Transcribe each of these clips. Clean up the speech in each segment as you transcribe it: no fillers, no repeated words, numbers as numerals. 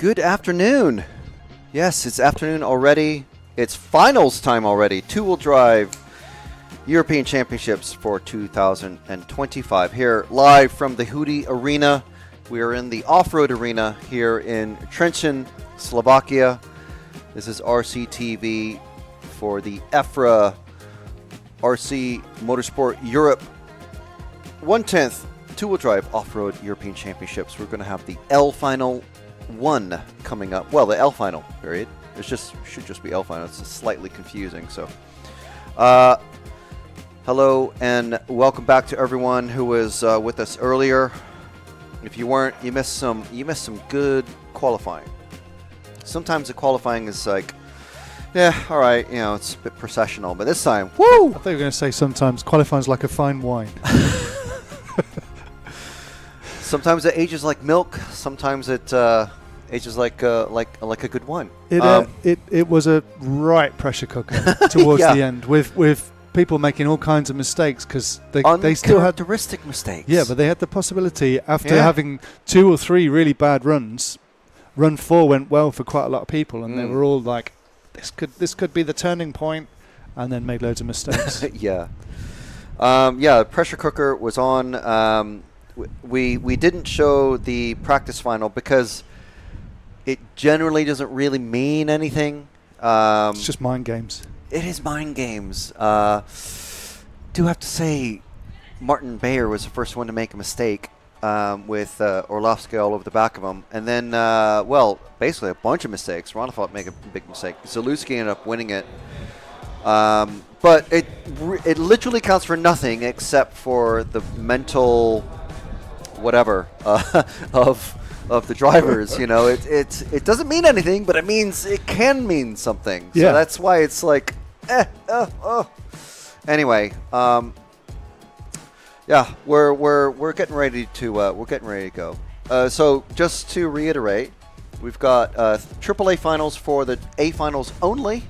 Good afternoon. Yes, it's afternoon already. It's finals time already. Two-wheel drive European Championships for 2025. Here live from the Hudy Arena. We are in the off-road arena here in Trenčín, Slovakia. This is RCTV for the EFRA RC Motorsport Europe 1/10 two-wheel drive off-road European Championships. We're going to have the L Final 1 coming up. Well, the L Final, period. It should just be L Final. It's slightly confusing. So, hello and welcome back to everyone who was with us earlier. If you weren't, you missed some good qualifying. Sometimes the qualifying is like, yeah, all right, you know, it's a bit processional, but this time, woo! I thought you were going to say sometimes qualifying's like a fine wine. Sometimes it ages like milk. Sometimes it ages like a good wine. It was a right pressure cooker towards Yeah. the end with people making all kinds of mistakes because they still had uncharacteristic mistakes. Yeah, but they had the possibility after having 2 or 3 really bad runs. Run 4 went well for quite a lot of people, and they were all like, "This could be the turning point," and then made loads of mistakes. Yeah. Pressure cooker was on. We didn't show the practice final because it generally doesn't really mean anything. It's just mind games. It is mind games. Do have to say, Martin Bayer was the first one to make a mistake with Orlovsky all over the back of him. And then, basically a bunch of mistakes. Ronafot made a big mistake. Zalewski ended up winning it. But it literally counts for nothing except for the mental whatever of the drivers. You know, it doesn't mean anything, but it can mean something. Yeah. So that's why it's like, Anyway, we're getting ready to go. So just to reiterate, we've got AAA finals for the A finals only,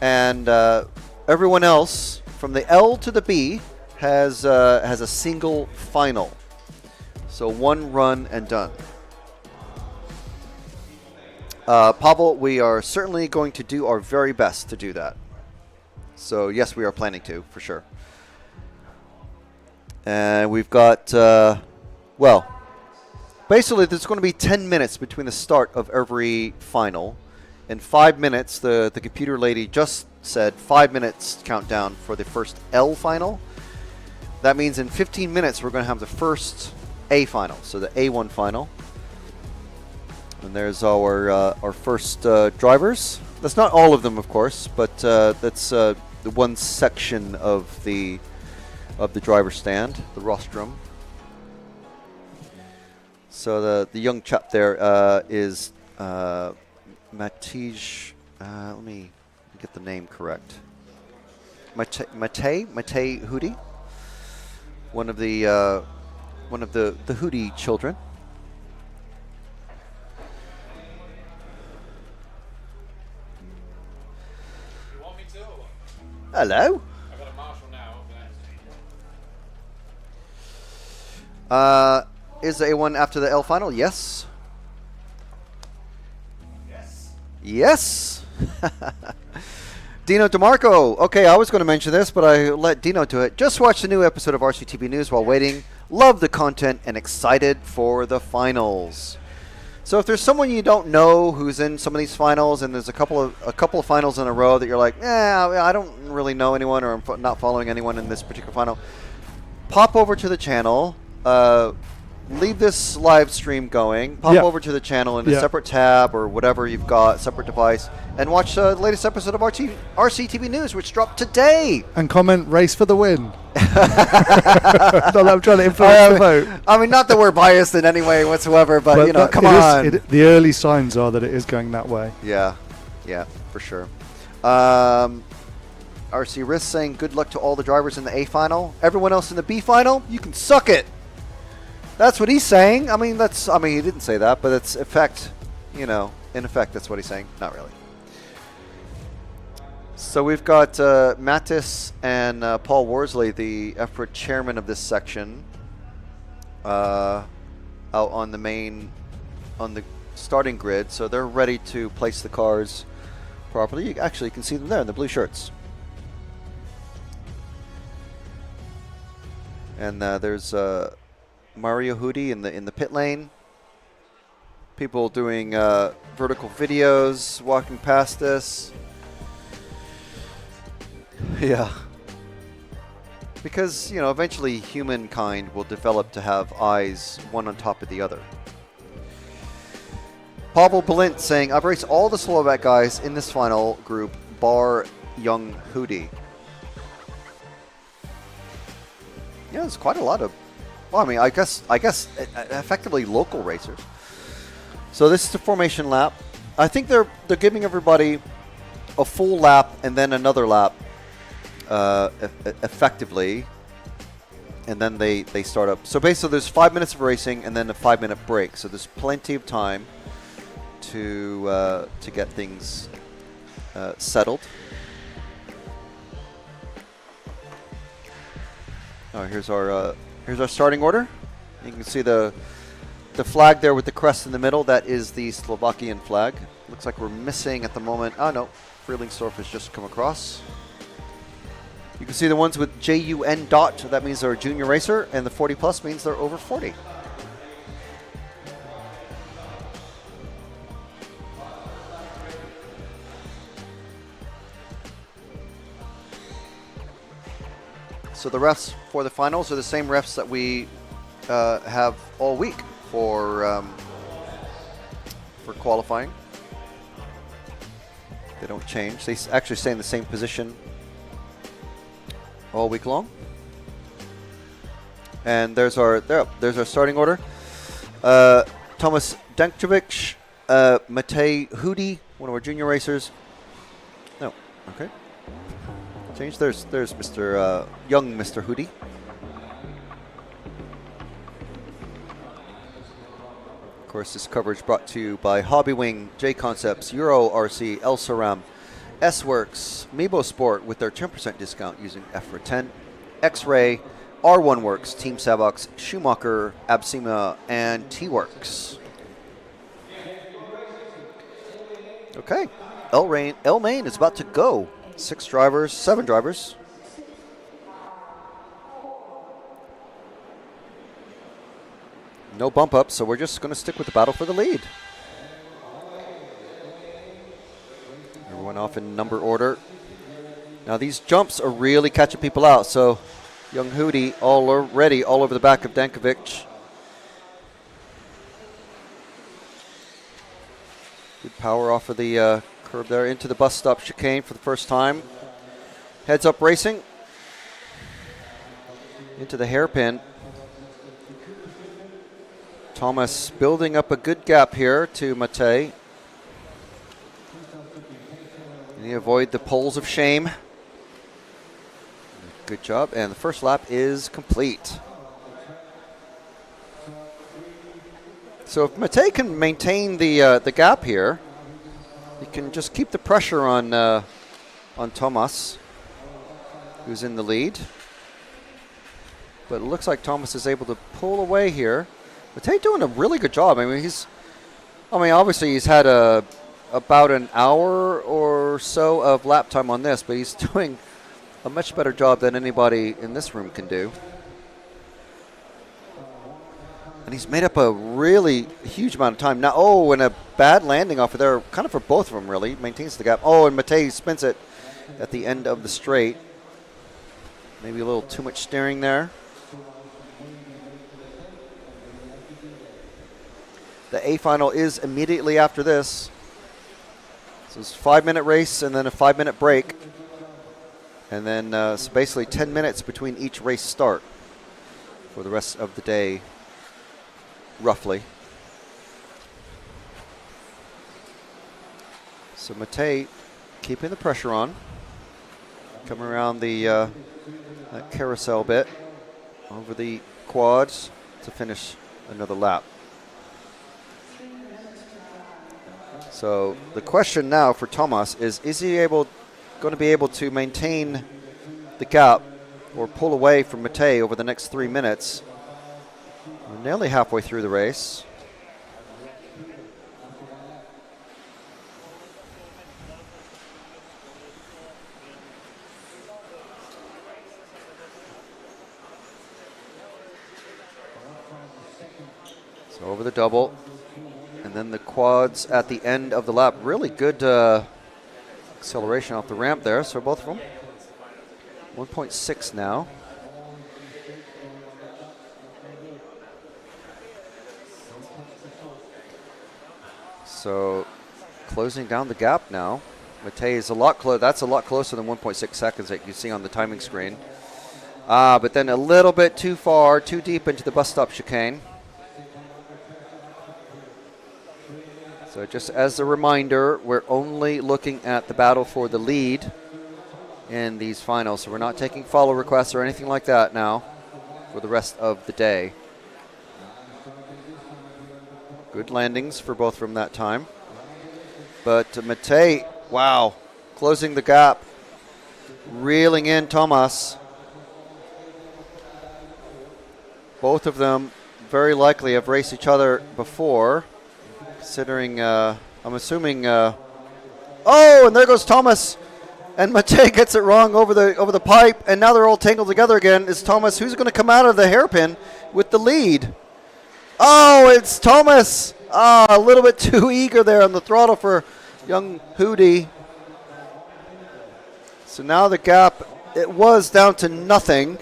and everyone else from the L to the B has a single final. So one run and done. Pavel, we are certainly going to do our very best to do that. So yes, we are planning to, for sure. And we've got, basically there's going to be 10 minutes between the start of every final. In 5 minutes, the computer lady just said 5 minutes countdown for the first L final. That means in 15 minutes, we're going to have the first A final, so the A1 final. And there's our first drivers. That's not all of them, of course, but that's the one section of the driver stand, the rostrum. So the young chap there is Matej. Let me get the name correct. Matej Hudy, one of the Hudy children. You want me to? Hello. I've got a marshal now. Is the A1 after the L final? Yes. Yes. Dino DeMarco. Okay, I was going to mention this, but I let Dino do it. Just watched a new episode of RCTV News while waiting. Love the content and excited for the finals. So if there's someone you don't know who's in some of these finals, and there's a couple of finals in a row that you're like, I don't really know anyone, or I'm not following anyone in this particular final, pop over to the channel. Leave this live stream going. Pop over to the channel in a separate tab or whatever you've got, separate device, and watch the latest episode of RCTV News, which dropped today. And comment "race for the win." Not that I'm trying to influence the vote. I mean, not that we're biased in any way whatsoever, but you know, come on. The early signs are that it is going that way. Yeah, for sure. RC Risk saying good luck to all the drivers in the A final. Everyone else in the B final, you can suck it. That's what he's saying. I mean, he didn't say that, but it's in effect, that's what he's saying. Not really. So we've got Mattis and Paul Worsley, the EFRA chairman of this section, out on the main on the starting grid, so they're ready to place the cars properly. You actually can see them there in the blue shirts. And there's Mario Hudy in the pit lane. People doing vertical videos, walking past us. Yeah. Because, you know, eventually humankind will develop to have eyes one on top of the other. Pavel Balint saying, I've raced all the Slovak guys in this final group, bar young Hudy. Yeah, there's quite a lot of, well, I mean, I guess effectively local racers. So this is the formation lap. I think they're giving everybody a full lap and then another lap effectively, and then they start up. So basically there's 5 minutes of racing and then a 5-minute break. So there's plenty of time to get things settled. Oh, here's our starting order. You can see the flag there with the crest in the middle. That is the Slovakian flag. Looks like we're missing at the moment. Oh no, Freelingsdorf has just come across. You can see the ones with JUN dot. That means they're a junior racer, and the 40 plus means they're over 40. So the refs for the finals are the same refs that we have all week for qualifying. They don't change. They actually stay in the same position all week long. And there's our starting order. Thomas Dankovic, Matej Hudy, one of our junior racers. No, okay. Change. There's Mr. Young Mr. Hudy. Of course, this coverage brought to you by Hobbywing, J Concepts, Euro RC, El Saram, S-Works, Mebo Sport with their 10% discount using EFRA 10, X-Ray, R1 Works, Team Savox, Schumacher, Absima, and T-Works. Okay, El Main is about to go. 7 drivers. No bump up, so we're just going to stick with the battle for the lead. Everyone off in number order. Now these jumps are really catching people out, so young Hudy already all over the back of Dankovic. Good power off of the curb there into the bus stop chicane for the first time. Heads up racing into the hairpin. Thomas building up a good gap here to Matej. Can he avoid the poles of shame? Good job, and the first lap is complete. So if Matej can maintain the gap here, he can just keep the pressure on Thomas, who's in the lead. But it looks like Thomas is able to pull away here. Matej doing a really good job. I mean, obviously he's had about an hour or so of lap time on this, but he's doing a much better job than anybody in this room can do. And he's made up a really huge amount of time. Now, and a bad landing off of there, kind of for both of them, really. Maintains the gap. And Matej spins it at the end of the straight. Maybe a little too much steering there. The A final is immediately after this. So it's a 5-minute race and then a 5-minute break. And then so basically 10 minutes between each race start for the rest of the day, roughly. So Matej keeping the pressure on. Coming around the that carousel bit over the quads to finish another lap. So the question now for Thomas is he going to be able to maintain the gap or pull away from Matej over the next 3 minutes? We're nearly halfway through the race. So over the double. And then the quads at the end of the lap. Really good acceleration off the ramp there. So both of them. 1.6 now. So closing down the gap now. Matej is a lot close. That's a lot closer than 1.6 seconds that you see on the timing screen. But then a little bit too far, too deep into the bus stop chicane. So just as a reminder, we're only looking at the battle for the lead in these finals. So we're not taking follow requests or anything like that now for the rest of the day. Good landings for both from that time. But Matej, wow, closing the gap, reeling in Tomas. Both of them very likely have raced each other before, considering, I'm assuming, oh, and there goes Thomas. And Matej gets it wrong over the pipe, and now they're all tangled together again. Is Thomas, who's going to come out of the hairpin with the lead? Oh, it's Thomas. A little bit too eager there on the throttle for young Hudy. So now the gap, it was down to nothing,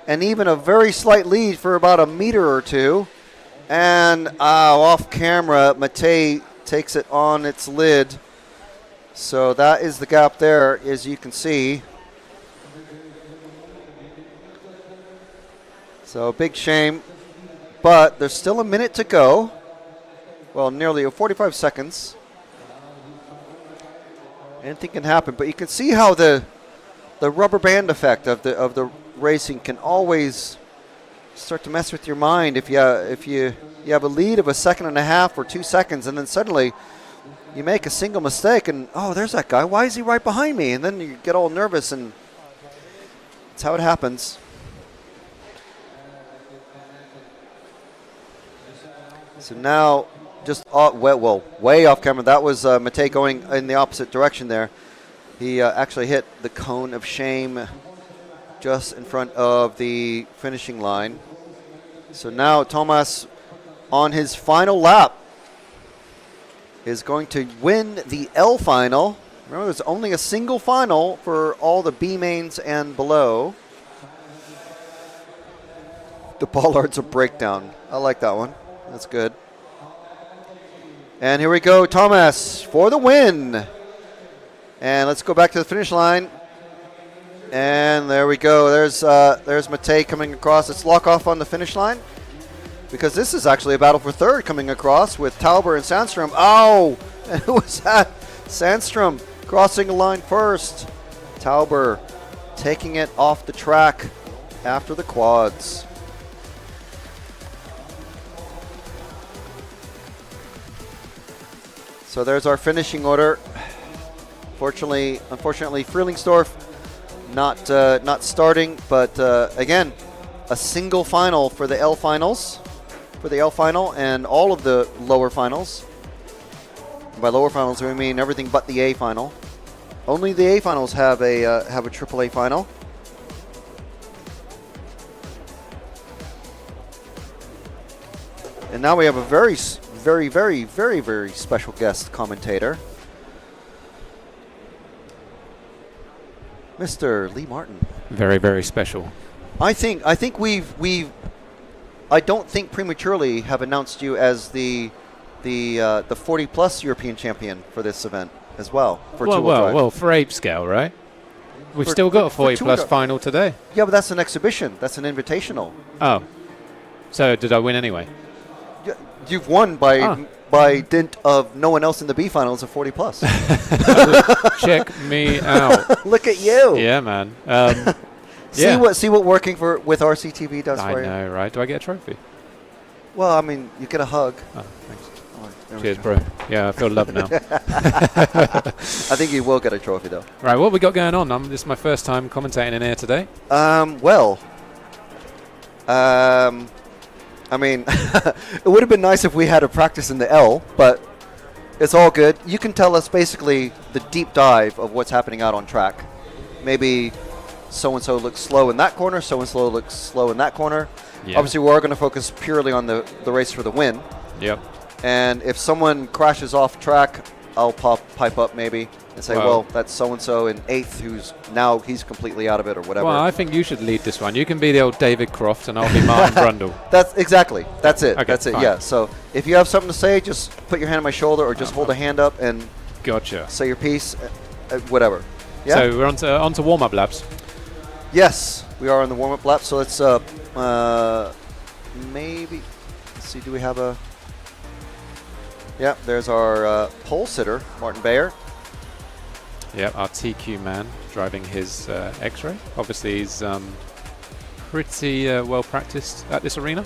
and even a very slight lead for about a meter or two. And off camera, Matej takes it on its lid. So that is the gap there, as you can see. So big shame, but there's still a minute to go. Well, nearly 45 seconds. Anything can happen, but you can see how the rubber band effect of the racing can always start to mess with your mind if you have a lead of a second and a half or 2 seconds, and then suddenly you make a single mistake, and oh, there's that guy. Why is he right behind me? And then you get all nervous, and that's how it happens. So now, just way off camera. That was Matej going in the opposite direction there. He actually hit the cone of shame just in front of the finishing line. So now Tomas, on his final lap, is going to win the L final. Remember, there's only a single final for all the B mains and below. The bollards a breakdown. I like that one. That's good. And here we go, Tomas for the win. And let's go back to the finish line. And there we go. There's Matej coming across. Let's lock off on the finish line, because this is actually a battle for third coming across with Tauber and Sandstrom. Oh, and who was that? Sandstrom crossing the line first. Tauber taking it off the track after the quads. So there's our finishing order. Unfortunately, Frühlingsdorf not starting, but again, a single final for the L finals, for the L final and all of the lower finals. And by lower finals, we mean everything but the A final. Only the A finals have a AAA final. And now we have a very special guest commentator, Mr. Lee Martin. Very, very special. I think we've I don't think prematurely have announced you as the 40 plus European champion for this event as well. For Well, for Ape Scale, right? We've still got a 40 plus final today. Yeah, but that's an exhibition. That's an invitational. Oh, so did I win anyway? You've won by dint of no one else in the B finals of 40 plus. Check me out. Look at you. Yeah, man. See what working with RCTV does for you. I know, right? Do I get a trophy? Well, I mean, you get a hug. Oh, thanks. Oh, Cheers, bro. Yeah, I feel loved now. I think you will get a trophy, though. Right, what we got going on? This is my first time commentating in here today. I mean, it would have been nice if we had a practice in the L, but it's all good. You can tell us basically the deep dive of what's happening out on track. Maybe so-and-so looks slow in that corner, so-and-so looks slow in that corner. Yeah. Obviously, we're going to focus purely on the race for the win. Yep. And if someone crashes off track, I'll pipe up maybe and say, well, that's so-and-so in 8th who's now he's completely out of it or whatever. Well, I think you should lead this one. You can be the old David Croft and I'll be Martin Brundle. That's exactly. That's it. Okay, that's it. fine. Yeah. So if you have something to say, just put your hand on my shoulder or just hold a hand up and Gotcha. say your piece, whatever. Yeah. So we're on to warm-up laps. Yes, we are on the warm-up lap. So let's maybe let's see. Do we have a? Yeah, there's our pole sitter, Martin Bayer. Yeah, our TQ man driving his X-Ray. Obviously, he's pretty well practiced at this arena.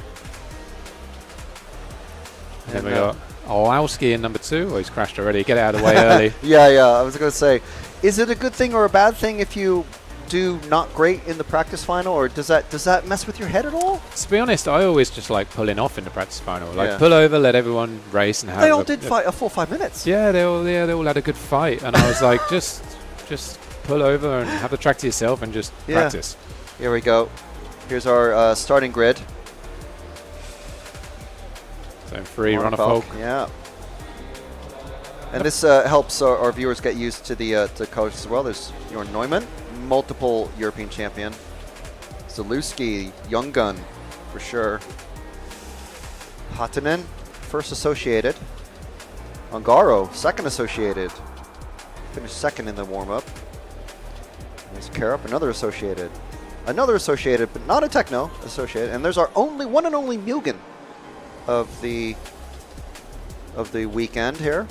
And then we got Olowski in number 2. Oh, he's crashed already. Get it out of the way early. Yeah. I was going to say, is it a good thing or a bad thing if you do not great in the practice final, or does that mess with your head at all? To be honest, I always just like pulling off in the practice final. Like pull over, let everyone race, and have. They all did fight a full 5 minutes. Yeah, they all had a good fight, and I was like, just pull over and have the track to yourself and just practice. Here we go. Here's our starting grid. Zone 3, Runner Folk. Yeah. And this helps our viewers get used to the coach as well. There's Jorn Neumann, multiple European champion. Zalewski, young gun, for sure. Hatanen, first associated. Ongaro, second associated. Finished second in the warm-up. There's Karup, another associated. Another associated, but not a techno associated. And there's our one and only Mugen of the weekend here.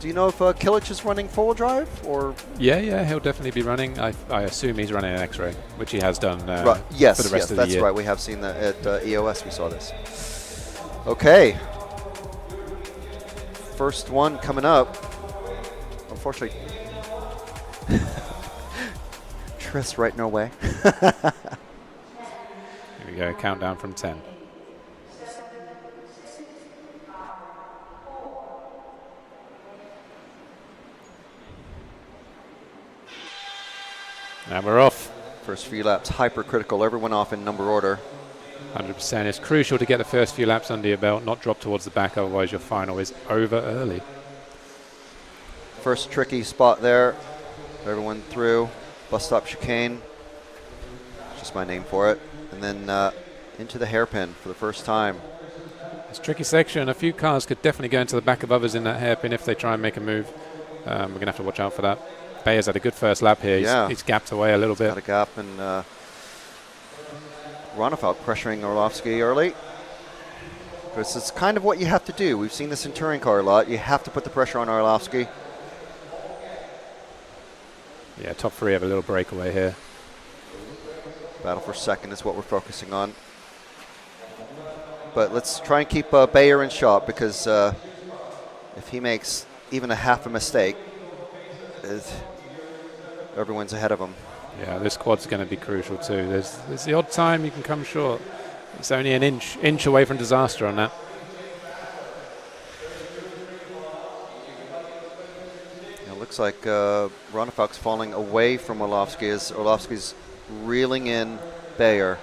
Do you know if Kilic is running four-wheel drive or? Yeah, he'll definitely be running. I assume he's running an X-Ray, which he has done yes, for the rest of the year. That's right. We have seen that at EOS. We saw this. Okay. First one coming up. Unfortunately, Tris right in our way. Here we go. Countdown from 10. And we're off. First few laps, hypercritical. Everyone off in number order. 100%. It's crucial to get the first few laps under your belt, not drop towards the back, otherwise your final is over early. First tricky spot there. Everyone through. Bus stop chicane. Just my name for it. And then into the hairpin for the first time. It's a tricky section. A few cars could definitely go into the back of others in that hairpin if they try and make a move. We're going to have to watch out for that. Bayer's had a good first lap here. He's gapped away a little bit. Got a gap, and Ronefalk pressuring Orlovsky early. Because it's kind of what you have to do. We've seen this in touring car a lot. You have to put the pressure on Orlovsky. Yeah, top 3 have a little breakaway here. Battle for second is what we're focusing on. But let's try and keep Bayer in shot, because if he makes even a half a mistake, everyone's ahead of him. Yeah, this quad's going to be crucial too. There's the odd time you can come short. It's only an inch away from disaster on that. It looks like Ronefalk's falling away from Orlovsky as Orlovsky's reeling in Bayer.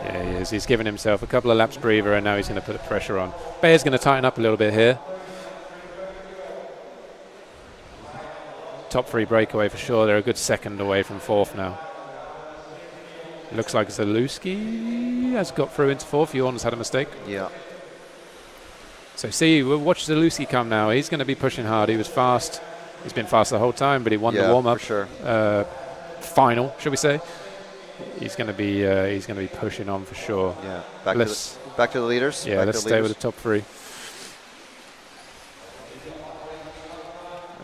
Yeah, he is. He's given himself a couple of laps breather, and now he's going to put the pressure on. Bayer's going to tighten up a little bit here. Top 3 breakaway for sure. They're a good second away from 4th now. Looks like Zalewski has got through into 4th. Jorn's had a mistake. Yeah. So we'll watch Zalewski come now. He's going to be pushing hard. He was fast. He's been fast the whole time, but he won the warm-up. For sure. Final, should we say? He's going to be pushing on for sure. Yeah. Back to the leaders. Yeah, let's stay with the top 3.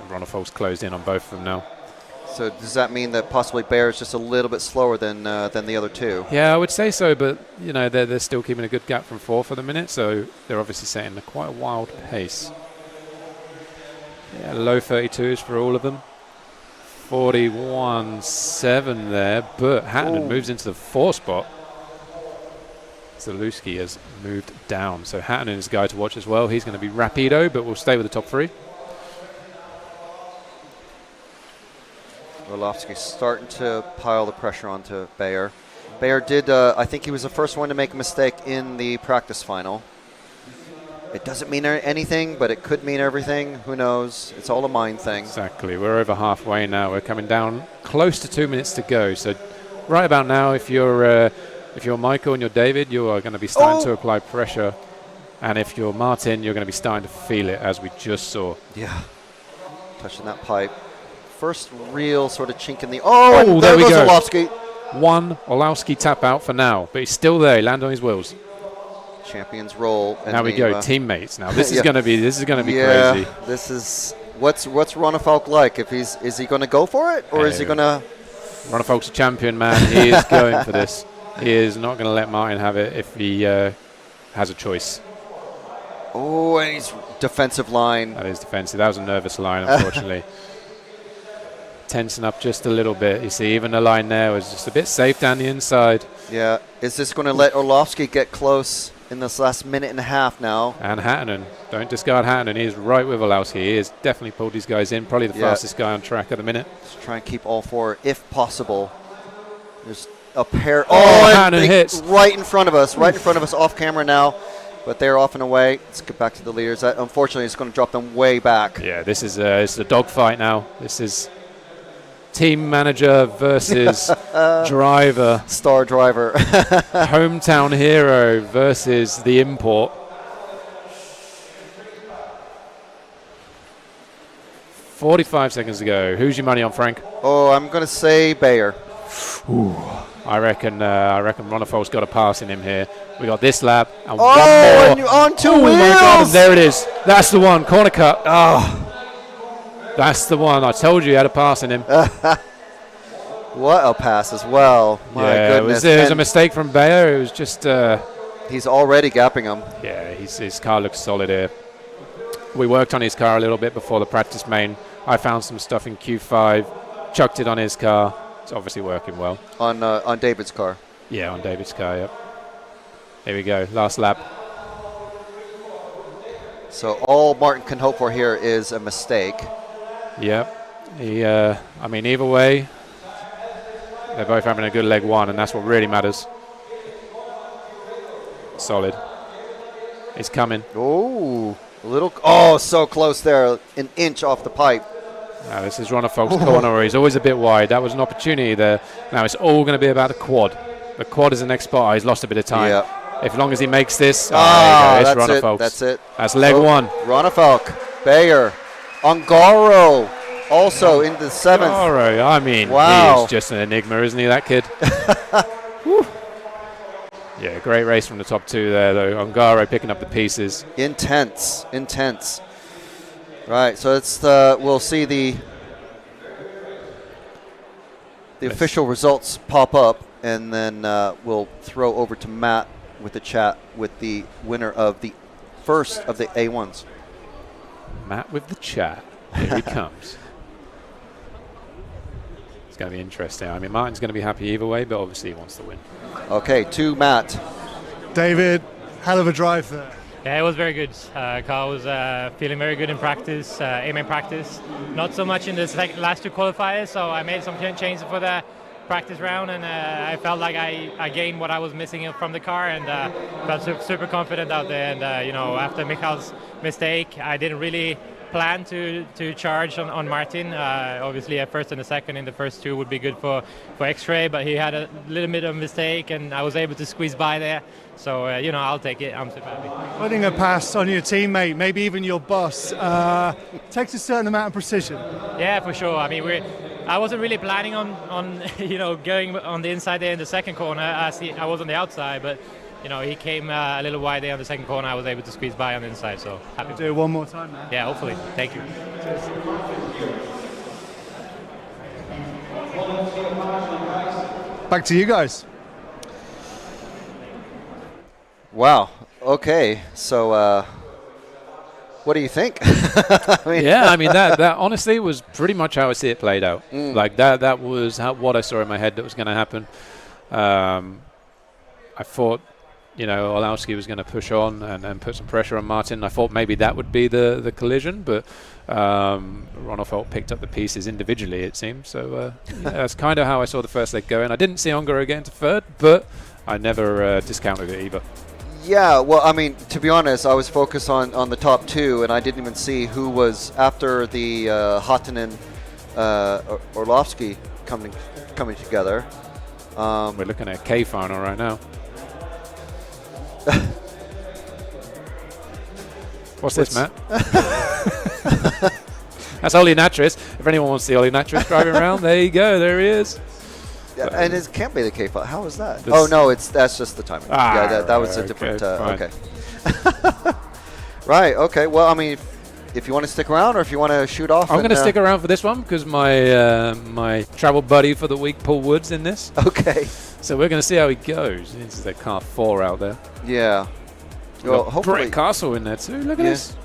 Ronefalk's closed in on both of them now. So does that mean that possibly Bayer is just a little bit slower than the other two? Yeah, I would say so, but you know they're still keeping a good gap from 4 for the minute, so they're obviously setting quite a wild pace. Yeah, low 32s for all of them. 41.7 there, but Hattinen moves into the 4 spot. Zalewski has moved down, so Hattinen is a guy to watch as well. He's going to be rapido, but we'll stay with the top 3. Orlovsky starting to pile the pressure onto Bayer. Bayer did, I think he was the first one to make a mistake in the practice final. It doesn't mean anything, but it could mean everything. Who knows? It's all a mind thing. Exactly. We're over halfway now. We're coming down close to 2 minutes to go. So right about now, if you're Michael and you're David, you are going to be starting to apply pressure. And if you're Martin, you're going to be starting to feel it, as we just saw. Yeah. Touching that pipe. First real sort of chink in the... Oh, and there we goes go. Orlovsky. One Orlovsky tap out for now, but he's still there. He landed on his wheels. Champions roll. And now we go, teammates. Now this is going to be crazy. This is what's Ronnefeldt like? If is he going to go for it, or is he going to? Ronnefeldt's a champion, man. He is going for this. He is not going to let Martin have it if he has a choice. Oh, and he's defensive line. That is defensive. That was a nervous line, unfortunately. Tensing up just a little bit. You see, even the line there was just a bit safe down the inside. Yeah. Is this going to let Orlovsky get close in this last minute and a half now? And Hattinen. Don't discard Hattinen. He is right with Orlovsky. He has definitely pulled these guys in. Probably the fastest guy on track at the minute. Let's try and keep all four if possible. There's a pair. Hattinen hits. Right in front of us. Right in front of us off camera now. But they're off and away. Let's get back to the leaders. That, unfortunately, it's going to drop them way back. Yeah, this is a dogfight now. This is team manager versus driver. Star driver. Hometown hero versus the import. 45 seconds to go. Who's your money on, Frank? Oh, I'm going to say Bayer. Ooh. I reckon Ronnefeldt's got a pass in him here. We got this lap and one more. And on two wheels. My God, and there it is. That's the one. Corner cut. Oh, that's the one. I told you he had a pass in him. What a pass as well. My goodness. It was a mistake from Bayer. It was just... he's already gapping him. Yeah, his car looks solid here. We worked on his car a little bit before the practice main. I found some stuff in Q5, chucked it on his car. It's obviously working well. On David's car. Yeah, on David's car, yep. Here we go, last lap. So all Martin can hope for here is a mistake. Yep. I mean, either way, they're both having a good leg one, and that's what really matters. Solid. He's coming. Oh, so close there. An inch off the pipe. Now this is Ronnefeldt's corner where he's always a bit wide. That was an opportunity there. Now it's all going to be about the quad. The quad is the next spot. He's lost a bit of time. Yeah. If long as he makes this, there you go. It's Ronnefeldt. That's it. That's leg one. Ronnefeldt, Bayer, Ongaro, also in the seventh. Ongaro, I mean, wow. He's just an enigma, isn't he, that kid? Yeah, great race from the top two there, though. Ongaro picking up the pieces. Intense. Right, so it's we'll see the official results pop up, and then we'll throw over to Matt with the chat with the winner of the first of the A1s. Matt with the chat. Here he comes. It's going to be interesting. I mean, Martin's going to be happy either way, but obviously he wants to win. Okay, to Matt. David, hell of a drive there. Yeah, it was very good. Car was feeling very good in practice, A-main practice. Not so much in the last two qualifiers, so I made some changes for the practice round, and I felt like I gained what I was missing from the car, and felt super confident out there. And after Michal's mistake, I didn't really plan to charge on Martin. Obviously, a first and a second in the first two would be good for X-Ray, but he had a little bit of mistake, and I was able to squeeze by there. So, I'll take it. I'm super happy. Putting a pass on your teammate, maybe even your boss, takes a certain amount of precision. Yeah, for sure. I mean, I wasn't really planning on going on the inside there in the second corner. I was on the outside, but he came a little wide there on the second corner. I was able to squeeze by on the inside, so happy. Do it one more time, man. Yeah, hopefully. Thank you. Back to you guys. Wow. Okay. So, what do you think? That honestly was pretty much how I see it played out. Like that was what I saw in my head that was going to happen. I thought Olowski was going to push on and put some pressure on Martin. I thought maybe that would be the collision, but Ronefelt picked up the pieces individually, it seemed. So that's kind of how I saw the first leg going. I didn't see Ongaro get into third, but I never discounted it either. Yeah, well, I mean, to be honest, I was focused on the top two, and I didn't even see who was after the Hatanen Orlovsky coming together. We're looking at a K final right now. What's this, Matt? That's Oli Natris. If anyone wants to see Oli Natris driving around, there you go. There he is. Yeah, and it can't be the K5. How is that? Oh no, that's just the timing. Yeah, that was a different. Okay. Right. Okay. Well, I mean, if you want to stick around, or if you want to shoot off, I'm going to stick around for this one because my travel buddy for the week, Paul Wood's in this. Okay. So we're going to see how he goes. This is the car 4 out there. Yeah. Well, hopefully. Brett Castle in there too. Look at this.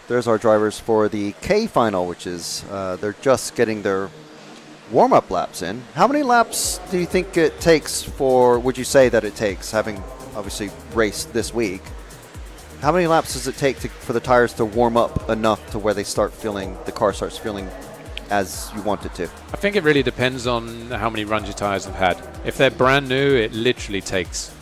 There's our drivers for the K final, which is they're just getting their warm-up laps in. How many laps do you think it takes would you say that it takes, having obviously raced this week? How many laps does it take for the tires to warm up enough to where the car starts feeling as you want it to? I think it really depends on how many runs your tires have had. If they're brand new, it literally takes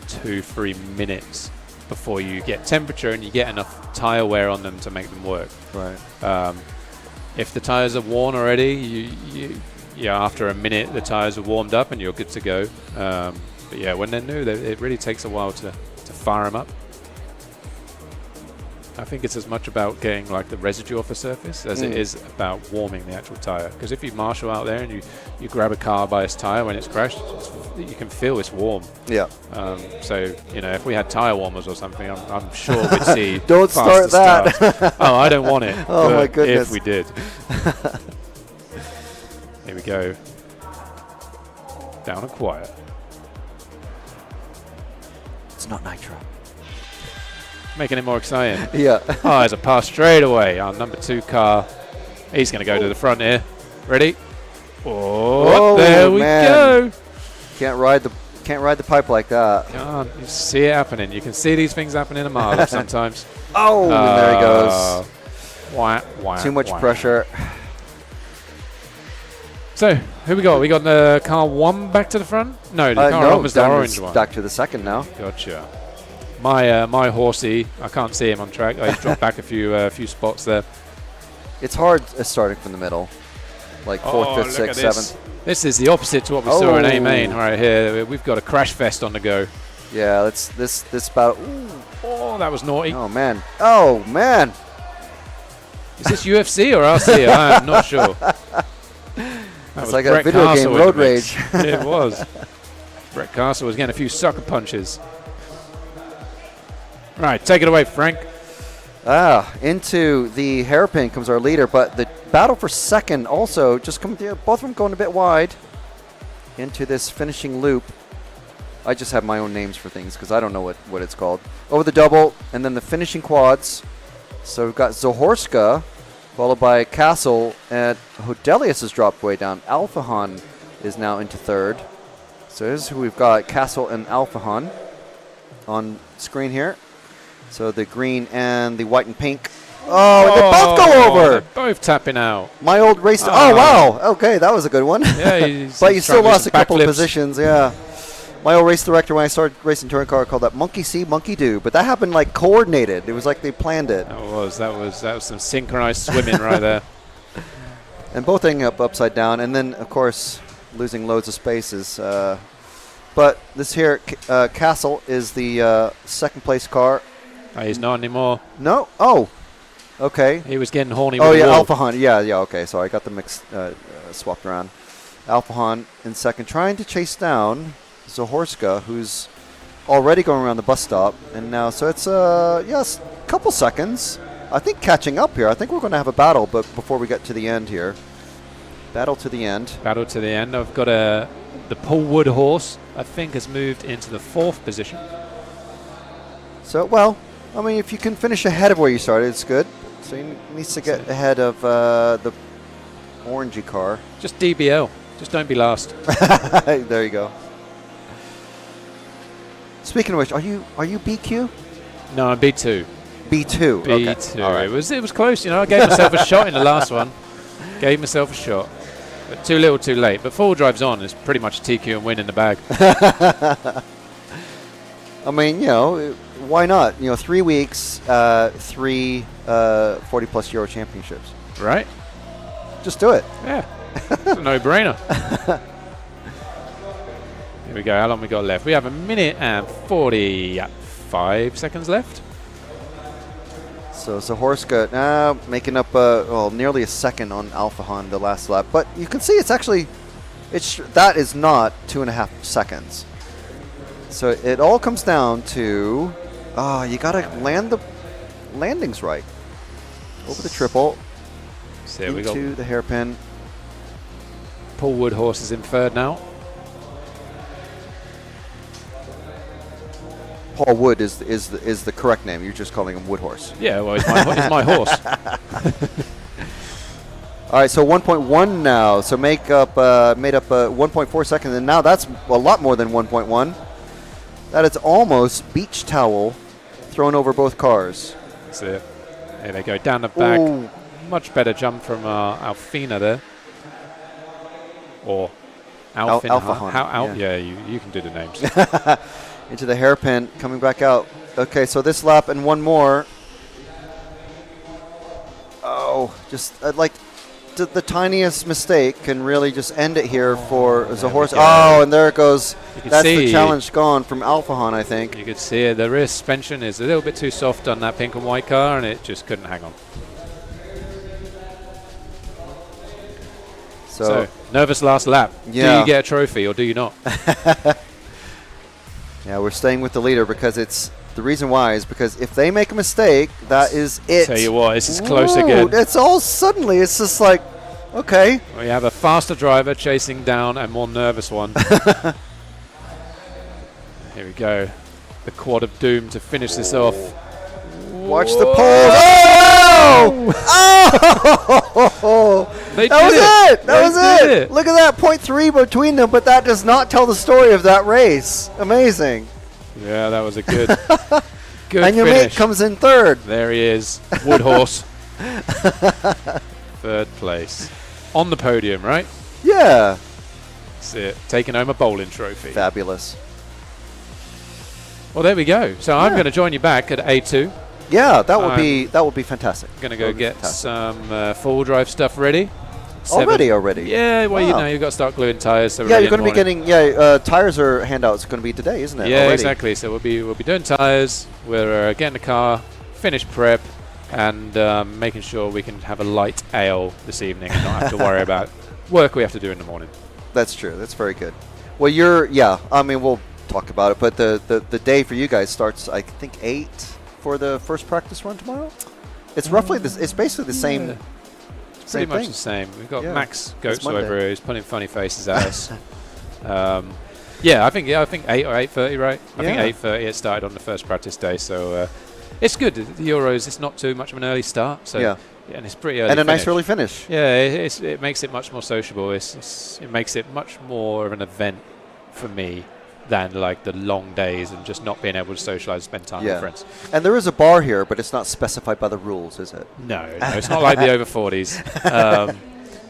2-3 minutes before you get temperature and you get enough tire wear on them to make them work. Right. If the tires are worn already, after a minute the tires are warmed up and you're good to go. But yeah, when they're new, it really takes a while to fire them up. I think it's as much about getting like the residue off the surface as it is about warming the actual tire. Because if you marshal out there and you grab a car by its tire when it's crashed, you can feel it's warm. Yeah. So if we had tire warmers or something, I'm sure we'd see. Don't start that. Starts. Oh, I don't want it. Oh my goodness. If we did. Here we go. Down and quiet. It's not nitro. Making it more exciting. Yeah. Oh, there's a pass straight away. Our number 2 car. He's going to go to the front here. Ready? Oh, there we go. Can't ride the pipe like that. You see it happening. You can see these things happening a mile off sometimes. Oh, there he goes. Wah, Too much pressure. So, who we got? We got the car 1 back to the front? No, the car 1 was the orange one. Back to the second now. Gotcha. My horsey, I can't see him on track. He's dropped back a few spots there. It's hard starting from the middle, like 4th, 5th, 6th, 7th. This is the opposite to what we saw in A main right here. We've got a crash fest on the go. Yeah, this battle. Oh, that was naughty. Oh man. Oh man. Is this UFC or RC? I'm not sure. It's like a video game, Road Rage. It was. Brett Castle was getting a few sucker punches. Right, take it away, Frank. Into the hairpin comes our leader, but the battle for second also just coming through. Both of them going a bit wide into this finishing loop. I just have my own names for things because I don't know what it's called. Over the double, and then the finishing quads. So we've got Zahorska, followed by Castle, and Hodelius has dropped way down. Alfahan is now into third. So here's who we've got, Castle and Alfahan on screen here. So the green and the white and pink. Oh, and they both go over. They're both tapping out. My old race. Oh, wow. Okay, that was a good one. Yeah, but you still lost a couple of positions. Yeah. My old race director, when I started racing touring car, called that monkey see, monkey do. But that happened like coordinated. It was like they planned it. That was some synchronized swimming right there. And both ending up upside down, and then of course losing loads of spaces. But this here Castle is the second place car. Oh, he's not anymore. No. Oh. Okay. He was getting horny. Oh with yeah, the wall. Alpha Han. Yeah. Okay. So I got the mix swapped around. Alpha Han in second, trying to chase down Zahorska, who's already going around the bus stop, and now so it's yes, a couple seconds. I think catching up here. I think we're going to have a battle, but before we get to the end here, battle to the end. Battle to the end. I've got the Paul Wood horse. I think has moved into the 4th position. So well, I mean, if you can finish ahead of where you started, it's good. So he needs to get ahead of the orangey car. Just DBL. Just don't be last. There you go. Speaking of which, are you BQ? No, I'm B2. B2. B2. Okay. All right. It was close. I gave myself a shot in the last one. Gave myself a shot. But too little, too late. But 4 drives on is pretty much a TQ and win in the bag. I mean, why not? 3 weeks, 3 40+ Euro championships. Right? Just do it. Yeah. It's a no-brainer. Here we go. How long we got left? We have 1 minute and 45 seconds left. So Zahorska making up nearly a second on Alpha Han the last lap, but you can see that is not 2.5 seconds. So it all comes down to you got to land the landings right over the triple So there we go. into the hairpin. Paul Wood horse is in 3rd now. Paul Wood is the correct name. You're just calling him Wood Horse. Yeah, well, it's my horse. All right, so 1.1 now. So made up 1.4 seconds, and now that's a lot more than 1.1. That is almost beach towel thrown over both cars. That's it. There they go, down the back. Ooh. Much better jump from Alfina there. Or Alfina. Alpha Han, yeah, you can do the names. Into the hairpin, coming back out. Okay, so this lap and one more. Oh, just like the tiniest mistake can really just end it here for Zahorska. Oh, and there it goes. That's the challenge gone from Alpha Han, I think. You could see it. The rear suspension is a little bit too soft on that pink and white car, and it just couldn't hang on. So nervous last lap. Yeah. Do you get a trophy or do you not? Yeah, we're staying with the leader because the reason why is because if they make a mistake, that is it. Tell you what, this is close Ooh, again. It's all suddenly, it's just like, okay. We have a faster driver chasing down a more nervous one. Here we go. The quad of doom to finish this off. Watch the poles. Oh! Oh! That was it. Look at that, 0.3 between them, but that does not tell the story of that race. Amazing. Yeah, that was a good And your finish. mate comes in 3rd. There he is, Wood Horse. 3rd place. On the podium, right? Yeah. That's it. Taking home a bowling trophy. Fabulous. Well, there we go. So I'm going to join you back at A2. Yeah, that would be fantastic. Going to go get some full drive stuff ready. Already. Yeah, well, Wow. you've got to start gluing tires. So Yeah, you're going to be getting tires or handouts going to be today, isn't it? Yeah, already? exactly. So we'll be doing tires. We're getting the car, finish prep, and making sure we can have a light ale this evening and not have to worry about work we have to do in the morning. That's true. That's very good. Well, I mean, we'll talk about it, but the day for you guys starts, I think, 8 for the first practice run tomorrow. It's roughly this. It's basically the same. It's pretty much thing. the same. We've got Yeah. Max It's Goetz Monday. over here who's putting funny faces at us. I think 8 or 8:30, right? I think Yeah. 8:30 it started on the first practice day, so it's good. The Euros, it's not too much of an early start, so Yeah. and it's pretty early. And a nice finish. early finish. Yeah, it makes it much more sociable. It makes it much more of an event for me than like the long days and just not being able to socialize, spend time with friends. And there is a bar here, but it's not specified by the rules, is it? No, it's not like the over 40s.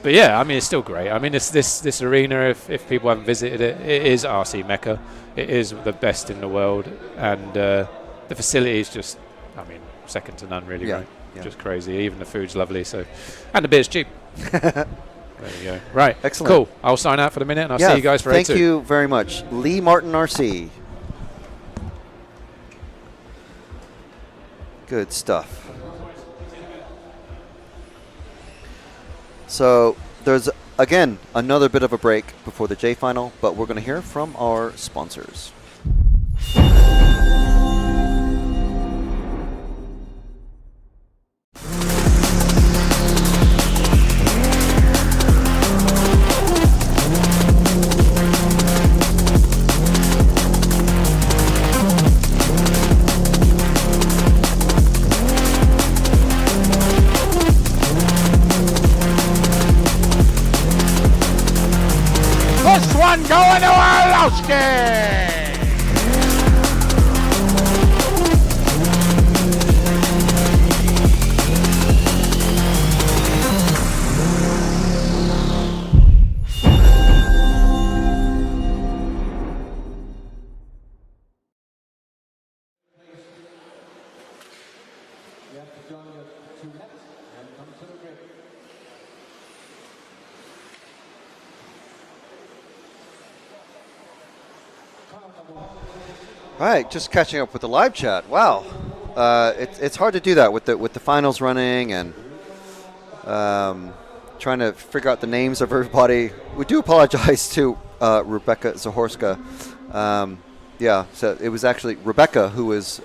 But yeah, I mean, it's still great. I mean, this arena, if people haven't visited it, it is RC Mecca. It is the best in the world, and the facility is just, I mean, second to none, really. Right? Yeah. Just crazy. Even the food's lovely. So, and the beer's cheap. There you go. Right. Excellent. Cool. I'll sign out for the minute, and I'll see you guys for Thank A2. you very much, Lee Martin RC. Good stuff. So there's, again, another bit of a break before the J final, but we're going to hear from our sponsors. This one going to Orlowski! All right, just catching up with the live chat. Wow, it's hard to do that with the finals running and trying to figure out the names of everybody. We do apologize to Rebecca Zahorska. Yeah, so it was actually Rebecca who was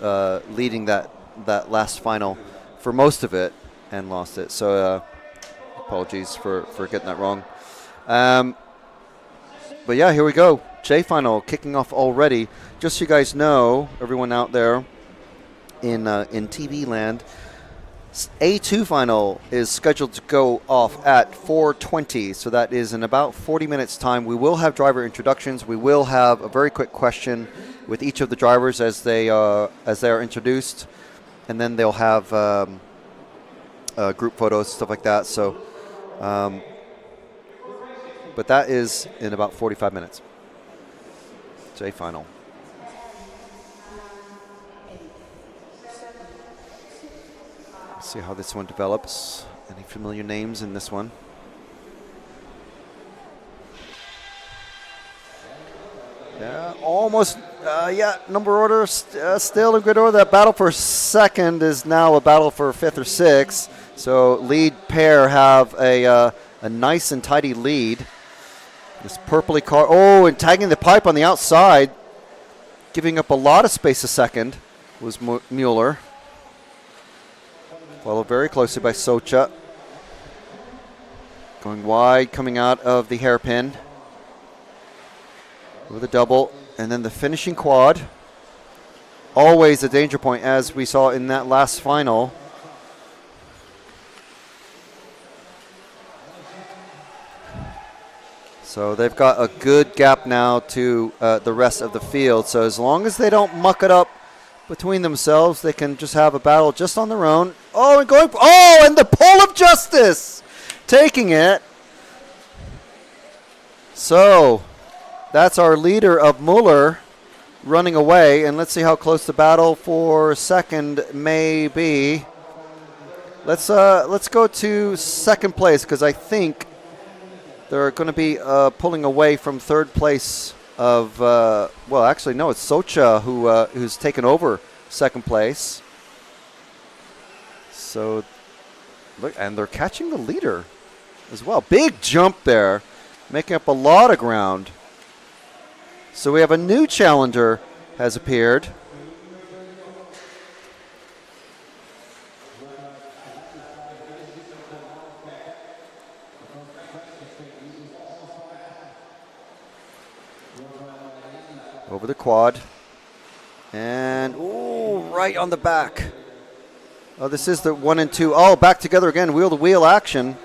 leading that last final for most of it and lost it. So apologies for getting that wrong. But yeah, here we go. J final kicking off already. Just so you guys know, everyone out there in TV land, A2 final is scheduled to go off at 4:20, so that is in about 40 minutes time. We will have driver introductions. We will have a very quick question with each of the drivers as they are introduced, and then they'll have group photos, stuff like that. So, but that is in about 45 minutes. J final. See how this one develops. Any familiar names in this one? Yeah, almost. Yeah, number order still in good order. That battle for second is now a battle for fifth or sixth. So lead pair have a nice and tidy lead. This purpley car. Oh, and tagging the pipe on the outside, giving up a lot of space a second, was Mueller. Followed very closely by Socha. Going wide, coming out of the hairpin. With a double, and then the finishing quad. Always a danger point, as we saw in that last final. So they've got a good gap now to the rest of the field. So as long as they don't muck it up between themselves, they can just have a battle just on their own. Oh, and going. Oh, and the pull of justice, taking it. So that's our leader of Mueller running away, and let's see how close the battle for second may be. Let's go to second place, because I think they're going to be pulling away from third place of, well, actually, no, it's Socha who's taken over second place. So, look, and they're catching the leader as well. Big jump there, making up a lot of ground. So we have a new challenger has appeared. Over the quad. And, ooh, right on the back. Oh, this is the 1 and 2. Oh, back together again, wheel-to-wheel action.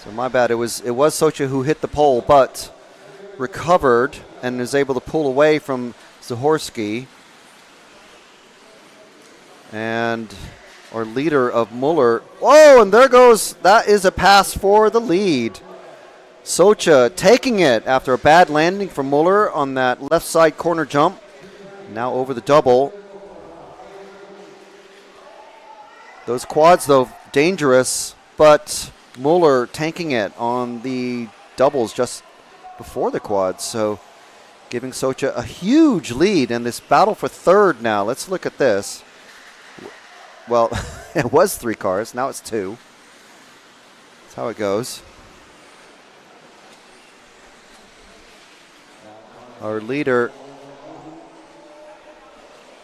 So my bad, it was Socha who hit the pole, but recovered and is able to pull away from Zahorski. And our leader of Muller. Oh, and there goes, that is a pass for the lead. Socha taking it after a bad landing from Muller on that left side corner jump. Now over the double. Those quads, though, dangerous, but Muller tanking it on the doubles just before the quads. So giving Socha a huge lead in this battle for third now. Let's look at this. Well, it was 3 cars. Now it's 2. That's how it goes. Our leader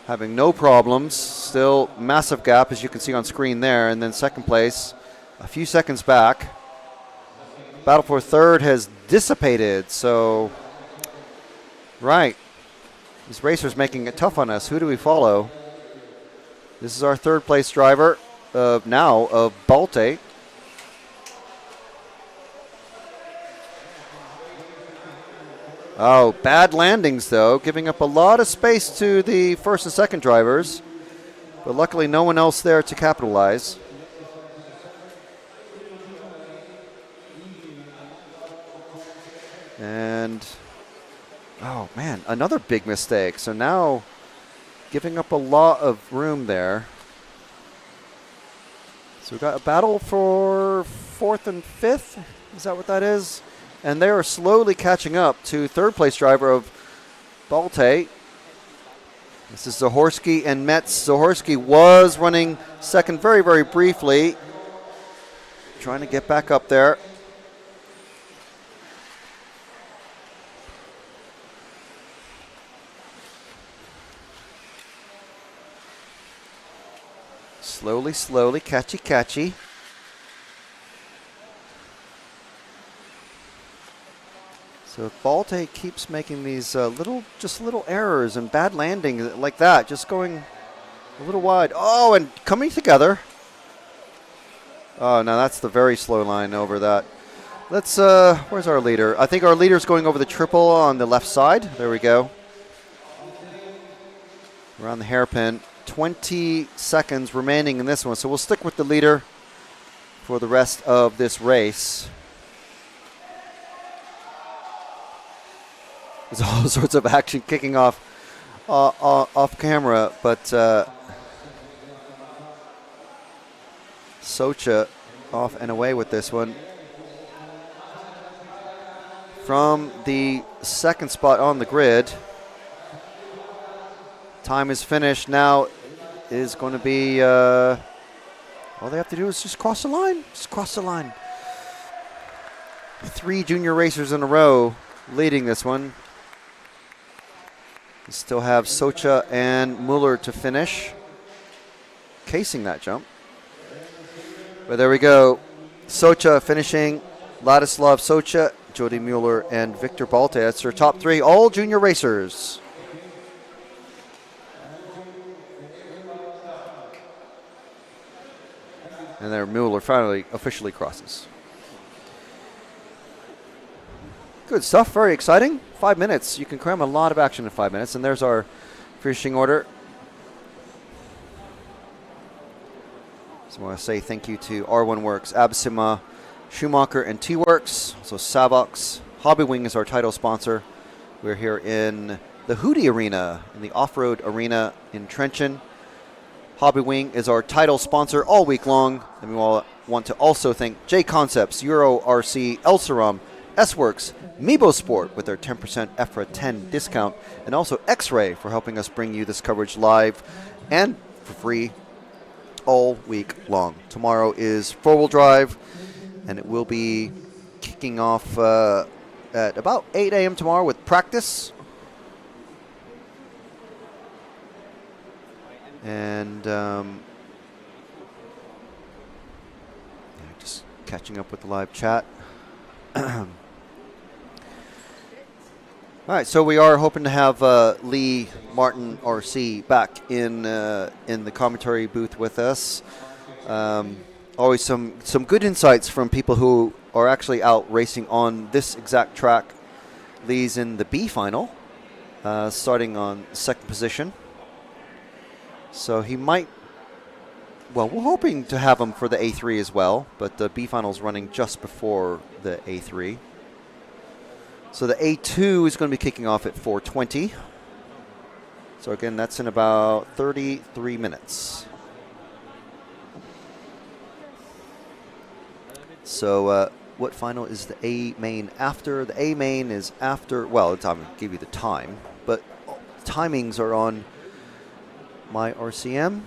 having no problems. Still massive gap, as you can see on screen there. And then second place, a few seconds back. Battle for third has dissipated. So, right. These racers making it tough on us. Who do we follow? This is our third place driver of Balte. Oh, bad landings though, giving up a lot of space to the first and second drivers. But luckily no one else there to capitalize. And, oh man, another big mistake. So now giving up a lot of room there. So we've got a battle for 4th and 5th. Is that what that is? And they are slowly catching up to third place driver of Balte. This is Zahorsky and Metz. Zahorsky was running second very, very briefly. Trying to get back up there. Slowly, slowly, catchy. So if Balte keeps making these little errors and bad landing like that, just going a little wide. Oh, and coming together. Oh, no, that's the very slow line over that. Let's, where's our leader? I think our leader's going over the triple on the left side. There we go. Around the hairpin. 20 seconds remaining in this one, so we'll stick with the leader for the rest of this race. There's all sorts of action kicking off off camera, but Socha off and away with this one. From the second spot on the grid, time is finished. Now is going to be, all they have to do is just cross the line. Just cross the line. 3 junior racers in a row leading this one. We still have Socha and Muller to finish, casing that jump. But there we go. Socha finishing. Ladislav Socha, Jody Mueller, and Victor Balte. That's their top 3, all junior racers. And there Mueller finally officially crosses. Good stuff, very exciting. 5 minutes, you can cram a lot of action in 5 minutes. And there's our finishing order. So I want to say thank you to R1 Works, Absima, Schumacher, and T-Works. So Savox. Hobby Wing is our title sponsor. We're here in the Hudy Arena, in the off-road arena in Trenton. Hobby Wing is our title sponsor all week long. And we want to also thank J Concepts, Euro RC, Elserum, S-Works, Mebo Sport with their 10% EFRA 10 discount, and also X-Ray for helping us bring you this coverage live and for free all week long. Tomorrow is four-wheel drive, and it will be kicking off at about 8 a.m. tomorrow with practice. And just catching up with the live chat. All right, so we are hoping to have Lee Martin RC back in the commentary booth with us. Always some good insights from people who are actually out racing on this exact track. Lee's in the B final, starting on second position. So he might well, we're hoping to have them for the A3 as well, but the B final is running just before the A3. So the A2 is going to be kicking off at 4:20. So again, that's in about 33 minutes. So what final is the A main after? The A main is after, well, I'm going to give you the time, but timings are on my RCM.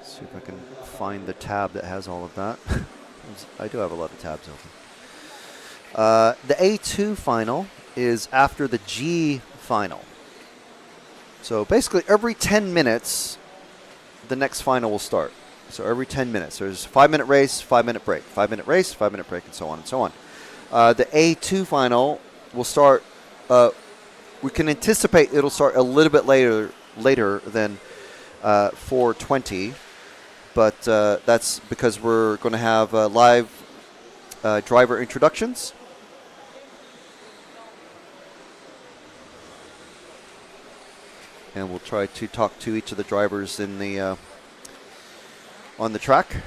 See if I can find the tab that has all of that. I do have a lot of tabs open. The A2 final is after the G final. So basically every 10 minutes, the next final will start. So every 10 minutes, there's a 5-minute race, 5-minute break, 5-minute race, 5-minute break, and so on and so on. The A2 final will start, we can anticipate it'll start a little bit later than 4:20, but that's because we're going to have live driver introductions. And we'll try to talk to each of the drivers in the on the track.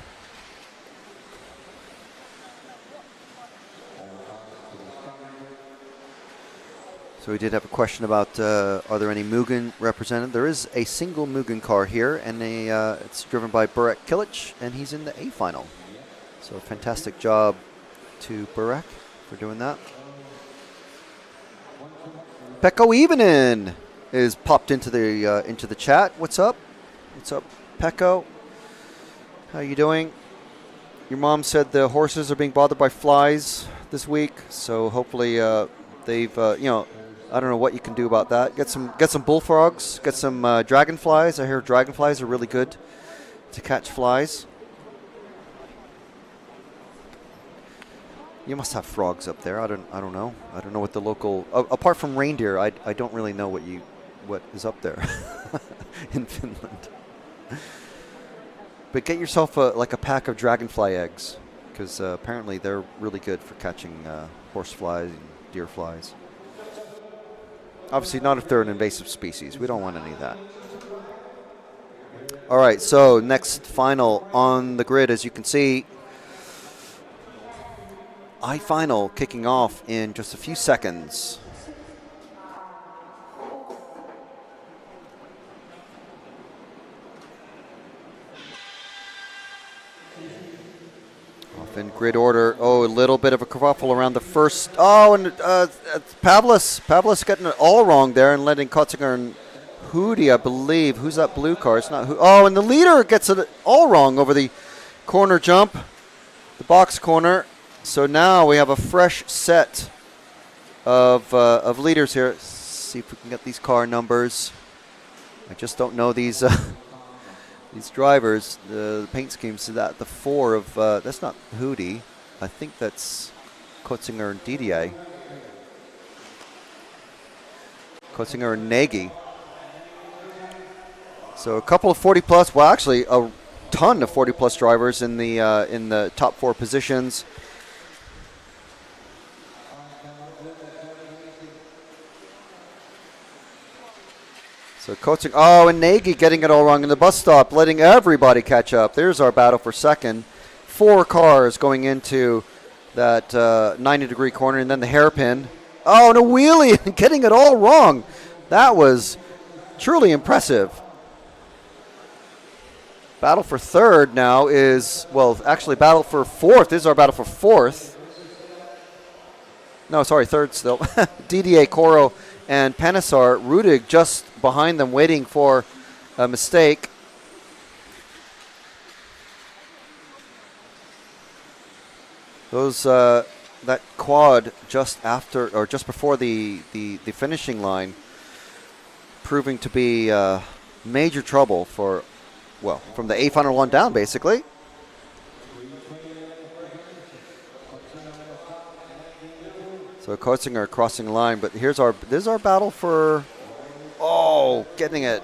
So we did have a question about are there any Mugen represented? There is a single Mugen car here, and it's driven by Burek Kilic, and he's in the A final. So fantastic job to Burek for doing that. Pekko Evenin is popped into the chat. What's up? What's up, Pekko? How you doing? Your mom said the horses are being bothered by flies this week, so hopefully they've I don't know what you can do about that. Get some bullfrogs, get some dragonflies. I hear dragonflies are really good to catch flies. You must have frogs up there. I don't know. I don't know what the local apart from reindeer. I don't really know what is up there in Finland. But get yourself like a pack of dragonfly eggs, because apparently they're really good for catching horseflies and deer flies. Obviously not if they're an invasive species. We don't want any of that. All right, so next final on the grid, as you can see, I-final kicking off in just a few seconds. Off in grid order. Oh, a little bit of a kerfuffle around the first. Oh, and Pavlis getting it all wrong there and letting Kotzinger and Hudy, I believe. Who's that blue car? It's not. Oh, and the leader gets it all wrong over the corner jump, the box corner. So now we have a fresh set of leaders here. Let's see if we can get these car numbers. I just don't know these these drivers. The paint scheme says that the 4 of that's not Hudy. I think that's Kotzinger and Didier. Kotzinger and Nagy. So a couple of 40 plus. Well, actually a ton of 40 plus drivers in the top 4 positions. So Kotzinger, oh, and Nagy getting it all wrong in the bus stop, letting everybody catch up. There's our battle for second. 4 cars going into that 90-degree corner, and then the hairpin. Oh, and a wheelie and getting it all wrong. That was truly impressive. Battle for third now is, well, actually battle for fourth. This is our battle for fourth. No, sorry, third still. DDA, Coro, and Panisar. Rudig just behind them waiting for a mistake. Those that quad just after or just before the finishing line proving to be major trouble for, well, from the A final on down basically. So Kotzinger crossing the line, but this is our battle for, oh, getting it.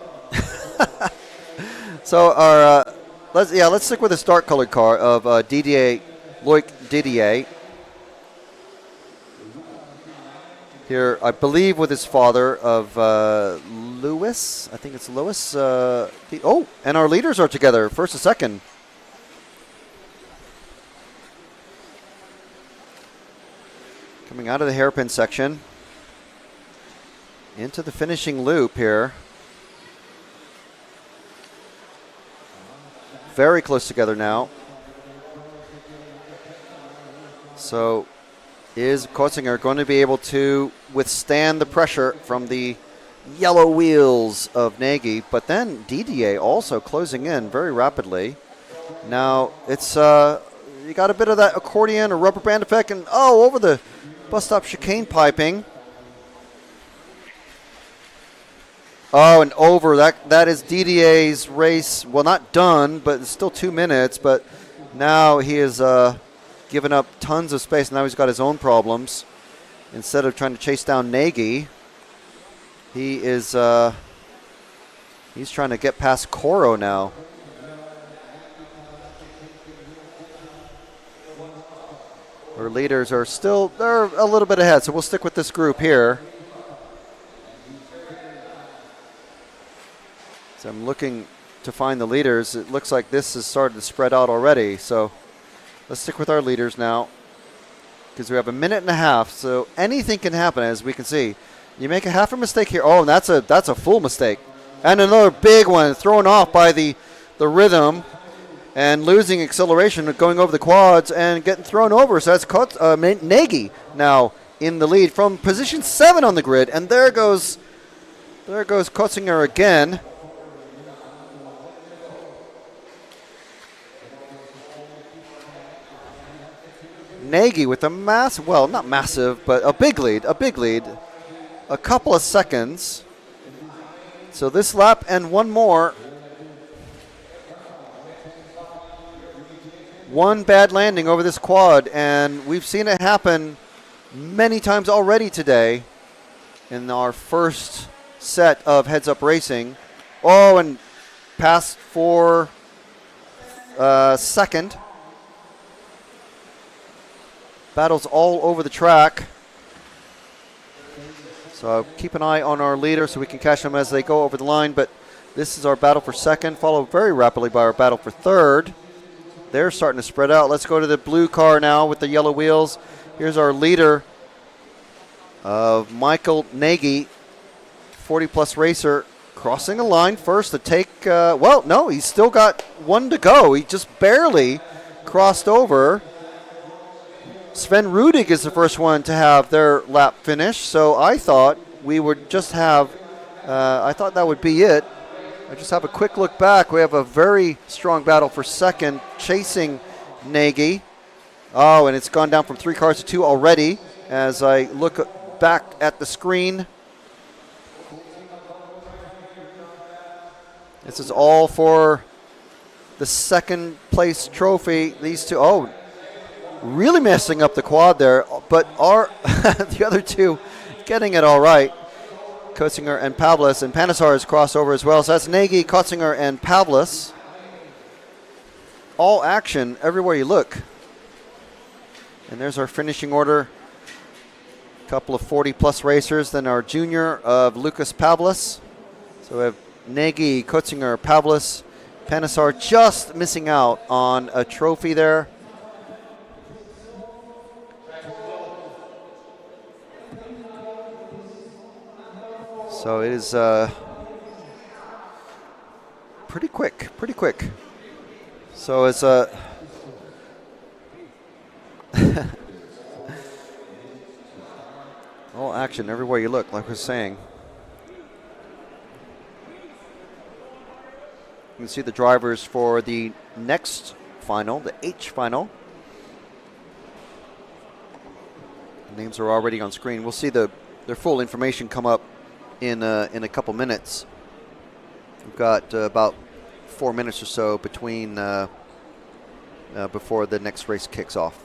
So our let's stick with the start colored car of Didier, Loic Didier. here, I believe, with his father of Lewis. I think it's Lewis. And our leaders are together, first and second. Coming out of the hairpin section into the finishing loop here. Very close together now. So is Kotzinger going to be able to withstand the pressure from the yellow wheels of Nagy? But then Didier also closing in very rapidly. Now it's you got a bit of that accordion or rubber band effect, and over the bus stop chicane piping. And over. That is Didier's race. Well, not done, but it's still 2 minutes. But now he is given up tons of space. Now he's got his own problems. Instead of trying to chase down Nagy, he is he's trying to get past Coro now. Our leaders are they're a little bit ahead, so we'll stick with this group here. So I'm looking to find the leaders. It looks like this has started to spread out already, so let's stick with our leaders now because we have 1.5 minutes, so anything can happen, as we can see. You make a half a mistake here. And that's a full mistake. And another big one thrown off by the rhythm and losing acceleration, going over the quads and getting thrown over. So that's Nagy now in the lead from position 7 on the grid. And there goes Kotzinger again. Nagy with a massive, well, not massive, but a big lead. A couple of seconds. So this lap and one more. One bad landing over this quad, and we've seen it happen many times already today in our first set of heads-up racing. And passed for second. Battles all over the track. So keep an eye on our leader so we can catch them as they go over the line. But this is our battle for second, followed very rapidly by our battle for third. They're starting to spread out. Let's go to the blue car now with the yellow wheels. Here's our leader of Michael Nagy, 40-plus racer, crossing a line first to take, no, he's still got one to go. He just barely crossed over. Sven Rudig is the first one to have their lap finish, so I thought we would just have, I thought that would be it. I just have a quick look back. We have a very strong battle for second, chasing Nagy. And it's gone down from 3 cars to 2 already as I look back at the screen. This is all for the second place trophy. These two, really messing up the quad there, but the other two getting it all right. Kotzinger and Pavlis, and Panisar is crossover as well. So that's Nagy, Kotzinger, and Pavlis. All action everywhere you look. And there's our finishing order. A couple of 40-plus racers. Then our junior of Lucas Pavlis. So we have Nagy, Kotzinger, Pavlis, Panisar just missing out on a trophy there. So it is pretty quick. So it's all action everywhere you look, like I was saying. You can see the drivers for the next final, the H final. The names are already on screen. We'll see their full information come up in a couple minutes. We've got about 4 minutes or so between before the next race kicks off.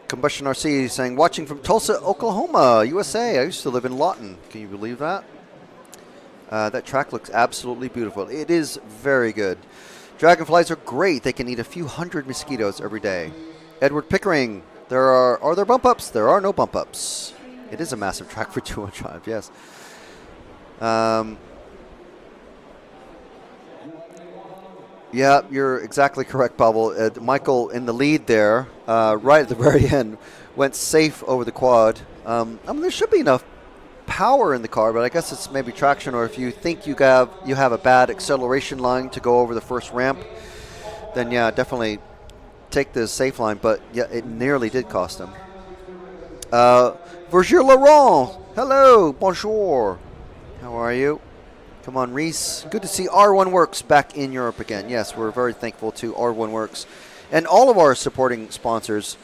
Combustion RC saying, watching from Tulsa, Oklahoma, USA. I used to live in Lawton. Can you believe that? That track looks absolutely beautiful. It is very good. Dragonflies are great. They can eat a few hundred mosquitoes every day. Edward Pickering. Are there bump ups? There are no bump ups. It is a massive track for two-wheel drive. Yes. Yeah, you're exactly correct, Pavel. Michael in the lead there, right at the very end, went safe over the quad. I mean, there should be enough power in the car, but I guess it's maybe traction, or if you think you have a bad acceleration line to go over the first ramp, then yeah, definitely take the safe line. But yeah, it nearly did cost him. Virgil Laurent, hello, bonjour. How are you? Come on, Reese. Good to see R1 Works back in Europe again. Yes, we're very thankful to R1 Works and all of our supporting sponsors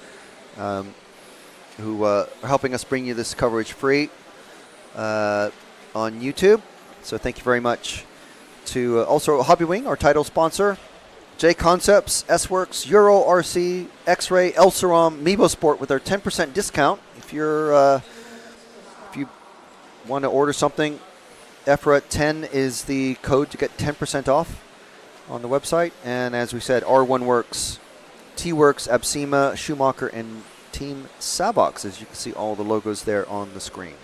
who are helping us bring you this coverage free on YouTube. So thank you very much to also Hobby Wing, our title sponsor, J Concepts, S-Works, Euro, RC, X-Ray, Elserom, Meebo Sport with our 10% discount. If you want to order something, EFRA 10 is the code to get 10% off on the website. And as we said, R1 Works, T-Works, Absema, Schumacher, and Team Savox, as you can see all the logos there on the screen.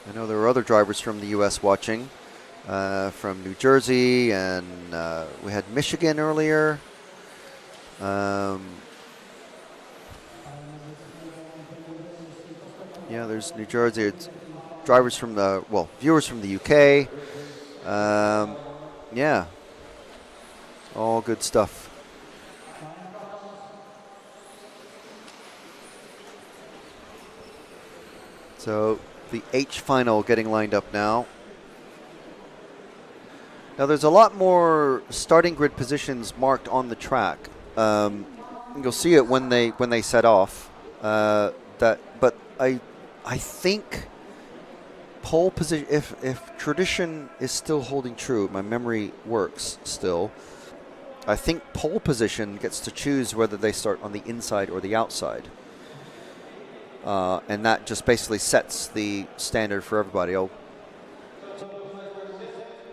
I know there are other drivers from the U.S. watching, from New Jersey, and we had Michigan earlier. Yeah, there's New Jersey. It's drivers from viewers from the UK. Yeah, all good stuff. So the H final getting lined up now. Now there's a lot more starting grid positions marked on the track. You'll see it when they set off. But I think pole position, if tradition is still holding true, my memory works still, I think pole position gets to choose whether they start on the inside or the outside. And that just basically sets the standard for everybody. I'll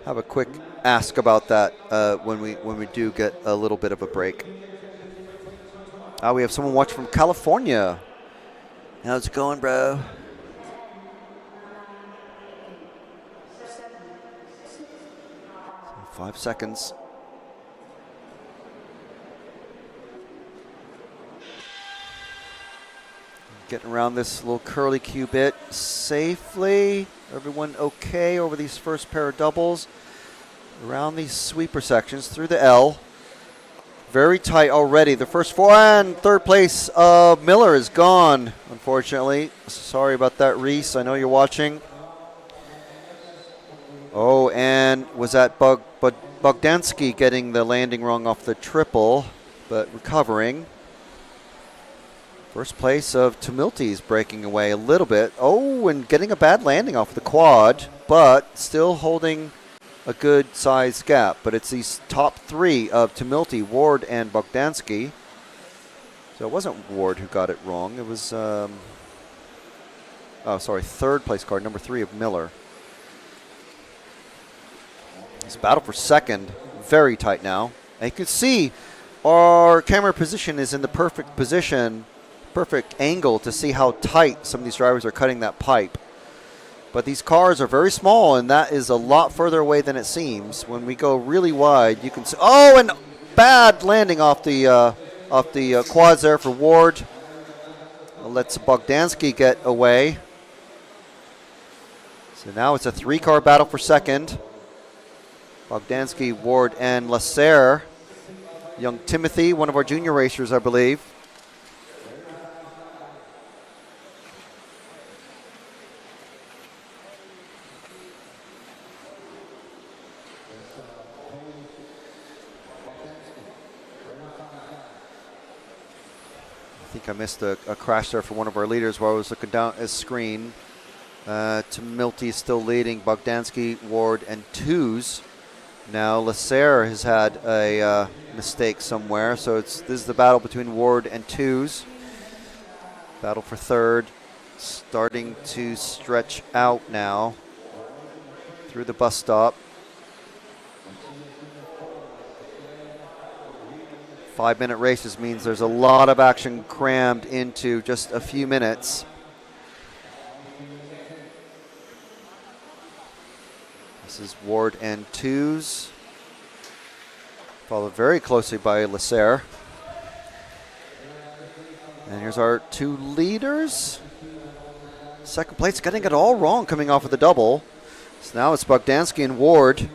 have a quick ask about that when we do get a little bit of a break. We have someone watching from California. How's it going, bro? 5 seconds. Getting around this little curly Q bit safely. Everyone okay over these first pair of doubles. Around these sweeper sections through the L. Very tight already. The first four, and third place of Miller is gone, unfortunately. Sorry about that, Reese. I know you're watching. Oh, and was that Bogdansky getting the landing wrong off the triple, but recovering. First place of Tumilty's breaking away a little bit. Oh, and getting a bad landing off the quad, but still holding a good size gap. But it's these top three of Tumilty, Ward, and Bogdansky. So it wasn't Ward who got it wrong. It was, third place car, number 3 of Miller. This battle for second, very tight now. And you can see our camera position is in the perfect position, perfect angle to see how tight some of these drivers are cutting that pipe. But these cars are very small, and that is a lot further away than it seems. When we go really wide, you can see. Oh, and bad landing off the quads there for Ward. Lets Bogdansky get away. So now it's a 3-car battle for second. Bogdansky, Ward, and Lasserre. Young Timothy, one of our junior racers, I believe. I think I missed a crash there for one of our leaders while I was looking down at his screen. Tumilty is still leading. Bogdansky, Ward, and Twos. Now Lasserre has had a mistake somewhere, so this is the battle between Ward and Twos. Battle for third, starting to stretch out now through the bus stop. 5-minute races means there's a lot of action crammed into just a few minutes. This is Ward and twos, followed very closely by Lasserre. And here's our two leaders. Second place, getting it all wrong coming off of the double. So now it's Bogdansky and Ward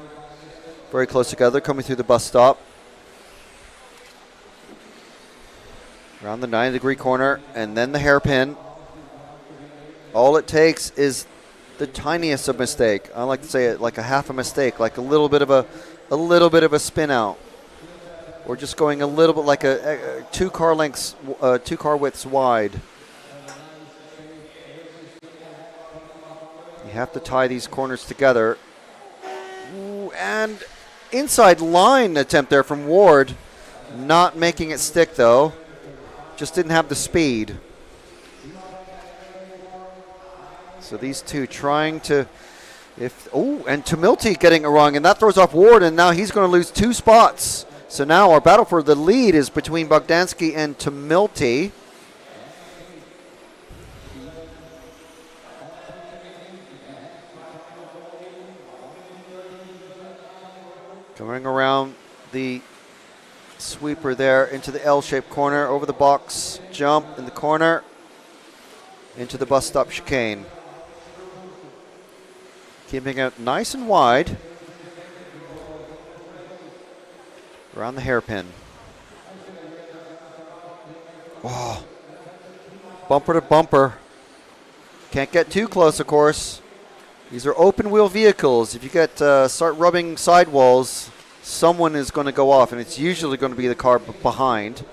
very close together coming through the bus stop. Around the 90-degree corner and then the hairpin. All it takes is the tiniest of mistake. I like to say it like a half a mistake, like a little bit of a spin out. Or just going a little bit like a two car widths wide. You have to tie these corners together. Ooh, and inside line attempt there from Ward. Not making it stick though. Just didn't have the speed. So these two trying to, and Tumilty getting it wrong, and that throws off Ward, and now he's going to lose 2 spots. So now our battle for the lead is between Bogdansky and Tumilty. Coming around the sweeper there into the L-shaped corner, over the box, jump in the corner, into the bus stop chicane. Keeping it nice and wide. Around the hairpin. Oh, bumper to bumper. Can't get too close, of course. These are open wheel vehicles. If you get start rubbing sidewalls, someone is going to go off, and it's usually going to be the car behind.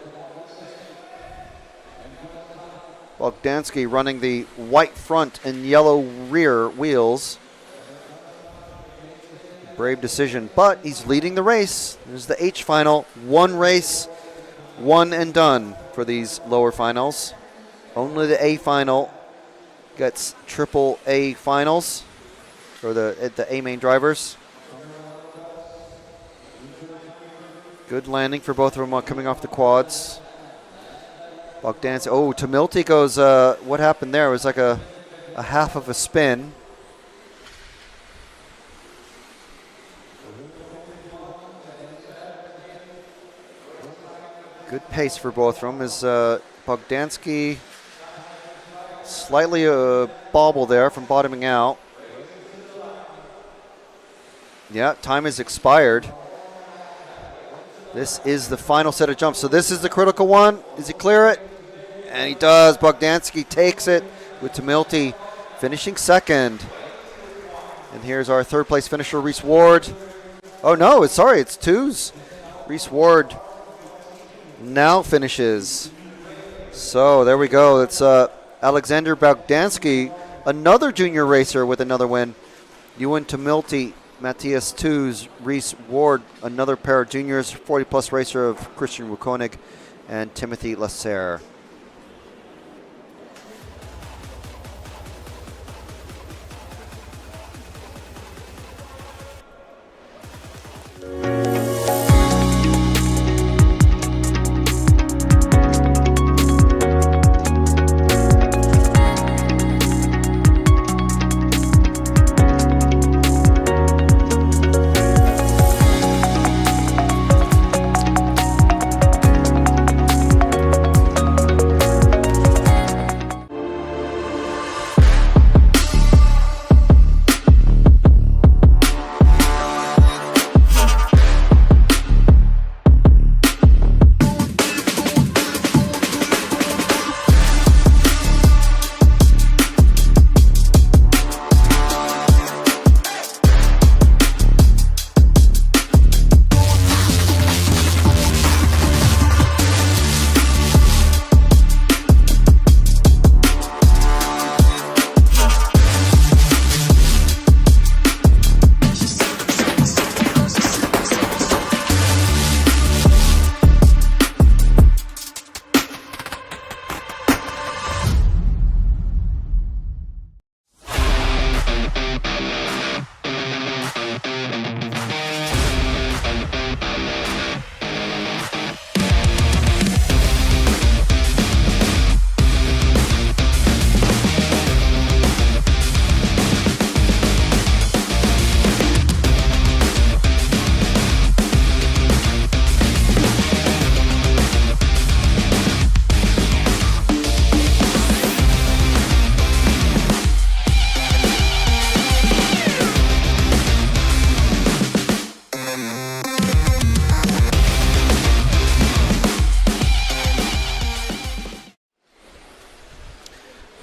Bogdansky running the white front and yellow rear wheels. Brave decision, but he's leading the race. There's the H final. One race, one and done for these lower finals. Only the A final gets triple A finals for the A main drivers. Good landing for both of them coming off the quads. Bogdansky, Tumilty goes, what happened there? It was like a half of a spin. Good pace for both of them as Bogdansky slightly bobble there from bottoming out. Yeah, time has expired. This is the final set of jumps. So this is the critical one. Does he clear it? And he does. Bogdansky takes it with Tumilty finishing second. And here's our third place finisher, Reese Ward. Oh no, it's twos. Reese Ward now finishes. So there we go. It's Alexander Bogdansky, another junior racer with another win. Ewan Tumilty, Matthias Twos, Reese Ward, another pair of juniors, 40-plus racer of Christian Wukonig and Timothy Lasserre.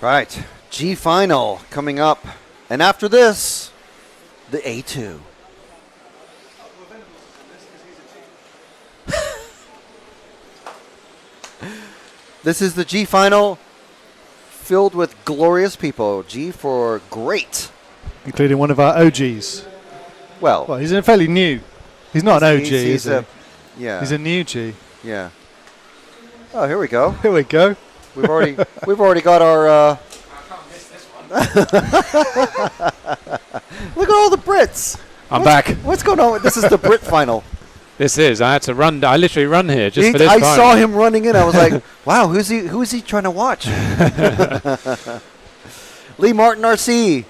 Right. G final coming up. And after this, the A2. This is the G final filled with glorious people. G for great. Including one of our OGs. Well, Well, he's fairly new. He's not an OG, he's is he? yeah. He's a new G. Yeah. Oh, here we go. Here we go. We've already got our. Look at all the Brits. I'm back. What's going on? This is the Brit final. This is. I had to run. I literally run here just for this. I final. saw him running in. I was like, "Wow, who's he trying to watch?" Lee Martin RC,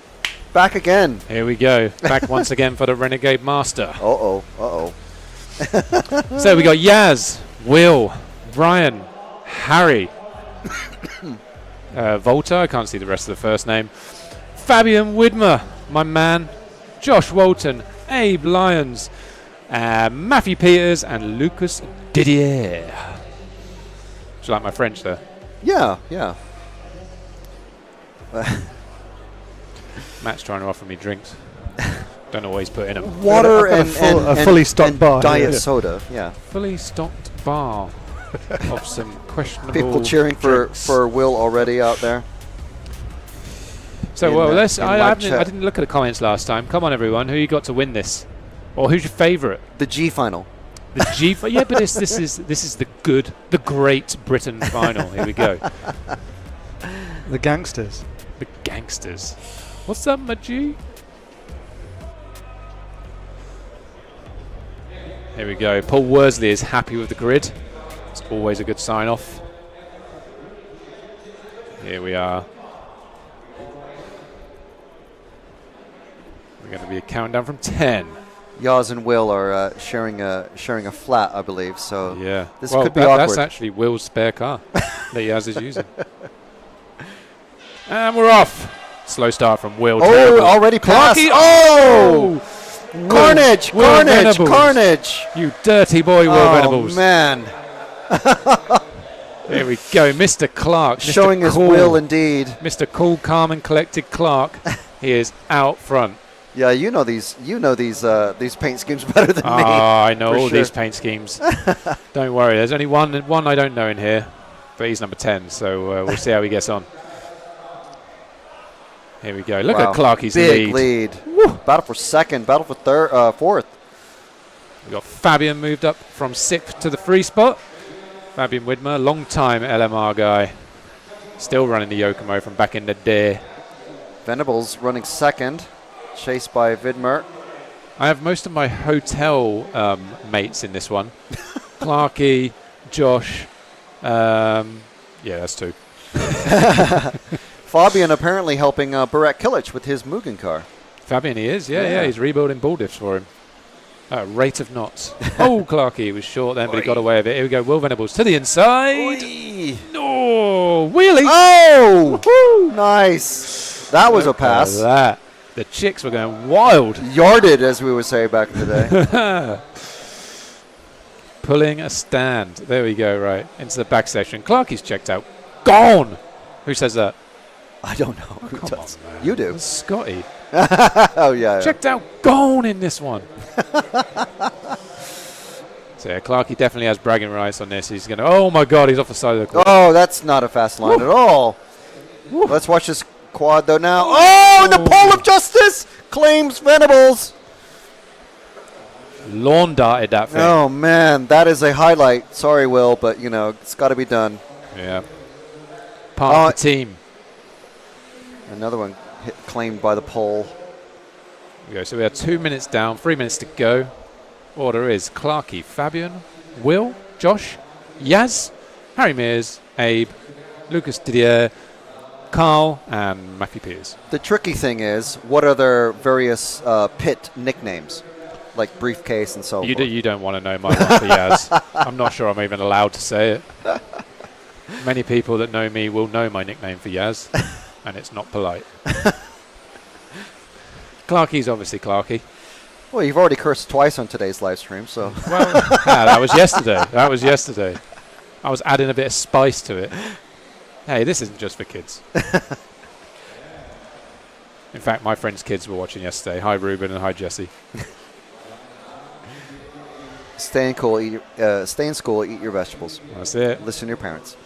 back again. Here we go. Back once again for the Renegade Master. Uh oh. So we got Yaz, Will, Brian, Harry, Volta. I can't see the rest of the first name. Fabian Widmer, my man. Josh Walton, Abe Lyons, Matthew Peters, and Lucas Didier. Do you like my French there? Yeah. Matt's trying to offer me drinks. Don't know what he's put in them. Water I've got a fully stocked and bar diet here. soda. Yeah. Fully stocked bar of some questionable People cheering drinks. for Will already out there. So in, well, in let's. I live chat. didn't look at the comments last time. Come on, everyone. Who you got to win this, or who's your favourite? The G final. The G. Yeah, but this is the Great Britain final. Here we go. The gangsters. The gangsters. What's up, my G? Here we go. Paul Worsley is happy with the grid. It's always a good sign off. Here we are. We're going to be a countdown from 10. Yaz and Will are sharing a flat, I believe. So Yeah. this Well, could be That's awkward. actually Will's spare car that Yaz is using. And we're off. Slow start from Will. Oh, Terrible. already passed. Clarky. Oh! Carnage! Will Carnage! Venables. Carnage! You dirty boy, Will Oh, Venables. man. There we go. Mr. Clark. Mr. Showing his cool. will indeed. Mr. Cool, calm, and collected Clark. He is out front. Yeah, you know these paint schemes better than me. I know for all sure. these paint schemes. Don't worry. There's only one I don't know in here, but he's number 10, so we'll see how he gets on. Here we go. Look Wow. at Clarky's Big lead. Battle for second, battle for fourth. We've got Fabian moved up from 6th to the free spot. Fabian Widmer, long time LMR guy. Still running the Yokomo from back in the day. Venables running second, chased by Vidmer. I have most of my hotel mates in this one. Clarky, Josh. Yeah, that's two. Fabian apparently helping Barak Kilic with his Mugen car. Fabian, he is. Yeah, Yeah. He's rebuilding ball diffs for him. Rate of knots. Oh, Clarky was short then, but he got away with it. Here we go. Will Venables to the inside. No, wheelie. Oh! Nice. That was a pass. Look at that. The chicks were going wild. Yarded, as we would say back in the day. Pulling a stand. There we go, right. Into the back section. Clarky's checked out. Gone! Who says that? I don't know who Come does. on, man. You do. It's Scotty. Oh, yeah. Checked out. Gone in this one. So, yeah, Clarky definitely has bragging rights on this. He's going to... Oh, my God. He's off the side of the court. Oh, that's not a fast line at all. Let's watch this quad, though, now. Oh, the pole of justice claims Venables. Lawn darted that thing. Oh, man. That is a highlight. Sorry, Will, but, it's got to be done. Yeah. Part of the team. Another one claimed by the pole. Here we go. So we are 2 minutes down, 3 minutes to go. Order is Clarky, Fabian, Will, Josh, Yaz, Harry Mears, Abe, Lucas Didier, Carl, and Matthew Peters. The tricky thing is, what are their various pit nicknames? Like briefcase and so forth. You don't want to know my one for Yaz. I'm not sure I'm even allowed to say it. Many people that know me will know my nickname for Yaz, and it's not polite. Clarky's obviously Clarky. Well, you've already cursed twice on today's live stream, so. Well, that was yesterday. I was adding a bit of spice to it. Hey, this isn't just for kids. In fact, my friend's kids were watching yesterday. Hi, Ruben, and hi, Jesse. Stay in school, eat your vegetables. That's it. Listen to your parents.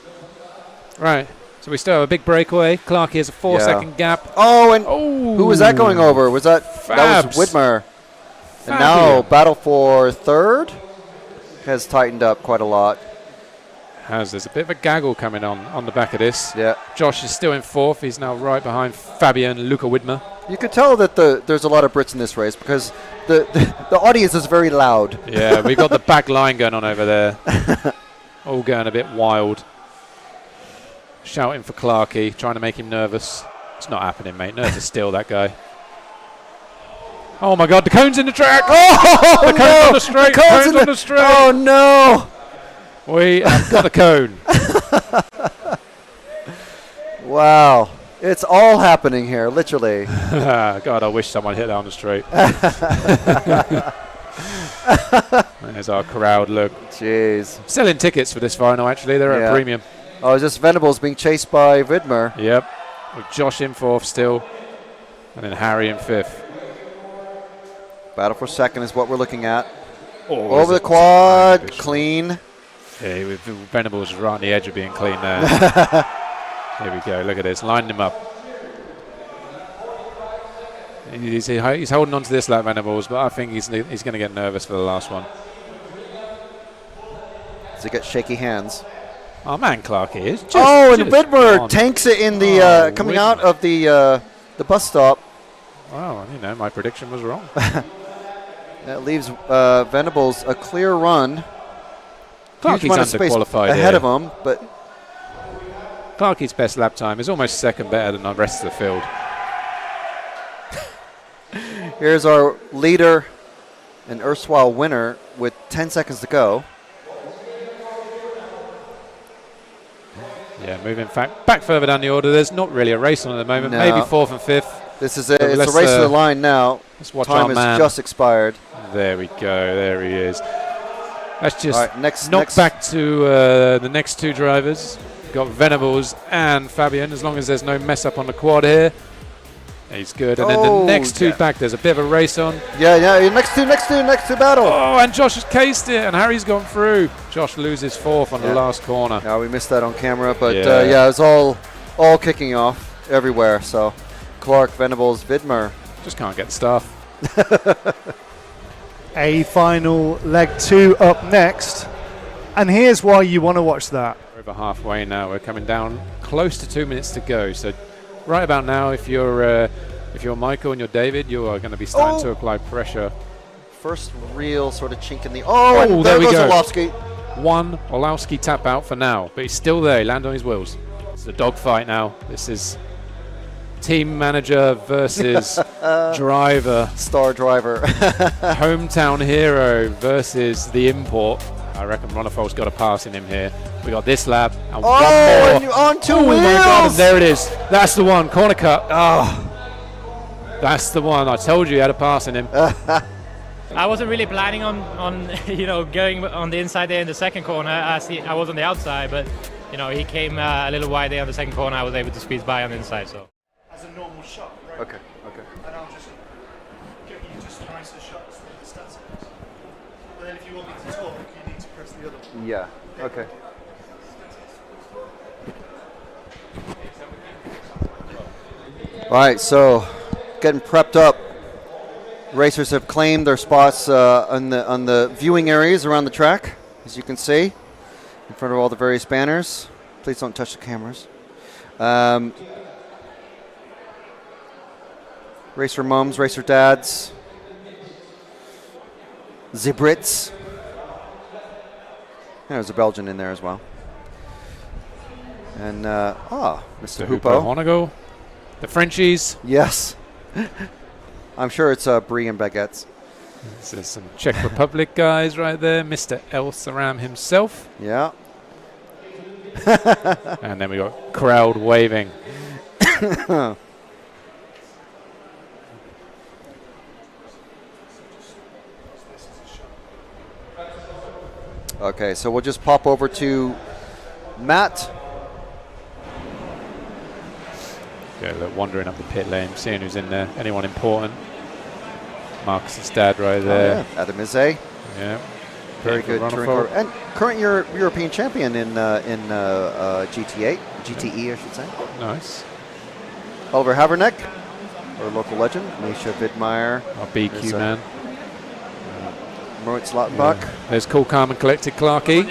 Right. So we still have a big breakaway. Clarkey has a 4-second gap. Oh, and Oh, who was that going over? Was that Fabs. was Widmer? And Fabian. now battle for third has tightened up quite a lot. There's a bit of a gaggle coming on the back of this. Yeah, Josh is still in fourth. He's now right behind Fabian Luca Widmer. you could tell that there's a lot of Brits in this race because the audience is very loud. Yeah, we've got the back line going on over there. All going a bit wild. Shouting for Clarkey, trying to make him nervous. It's not happening, mate. Nervous still, that guy. Oh my God, the cone's in the track. Oh, the cone's on the straight. The cone's Cone's on the straight. Oh no! We have got the cone. Wow, it's all happening here, literally. God, I wish someone hit that on the straight. There's our crowd, look. Jeez. Selling tickets for this final, actually. They're Yeah. at premium. Oh, is this Venables being chased by Widmer? Yep. With Josh in fourth still. And then Harry in fifth. Battle for second is what we're looking at. Oh, Over the quad, clean. Yeah, Venables is right on the edge of being clean there. Here we go. Look at this. Lining him up. He's holding on to this like Venables, but I think he's going to get nervous for the last one. Does he get shaky hands? Oh man, Clarkey is. And just Widmer on. tanks it in the coming out Widmer. of the bus stop. Wow, my prediction was wrong. That leaves Venables a clear run. Clarkey's Huge amount of space underqualified ahead here. of him, but Clarkey's best lap time is almost second better than the rest of the field. here's our leader and erstwhile winner with 10 seconds to go. Yeah, moving back further down the order. There's not really a race on at the moment. No. Maybe fourth and fifth. This is So it's let's, a race to the line now. Let's watch Time our has man. just expired. There we go. There he is. Let's just All right, next back to the next two drivers. We've got Venables and Fabian, as long as there's no mess up on the quad here. He's good. And then the Oh, next two yeah. back, there's a bit of a race on. Yeah, next two battle. Oh, and Josh has cased it, and Harry's gone through. Josh loses fourth on the Yeah. last corner. Yeah, we missed that on camera, but Yeah. it's all kicking off everywhere. So Clark, Venables, Widmer. Just can't get the stuff. A final leg 2 up next. And here's why you want to watch that. We're over halfway now. We're coming down close to 2 minutes to go. So right about now, if you're Michael and you're David, you are going to be starting to apply pressure. First real sort of chink in the. Oh, and there there we goes go. Orlovsky. One Orlowski tap out for now, but he's still there. He landed on his wheels. It's a dogfight now. This is team manager versus driver. Star driver. Hometown hero versus the import. I reckon Ronifol's got a pass in him here. We got this lap and one and more. on two Oh wheels. my God, and there it is. That's the one. Corner cut. Oh, that's the one. I told you he had a pass in him. I wasn't really planning on going on the inside there in the second corner. I was on the outside, but he came a little wide there on the second corner. I was able to squeeze by on the inside. So. As a normal shot, right? Okay. And I'll just give you just nicer shots than the stats. But then if you want me to talk, you need to press the other one. Yeah. Okay. All right. So, getting prepped up. Racers have claimed their spots on the viewing areas around the track, as you can see, in front of all the various banners. Please don't touch the cameras. Racer mums, racer dads, the Brits. There's a Belgian in there as well. And Mr. Hupo. Honago. The Frenchies. Yes. I'm sure it's Brie and baguettes. This is some Czech Republic guys right there. Mr. El Saram himself. Yeah. And then we got crowd waving. Okay, so we'll just pop over to Matt. Okay, look, wandering up the pit lane, seeing who's in there. Anyone important? Marcus's dad right there. Oh, yeah. Adam Izze. Yeah. Very Pitting good for touring Ronald car. And current European champion in GT8, GTE, I should say. Nice. Oliver Haverneck, our local legend. Misha Vidmeyer. Our BQ man. Moritz Lautenbach. Yeah. There's cool, calm and collected Clarky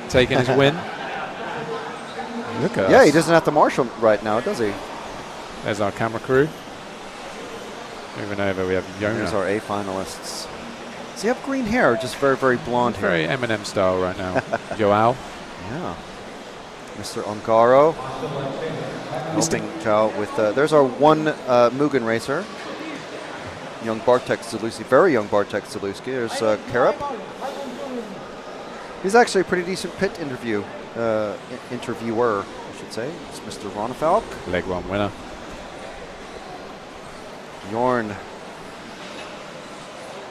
taking his win. Look at Yeah, us. he doesn't have to marshal right now, does he? There's our camera crew. Moving over, we have There's Yona. our A finalists. Does he have green hair or just very, very blonde hair? Very Eminem style right now. Joao. Yeah. Mr. Ongaro. Helping Chow with, there's our one Mugen racer. Young Bartek Zaluski, very young Bartek Zaluski. There's Karap. He's actually a pretty decent pit interviewer, I should say. It's Mr. Ronefalk. Leg one winner. Jorn,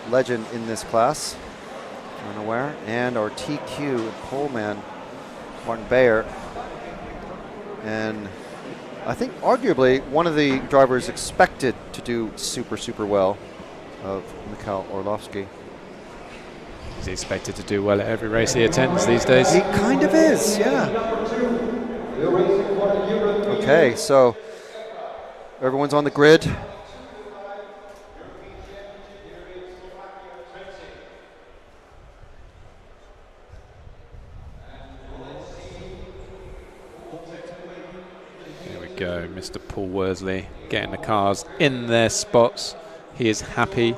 legend in this class, if you're unaware. And our TQ pole man, Martin Bayer. And I think arguably one of the drivers expected to do super, super well of Mikhail Orlovsky. He's expected to do well at every race he attends these days. He kind of is, yeah. Okay, so everyone's on the grid. Here we go, Mr. Paul Worsley getting the cars in their spots. He is happy.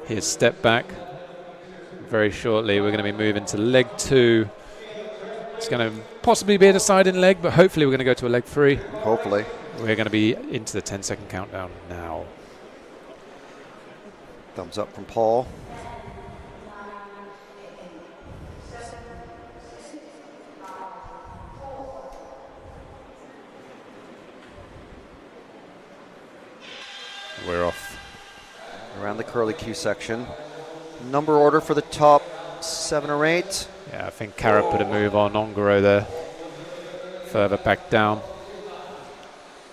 He has stepped back. Very shortly, we're going to be moving to leg 2. It's going to possibly be a deciding leg, but hopefully we're going to go to a leg 3. Hopefully. We're going to be into the 10-second countdown now. Thumbs up from Paul. We're off. Around the curly Q section. Number order for the top 7 or 8. Yeah, I think Carrot put a move on Ongaro there. Further back down.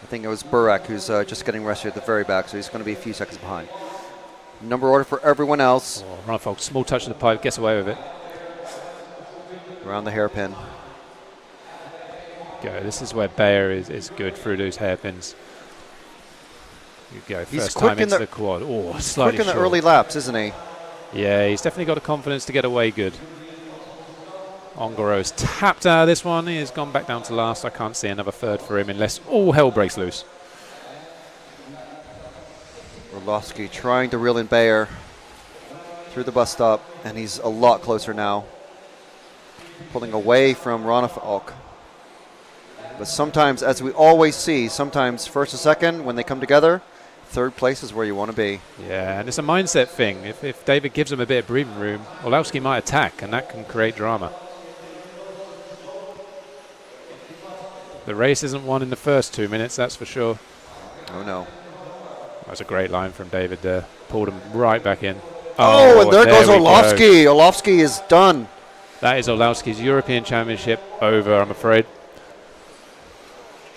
I think it was Burak who's just getting rescued at the very back, so he's going to be a few seconds behind. Number order for everyone else. Oh, Ronald, small touch of the pipe, gets away with it. Around the hairpin. Go. This is where Bayer is good through those hairpins. You go. He's First quick time in into the- the quad. Oh, slightly Quick in the short. early laps, isn't he? Yeah, he's definitely got the confidence to get away good. Ongaro's tapped out of this one. He has gone back down to last. I can't see another third for him unless all hell breaks loose. Orlovsky trying to reel in Bayer through the bus stop, and he's a lot closer now. Pulling away from Ronefalk. But sometimes, as we always see, sometimes first and second, when they come together, third place is where you want to be. Yeah, and it's a mindset thing. If David gives him a bit of breathing room, Orlowski might attack, and that can create drama. The race isn't won in the first 2 minutes, that's for sure. Oh, no. That's a great line from David there. Pulled him right back in. Oh, and there goes we go. Orlovsky. Orlovsky is done. That is Orlowski's European Championship over, I'm afraid.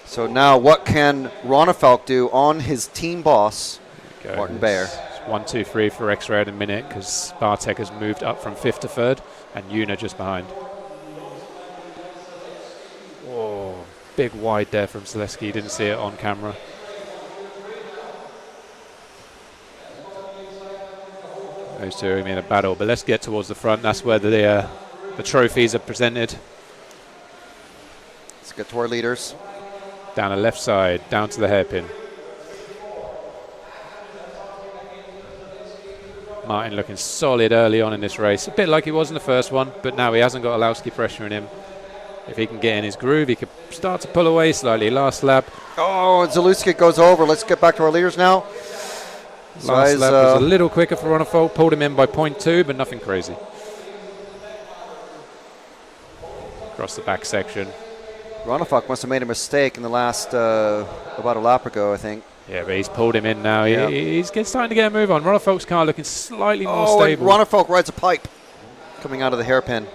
So now what can Ronefalk do on his team boss, Go. Martin Bayer? It's 1, 2, 3 for X-Ray in a minute because Bartek has moved up from 5th to 3rd and Yuna just behind. Oh, big wide there from Zaleski. Didn't see it on camera. Those two are in a battle, but let's get towards the front. That's where the trophies are presented. Let's get to our leaders. Down the left side, down to the hairpin. Martin looking solid early on in this race. A bit like he was in the first one, but now he hasn't got Orlowski pressure in him. If he can get in his groove, he could start to pull away slightly. Last lap. Oh, and Zaluski goes over. Let's get back to our leaders now. Last lap was a little quicker for Ronefalk. Pulled him in by 0.2, but nothing crazy. Across the back section. Ronefalk must have made a mistake in the last, about a lap ago, I think. Yeah, but he's pulled him in now. Yep. He's starting to get a move on. Ronefalk's car looking slightly more Oh, and stable. Ronefalk rides a pipe coming out of the hairpin.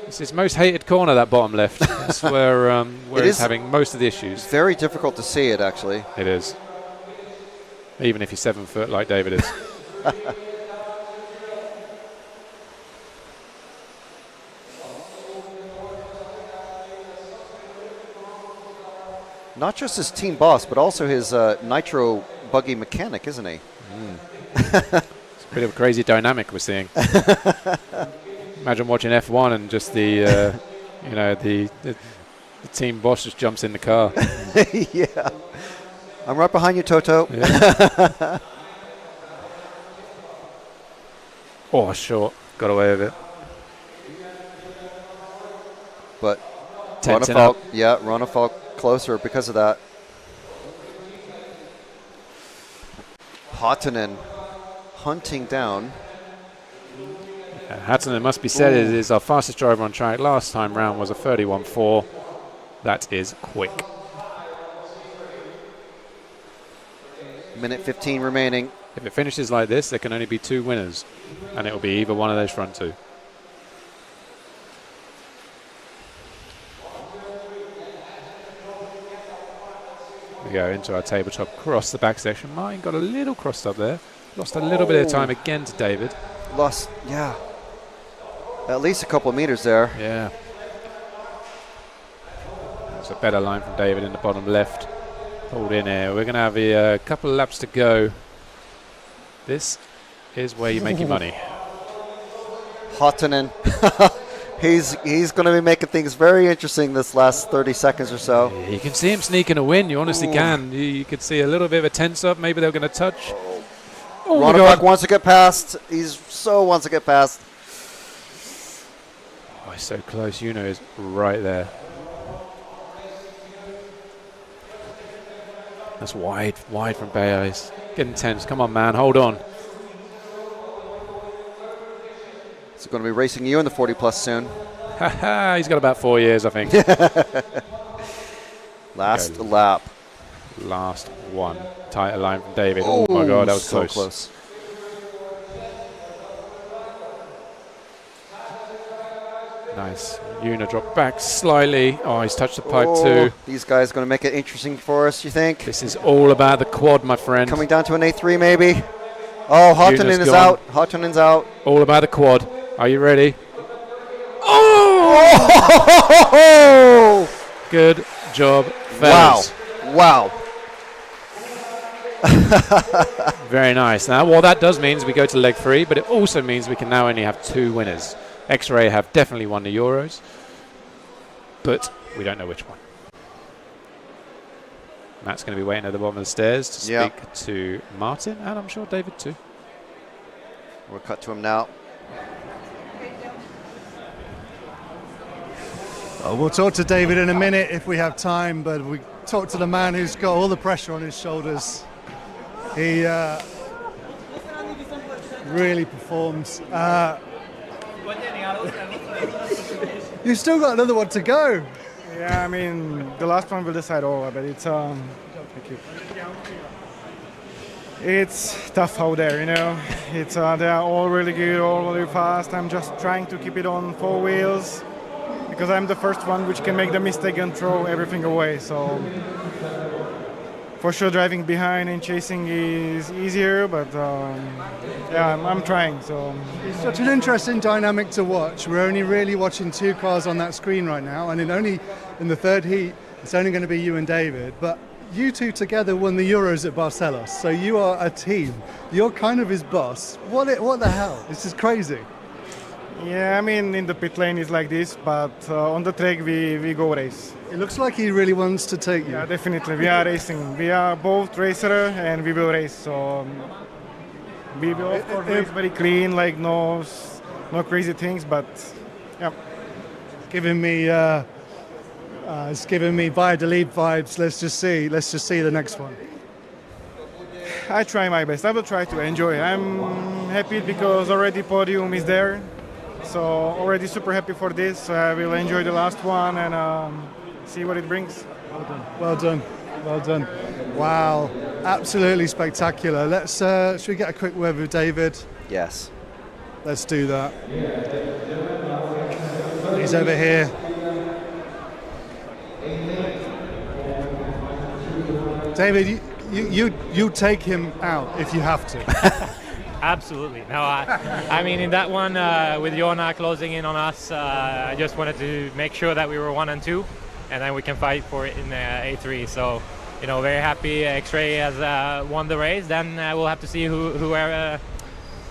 It's his most hated corner, that bottom left. That's where he's having most of the issues. Very difficult to see it, actually. It is. Even if you're 7 foot like David is. Not just his team boss, but also his nitro buggy mechanic, isn't he? It's a bit of a crazy dynamic we're seeing. Imagine watching F1 and just the team boss just jumps in the car. Yeah. I'm right behind you, Toto. Yeah. Oh, short. Got away with it. But Tenting up. Ronafalk closer because of that. Hotonen hunting down. Hatton, it must be said, is our fastest driver on track. Last time round was a 31.4. That is quick. Minute 15 remaining. If it finishes like this, there can only be 2 winners, and it will be either one of those front 2. We go into our tabletop cross the back section. Mine got a little crossed up there. Lost a little bit of time again to David. Lost, at least a couple of meters there. Yeah. That's a better line from David in the bottom left. Pulled in here. We're going to have a couple of laps to go. This is where you make your money. Hotonen. He's going to be making things very interesting this last 30 seconds or so. Yeah, you can see him sneaking a win. You honestly can. You could see a little bit of a tense up. Maybe they're going to touch. Oh, Ronafalk wants to get past. He's so wants to get past. Oh, he's so close. Yuno is right there. That's wide from Bayer. He's getting tense. Come on, man. Hold on. He's going to be racing you in the 40 plus soon. He's got about 4 years, I think. Last lap. Last one. Tighter line from David. Oh my God, that was so close. Nice. Yuna dropped back slightly. Oh, he's touched the pipe too. These guys going to make it interesting for us, you think? This is all about the quad, my friend. Coming down to an A3 maybe. Oh, Hotonen is out. Hotonen's out. All about the quad. Are you ready? Oh! Good job, fellas. Wow. Very nice. Now, what that does means we go to leg 3, but it also means we can now only have 2 winners. X-Ray have definitely won the Euros, but we don't know which one. Matt's going to be waiting at the bottom of the stairs to speak to Martin, and I'm sure David too. We'll cut to him now. We'll talk to David in a minute if we have time, but we talk to the man who's got all the pressure on his shoulders. He really performs. You've still got another one to go. Yeah, I mean, the last one will decide all, but it's thank you. It's tough out there, you know. It's they are all really good, all really fast. I'm just trying to keep it on 4 wheels because I'm the first one which can make the mistake and throw everything away. So for sure, driving behind and chasing is easier, but yeah, I'm trying. So it's such an interesting dynamic to watch. We're only really watching 2 cars on that screen right now, and in the third heat, it's only going to be you and David. But you two together won the Euros at Barcelos, so you are a team. You're kind of his boss. What the hell? This is crazy. yeah, I mean, in the pit lane it's like this, but on the track we go race. It looks like he really wants to take you. Yeah, definitely. We are racing. We are both racer and we will race. So we will of course race very clean, like no crazy things. But yeah, it's giving me Valladolid vibes. Let's just see the next one. I try my best. I will try to enjoy. I'm happy because already podium is there. So already super happy for this. I will enjoy the last one and see what it brings. Well done. Wow, absolutely spectacular. Let's should we get a quick word with David? Yes. Let's do that. He's over here. David, you take him out if you have to. Absolutely. No, I mean, in that one, with Jona closing in on us, I just wanted to make sure that we were 1 and 2, and then we can fight for it in A3. So, you know, very happy X-Ray has won the race. Then we'll have to see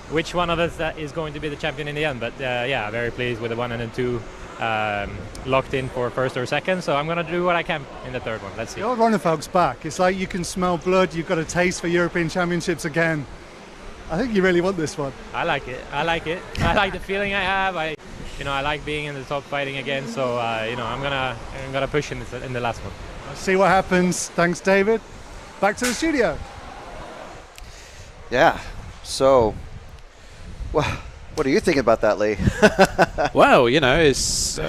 which one of us is going to be the champion in the end. But yeah, very pleased with the 1 and 2. Locked in for first or second, so I'm going to do what I can in the third one. Let's see. Your Ronnefeld's back. It's like you can smell blood. You've got a taste for European Championships again. I think you really want this one. I like it. I like the feeling I have. I like being in the top fighting again. So I'm gonna push in the last one. Let's see what happens. Thanks, David. Back to the studio. Yeah. So, well, what are you thinking about that, Lee? Well, you know, it's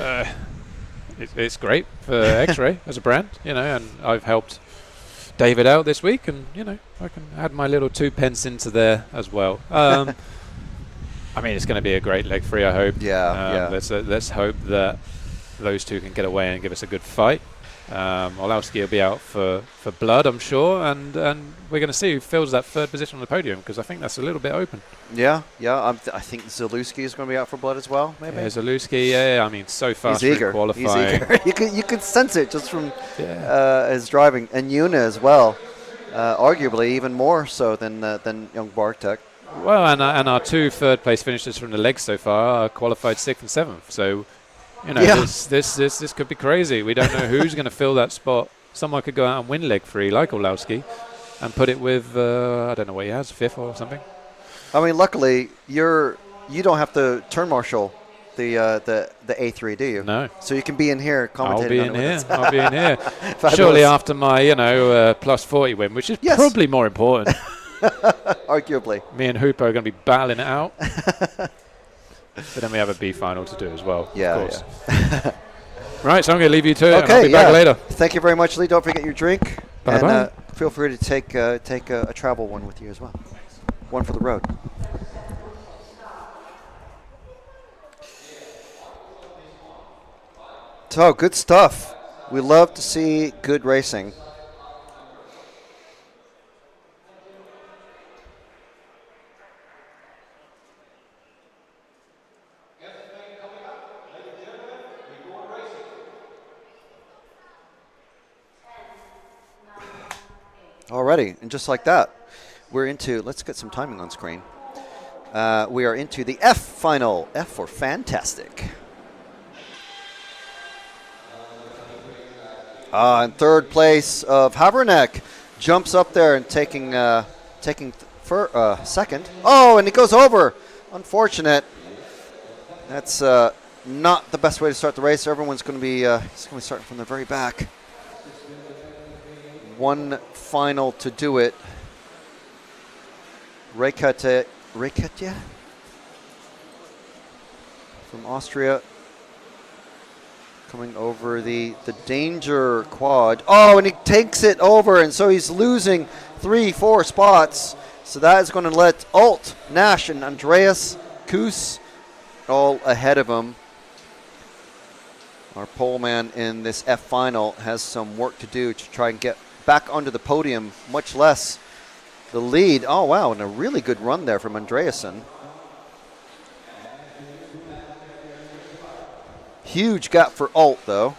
great for X-Ray as a brand, you know, and I've helped David out this week, and you know, I can add my little 2 pence into there as well. I mean, it's going to be a great leg free, I hope. Yeah. Let's hope that those two can get away and give us a good fight. Olowski will be out for blood, I'm sure, and we're going to see who fills that third position on the podium, because I think that's a little bit open. Yeah. I think Zalewski is going to be out for blood as well, maybe. Yeah, Zalewski, yeah, I mean, so fast He's eager. qualifying. He's eager. you can sense it just from his driving, and Yuna as well, arguably even more so than young Bartek. Well, and our 2 third-place finishers from the legs so far are qualified 6th and 7th, so. You know, this could be crazy. We don't know who's going to fill that spot. Someone could go out and win leg free, like Olowski, and put it with I don't know what he has, 5th or something. I mean, luckily you don't have to turn marshal the A3, do you? No. So you can be in here commentating. I'll be in here. Surely after my plus 40 win, which is probably more important. Arguably. Me and Hooper are going to be battling it out. But then we have a B final to do as well. Yeah. Of course. Right, so I'm going to leave you to it. Okay, And I'll be back later. Thank you very much, Lee. Don't forget your drink. Bye-bye. And feel free to take a travel one with you as well. One for the road. So, good stuff. We love to see good racing. Alrighty, and just like that, we're into, let's get some timing on screen. We are into the F final. F for fantastic. In third place of Haverneck, jumps up there and taking second. Oh, and it goes over. Unfortunate. That's not the best way to start the race. Everyone's going to be starting from the very back. One final to do it. Rekatje from Austria coming over the danger quad. Oh, and he takes it over, and so he's losing 3-4 spots. So that is going to let Alt, Nash, and Andreas Kuss all ahead of him. Our pole man in this F final has some work to do to try and get back onto the podium, much less the lead. Oh, wow, and a really good run there from Andreasen. Huge gap for Alt, though.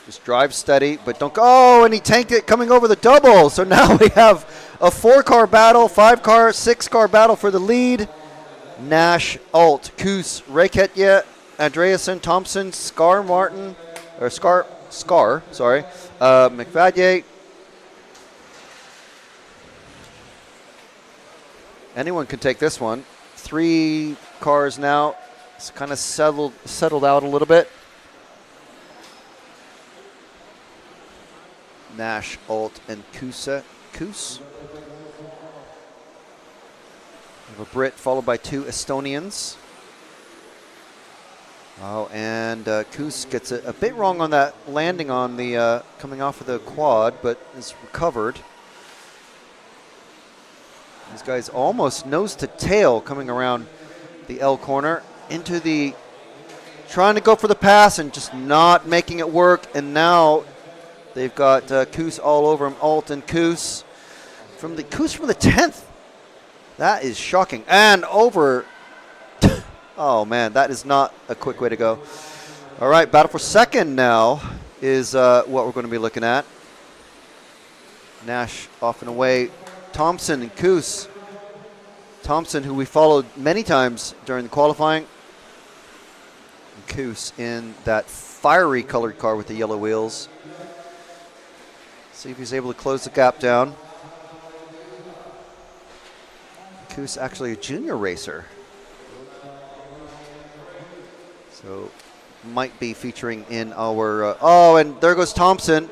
Just drive steady, but don't go. Oh, and he tanked it coming over the double. So now we have a 4-car battle, 5-car, 6-car battle for the lead. Nash, Alt, Kuss, Rekatje, Andreasen, Thompson, McFadye. Anyone can take this one. 3 cars now. It's kind of settled out a little bit. Nash, Alt, and Kuss. We have a Brit followed by 2 Estonians. Oh, and Kuss gets a bit wrong on that landing on the coming off of the quad, but is recovered. These guys almost nose to tail coming around the L corner into the, trying to go for the pass and just not making it work. And now they've got Koos all over him. Alton Koos from the 10th. That is shocking. And over. Oh man, that is not a quick way to go. All right, battle for second now is what we're going to be looking at. Nash off and away. Thompson and Koos. Thompson, who we followed many times during the qualifying. And Koos in that fiery colored car with the yellow wheels. See if he's able to close the gap down. Koos actually a junior racer. So might be featuring in our, oh, and there goes Thompson.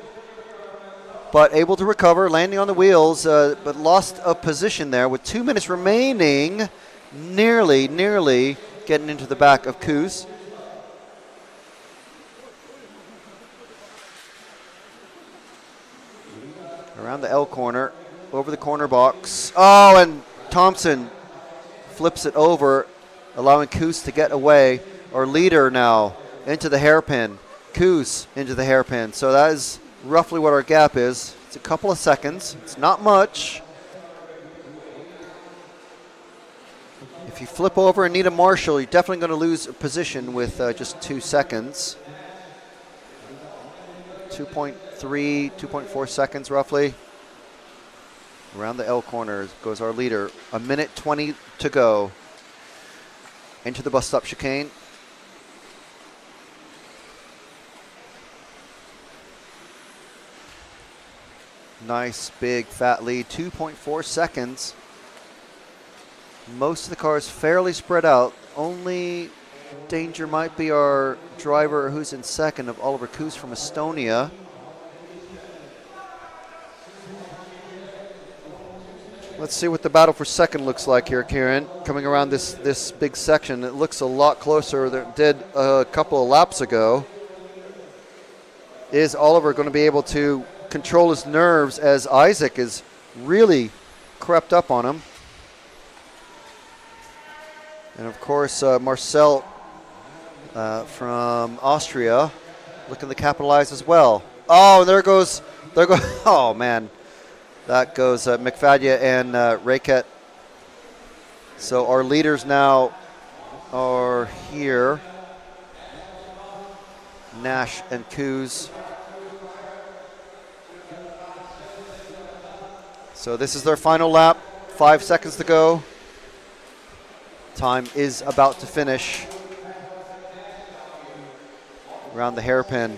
But able to recover, landing on the wheels, but lost a position there with 2 minutes remaining. Nearly getting into the back of Koos. Around the L corner, over the corner box. Oh, and Thompson flips it over, allowing Koos to get away. Our leader now into the hairpin. Koos into the hairpin. So that is roughly what our gap is. It's a couple of seconds. It's not much. If you flip over and need a marshal, you're definitely going to lose a position with just 2 seconds. 2.3, 2.4 seconds roughly. Around the L corner goes our leader. 1:20 to go. Into the bus stop chicane. Nice big fat lead, 2.4 seconds. Most of the cars fairly spread out. Only danger might be our driver who's in second of Oliver Koos from Estonia. Let's see what the battle for second looks like here, Kieran. Coming around this big section, it looks a lot closer than it did a couple of laps ago. Is Oliver going to be able to control his nerves as Isaac is really crept up on him? And of course, Marcel from Austria looking to capitalize as well. Oh, there goes, oh man. That goes McFadden and Raket. So our leaders now are here. Nash and Koos. So this is their final lap. 5 seconds to go. Time is about to finish. Around the hairpin.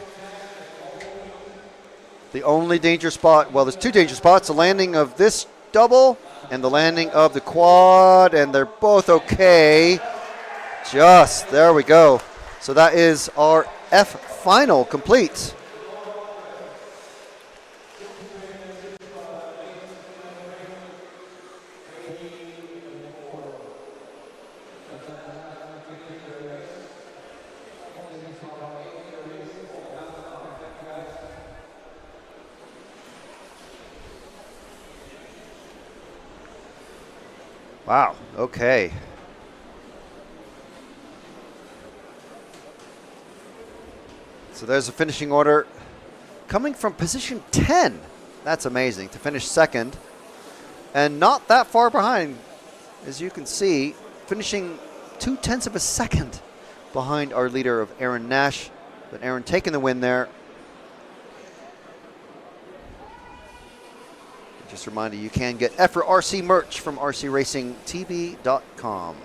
The only danger spot, well, there's 2 danger spots, the landing of this double and the landing of the quad, and they're both okay. Just, there we go. So that is our F final complete. Wow, okay. So there's a finishing order coming from position 10. That's amazing to finish second and not that far behind, as you can see, finishing 0.2 of a second behind our leader of Aaron Nash, but Aaron taking the win there. Just a reminder, you can get EFRA RC merch from rcracingtv.com.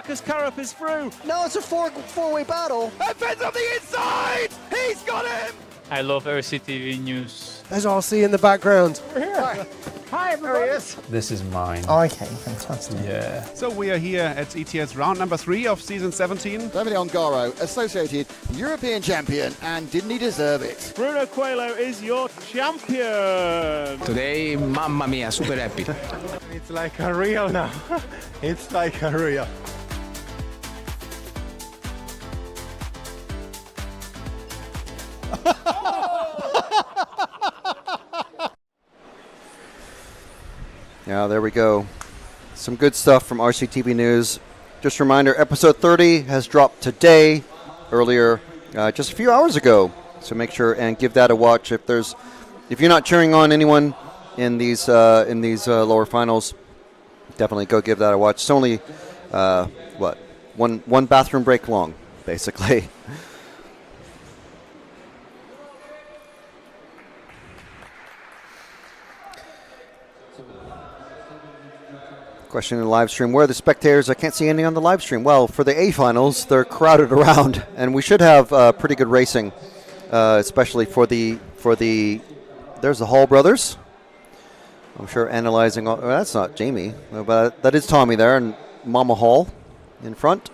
Marcus Currup is through. No, it's a four-way battle. And Finn's on the inside. He's got him. I love RCTV News. There's RC in the background. Hi, everybody. This is mine. Okay, fantastic. Yeah. So we are here at ETS round number 3 of season 17. Davide Ongaro, associated European champion, and didn't he deserve it? Bruno Coelho is your champion. Today, mamma mia, super happy. It's like a real now. It's like a real. Yeah, there we go. Some good stuff from RCTV News. Just a reminder, episode 30 has dropped today, earlier, just a few hours ago. So make sure and give that a watch. If you're not cheering on anyone in these lower finals, definitely go give that a watch. It's only one bathroom break long, basically. Question in the live stream: where are the spectators? I can't see any on the live stream. Well, for the A finals, they're crowded around, and we should have pretty good racing, especially for the. There's the Hall brothers. I'm sure analyzing. That's not Jamie, but that is Tommy there, and Mama Hall in front.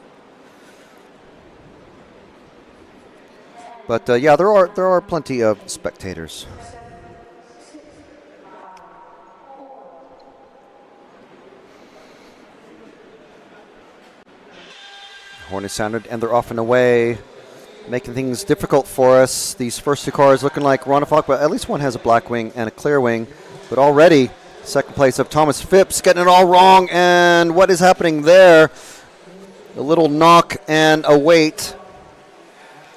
But yeah, there are plenty of spectators. Horn is sounded, and they're off and away, making things difficult for us. These first two cars looking like Ronafalk, but at least one has a black wing and a clear wing. But already, second place of Thomas Phipps, getting it all wrong. And what is happening there? A little knock and a wait.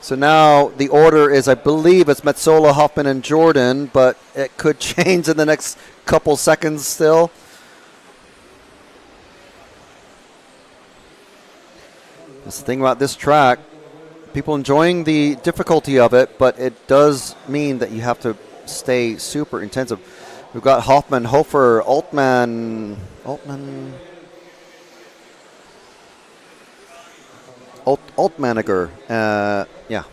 So now the order is, I believe it's Metsola, Hoffman, and Jordan, but it could change in the next couple seconds still. That's the thing about this track. People enjoying the difficulty of it, but it does mean that you have to stay super intensive. We've got Hoffman, Hofer, Altmanager. Yeah.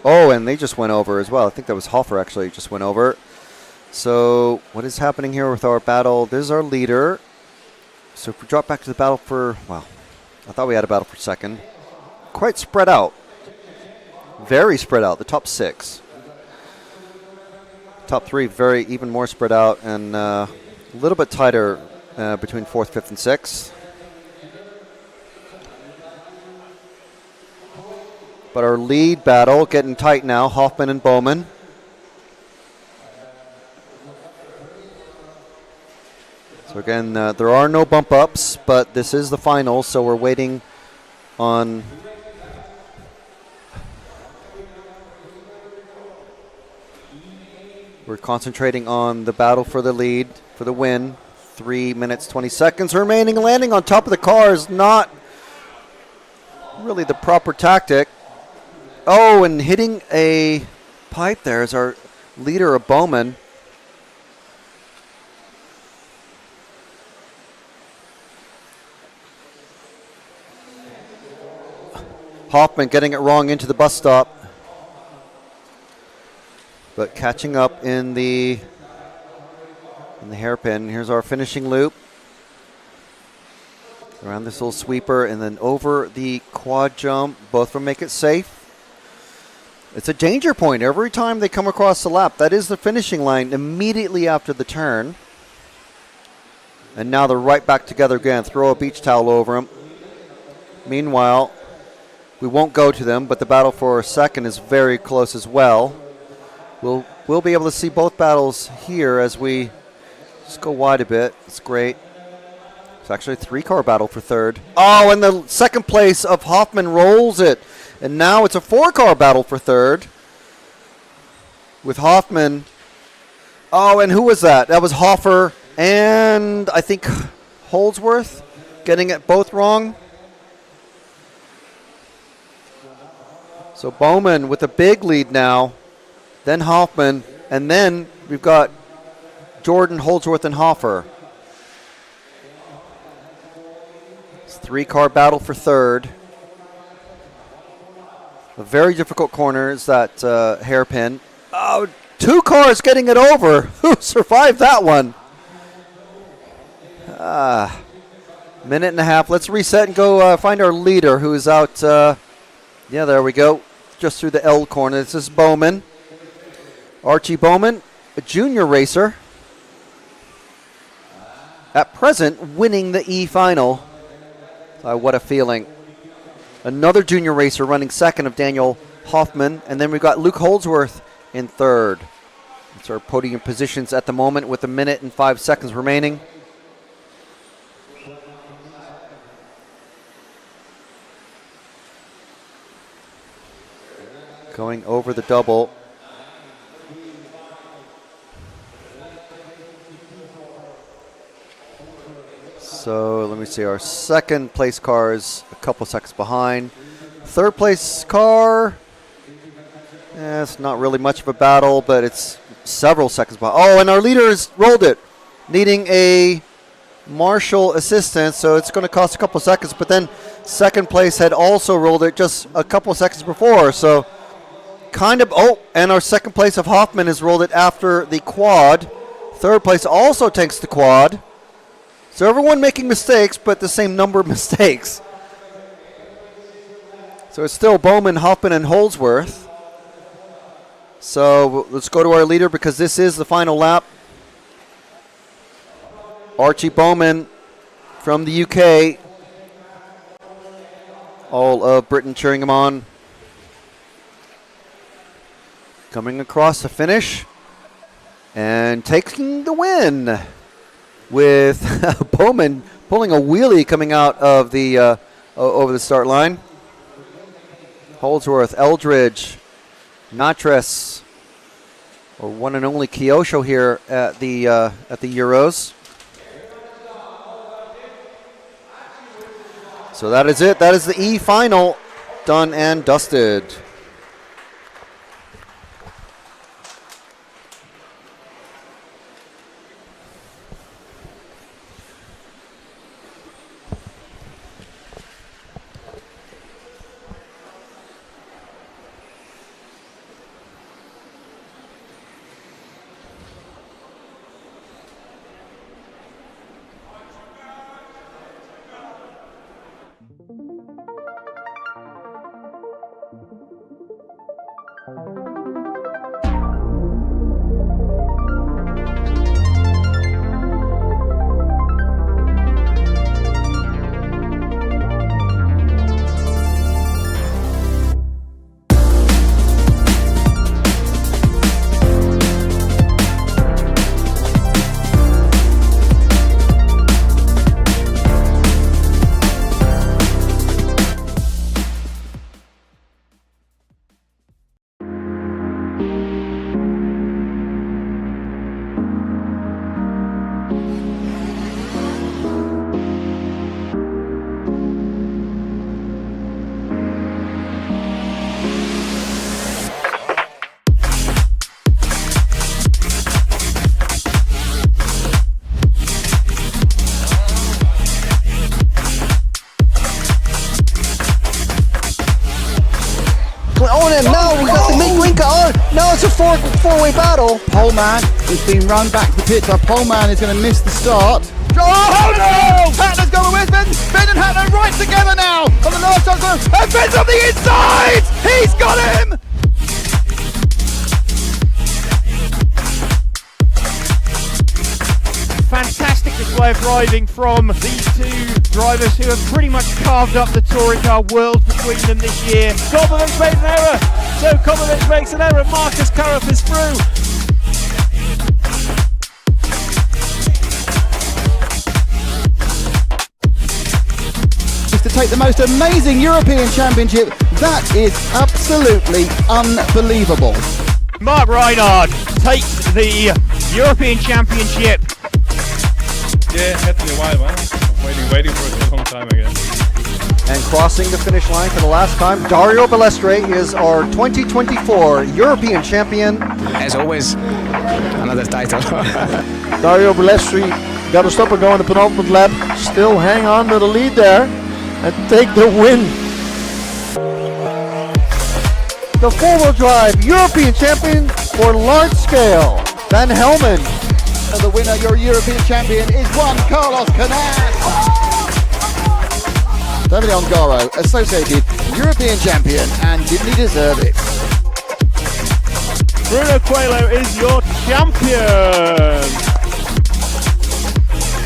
Oh, and they just went over as well. I think that was Hofer actually just went over. So what is happening here with our battle? This is our leader. So if we drop back to the battle for, well, I thought we had a battle for second. Quite spread out. Very spread out, the top 6. Top 3 even more spread out, and a little bit tighter between 4th, 5th, and 6th. But our lead battle getting tight now, Hoffman and Bowman. So again, there are no bump ups, but this is the final, so we're waiting on. We're concentrating on the battle for the lead, for the win. 3 minutes, 20 seconds remaining. Landing on top of the car is not really the proper tactic. Oh, and hitting a pipe there is our leader of Bowman. Hoffman getting it wrong into the bus stop. But catching up in the hairpin. Here's our finishing loop. Around this little sweeper and then over the quad jump. Both of them make it safe. It's a danger point every time they come across the lap. That is the finishing line immediately after the turn. And now they're right back together again. Throw a beach towel over them. Meanwhile, we won't go to them, but the battle for second is very close as well. We'll be able to see both battles here as we just go wide a bit. It's great. It's actually a 3-car battle for third. Oh, and the second place of Hoffman rolls it. And now it's a 4-car battle for third with Hoffman. Oh, and who was that? That was Hofer and I think Holdsworth getting it both wrong. So Bowman with a big lead now, then Hoffman, and then we've got Jordan, Holdsworth, and Hofer. It's 3-car battle for third. A very difficult corner is that hairpin. Oh, 2 cars getting it over. Who survived that one? Minute and a half. Let's reset and go find our leader who is out. Yeah, there we go. Just through the L corner. This is Bowman. Archie Bowman, a junior racer. At present, winning the E final. What a feeling. Another junior racer running second of Daniel Hoffman. And then we've got Luke Holdsworth in third. It's our podium positions at the moment with 1 minute and 5 seconds remaining. Going over the double. So let me see, our second place car is a couple seconds behind. Third place car, it's not really much of a battle, but it's several seconds behind. Oh, and our leader has rolled it, needing a marshal assistance, so it's going to cost a couple seconds. But then second place had also rolled it just a couple seconds before, so kind of, and our second place of Hoffman has rolled it after the quad. Third place also takes the quad. So everyone making mistakes, but the same number of mistakes. So it's still Bowman, Hoffman, and Holdsworth. So let's go to our leader because this is the final lap. Archie Bowman from the UK. All of Britain cheering him on. Coming across the finish and taking the win, with Bowman pulling a wheelie coming out of the over the start line. Holdsworth, Eldridge, Natres, or one and only Kyosho here at the Euros. So that is it. That is the E final, done and dusted. And now we got the Mink on. Now it's a four-way battle. Poleman is being run back to the pit. Poleman is going to miss the start. Oh no! Hatner's going with Finn. Finn and Hatner right together now. On the last chance, and Finn's on the inside. He's got him. Fantastic display of driving from these two drivers who have pretty much carved up the touring car world between them this year. Kobovic made an error, so Kobovic makes an error. Marcus Karup is through. Is to take the most amazing European Championship. That is absolutely unbelievable. Mark Reinhard takes the European Championship. Yeah, it had to be a while, man. Waiting for it a long time, I guess. And crossing the finish line for the last time, Dario Balestre is our 2024 European champion. As always, another title. Dario Balestre got to stop and go in the penultimate lap. Still hang on to the lead there. and take the win. The four-wheel drive European champion for large scale, Van Helmen. And the winner, your European champion, is Juan Carlos Canas. Davide Ongaro, associated European champion, and didn't he deserve it? Bruno Coelho is your champion.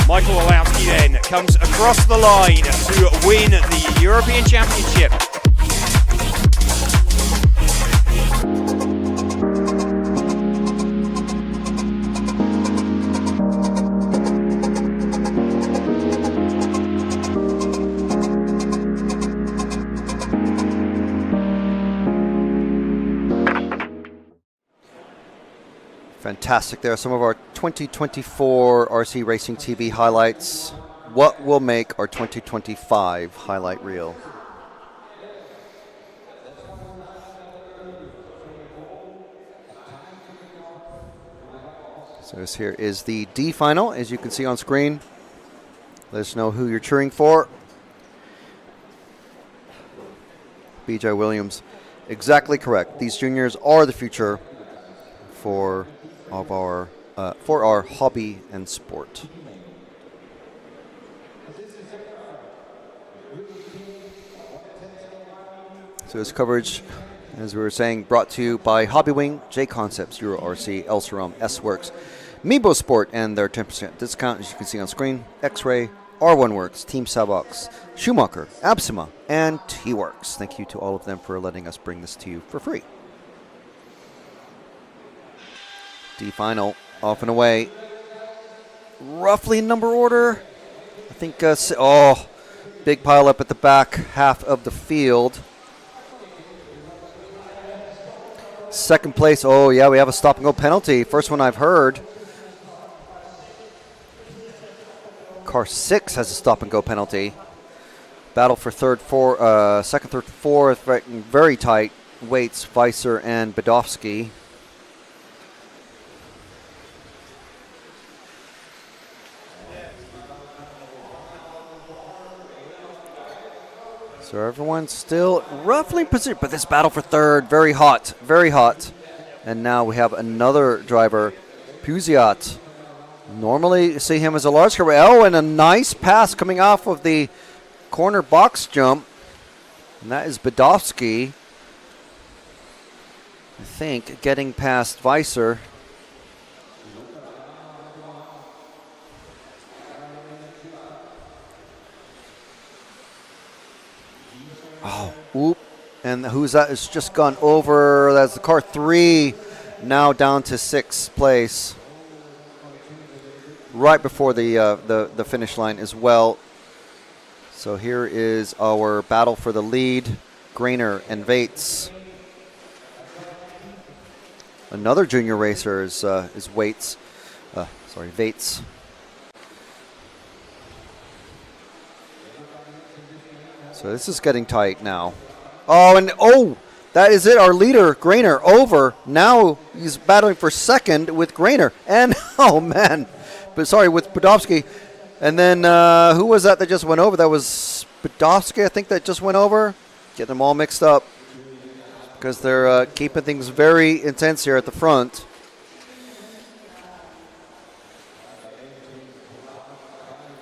Michael Olowski then comes across the line to win the European Championship. Fantastic. There are some of our 2024 RC Racing TV highlights. What will make our 2025 highlight reel? So this here is the D final, as you can see on screen. Let us know who you're cheering for. BJ Williams, exactly correct. These juniors are the future for our hobby and sport. So this coverage, as we were saying, brought to you by Hobbywing, J Concepts, Euro RC, Elserum, S-Works, Mebo Sport, and their 10% discount, as you can see on screen, X-Ray, R1 Works, Team Savox, Schumacher, Absima, and T-Works. Thank you to all of them for letting us bring this to you for free. D final, off and away. Roughly in number order. I think, big pile up at the back half of the field. Second place, oh yeah, we have a stop and go penalty. First one I've heard. Car 6 has a stop and go penalty. Battle for second, third, fourth, very tight. Waits, Weiser, and Badovsky. So everyone's still roughly in position, but this battle for third, very hot, very hot. And now we have another driver, Puziat. Normally see him as a large car. Oh, and a nice pass coming off of the corner box jump. And that is Badovsky, I think, getting past Weiser. Oh, oop. And who's that? It's just gone over. That's the car 3, now down to 6th place. Right before the finish line as well. So here is our battle for the lead. Grainer and Vates. Another junior racer is Vates. So this is getting tight now. That is it. Our leader, Grainer, over. Now he's battling for second with Grainer. And, with Badovsky. And then who was that just went over? That was Badovsky, I think, that just went over. Get them all mixed up because they're keeping things very intense here at the front.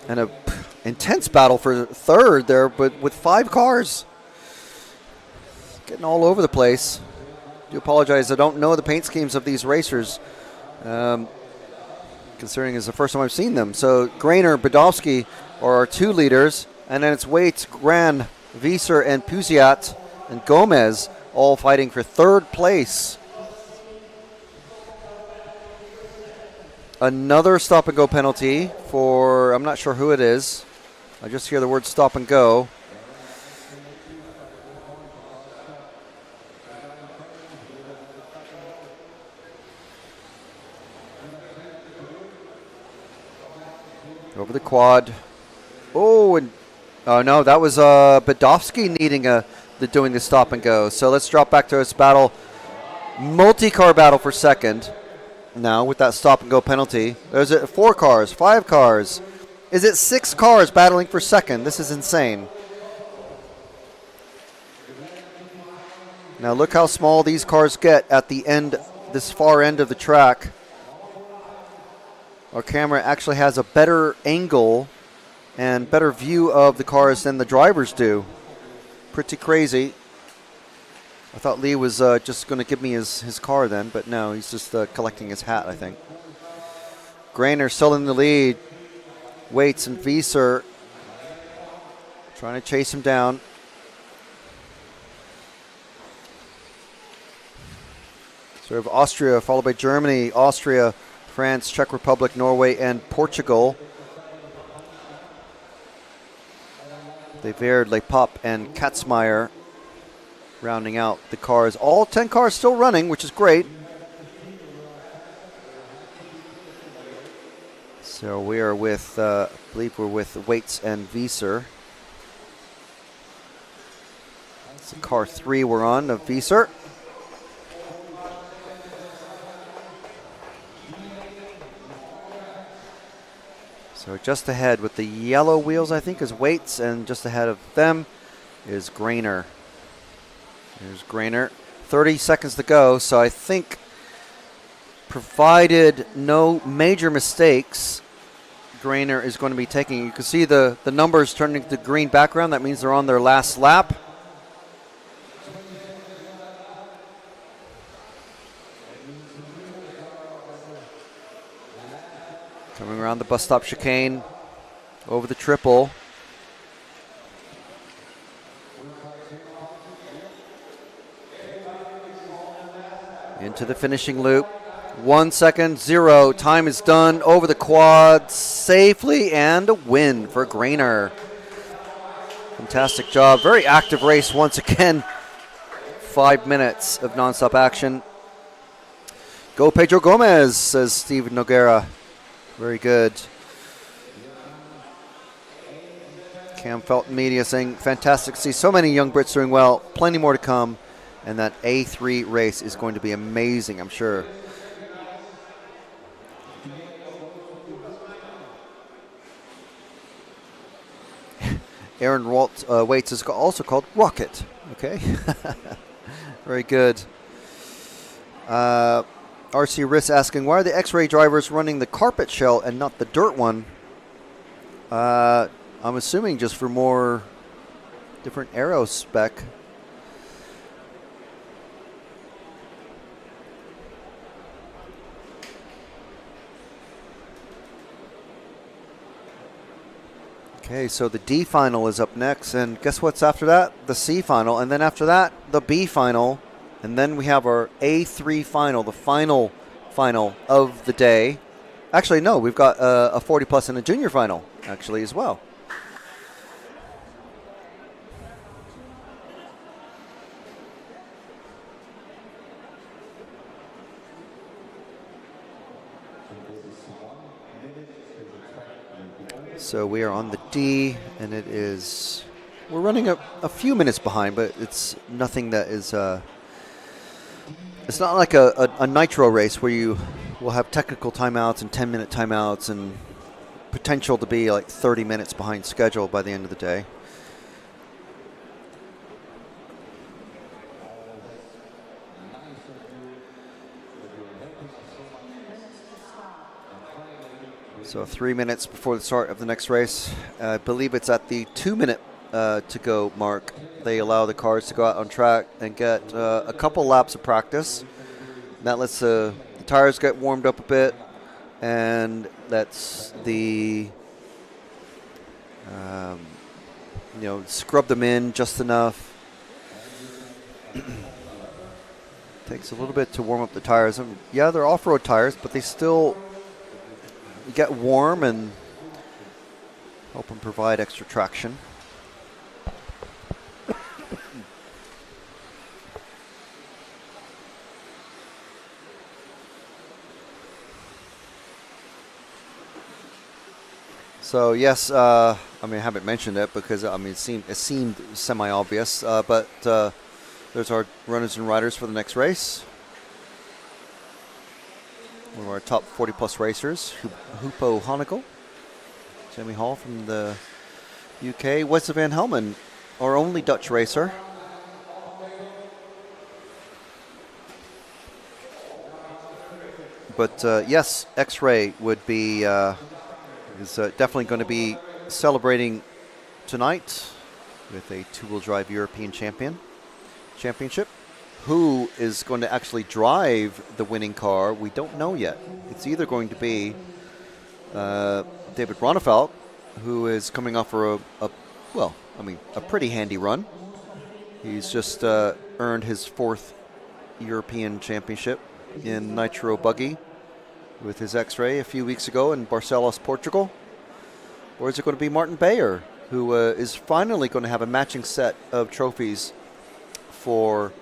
And a intense battle for third there, but with 5 cars. Getting all over the place. I do apologize. I don't know the paint schemes of these racers, considering it's the first time I've seen them. So Grainer, Badovsky are our 2 leaders, and then it's Waits, Gran, Wieser, and Puziat, and Gomez all fighting for 3rd place. Another stop and go penalty for, I'm not sure who it is. I just hear the word stop and go. Over the quad. Oh, and no, that was Badovsky needing doing the stop and go. So let's drop back to this battle. Multi-car battle for second. Now with that stop and go penalty. There's 4 cars, 5 cars. Is it 6 cars battling for second? This is insane. Now look how small these cars get at the end, this far end of the track. Our camera actually has a better angle and better view of the cars than the drivers do. Pretty crazy. I thought Lee was just going to give me his car then, but no, he's just collecting his hat, I think. Grainer still in the lead. Waits and Wieser trying to chase him down. So we have Austria, followed by Germany, Austria, France, Czech Republic, Norway, and Portugal. De Verde, Le Pop, and Katzmeyer rounding out the cars. All 10 cars still running, which is great. So we are with, I believe we're with Waits and Wieser. It's car 3 we're on of Wieser. So just ahead with the yellow wheels, I think, is Waits, and just ahead of them is Grainer. There's Grainer. 30 seconds to go, so I think, provided no major mistakes, Grainer is going to be taking. You can see the numbers turning to green background. That means they're on their last lap. Coming around the bus stop chicane, over the triple. Into the finishing loop. 1 second, 0. Time is done over the quad safely, and a win for Grainer. Fantastic job. Very active race once again. 5 minutes of nonstop action. Go Pedro Gomez, says Steven Noguera. Very good. Cam Felton Media saying, fantastic to see so many young Brits doing well. Plenty more to come. And that A3 race is going to be amazing, I'm sure. Aaron Waits is also called Rocket. Okay. Very good. RC Riss asking, why are the X-Ray drivers running the carpet shell and not the dirt one? I'm assuming just for more different aero spec. Okay, so the D final is up next, and guess what's after that? The C final, and then after that, the B final. And then we have our A3 final, the final of the day. Actually, no, we've got a 40 plus and a junior final, actually, as well. So we are on the D, and it is, we're running a few minutes behind, but it's nothing that is, it's not like a nitro race where you will have technical timeouts and 10-minute timeouts and potential to be like 30 minutes behind schedule by the end of the day. So 3 minutes before the start of the next race. I believe it's at the 2 minute to go mark. They allow the cars to go out on track and get a couple laps of practice. That lets the tires get warmed up a bit, and lets the scrub them in just enough. Takes a little bit to warm up the tires. Yeah, they're off-road tires, but they still get warm and help them provide extra traction. So yes, I haven't mentioned it because it seemed semi-obvious, but there's our runners and riders for the next race. One of our top 40 plus racers, Hupo Honekel, Jamie Hall from the UK, Wes van Helmen, our only Dutch racer. But yes, X-Ray would be is definitely going to be celebrating tonight with a two-wheel drive European championship. Who is going to actually drive the winning car? We don't know yet. It's either going to be David Ronefalk, who is coming off for a pretty handy run. He's just earned his 4th European championship in Nitro Buggy with his X-Ray a few weeks ago in Barcelos, Portugal. Or is it going to be Martin Bayer, who is finally going to have a matching set of trophies for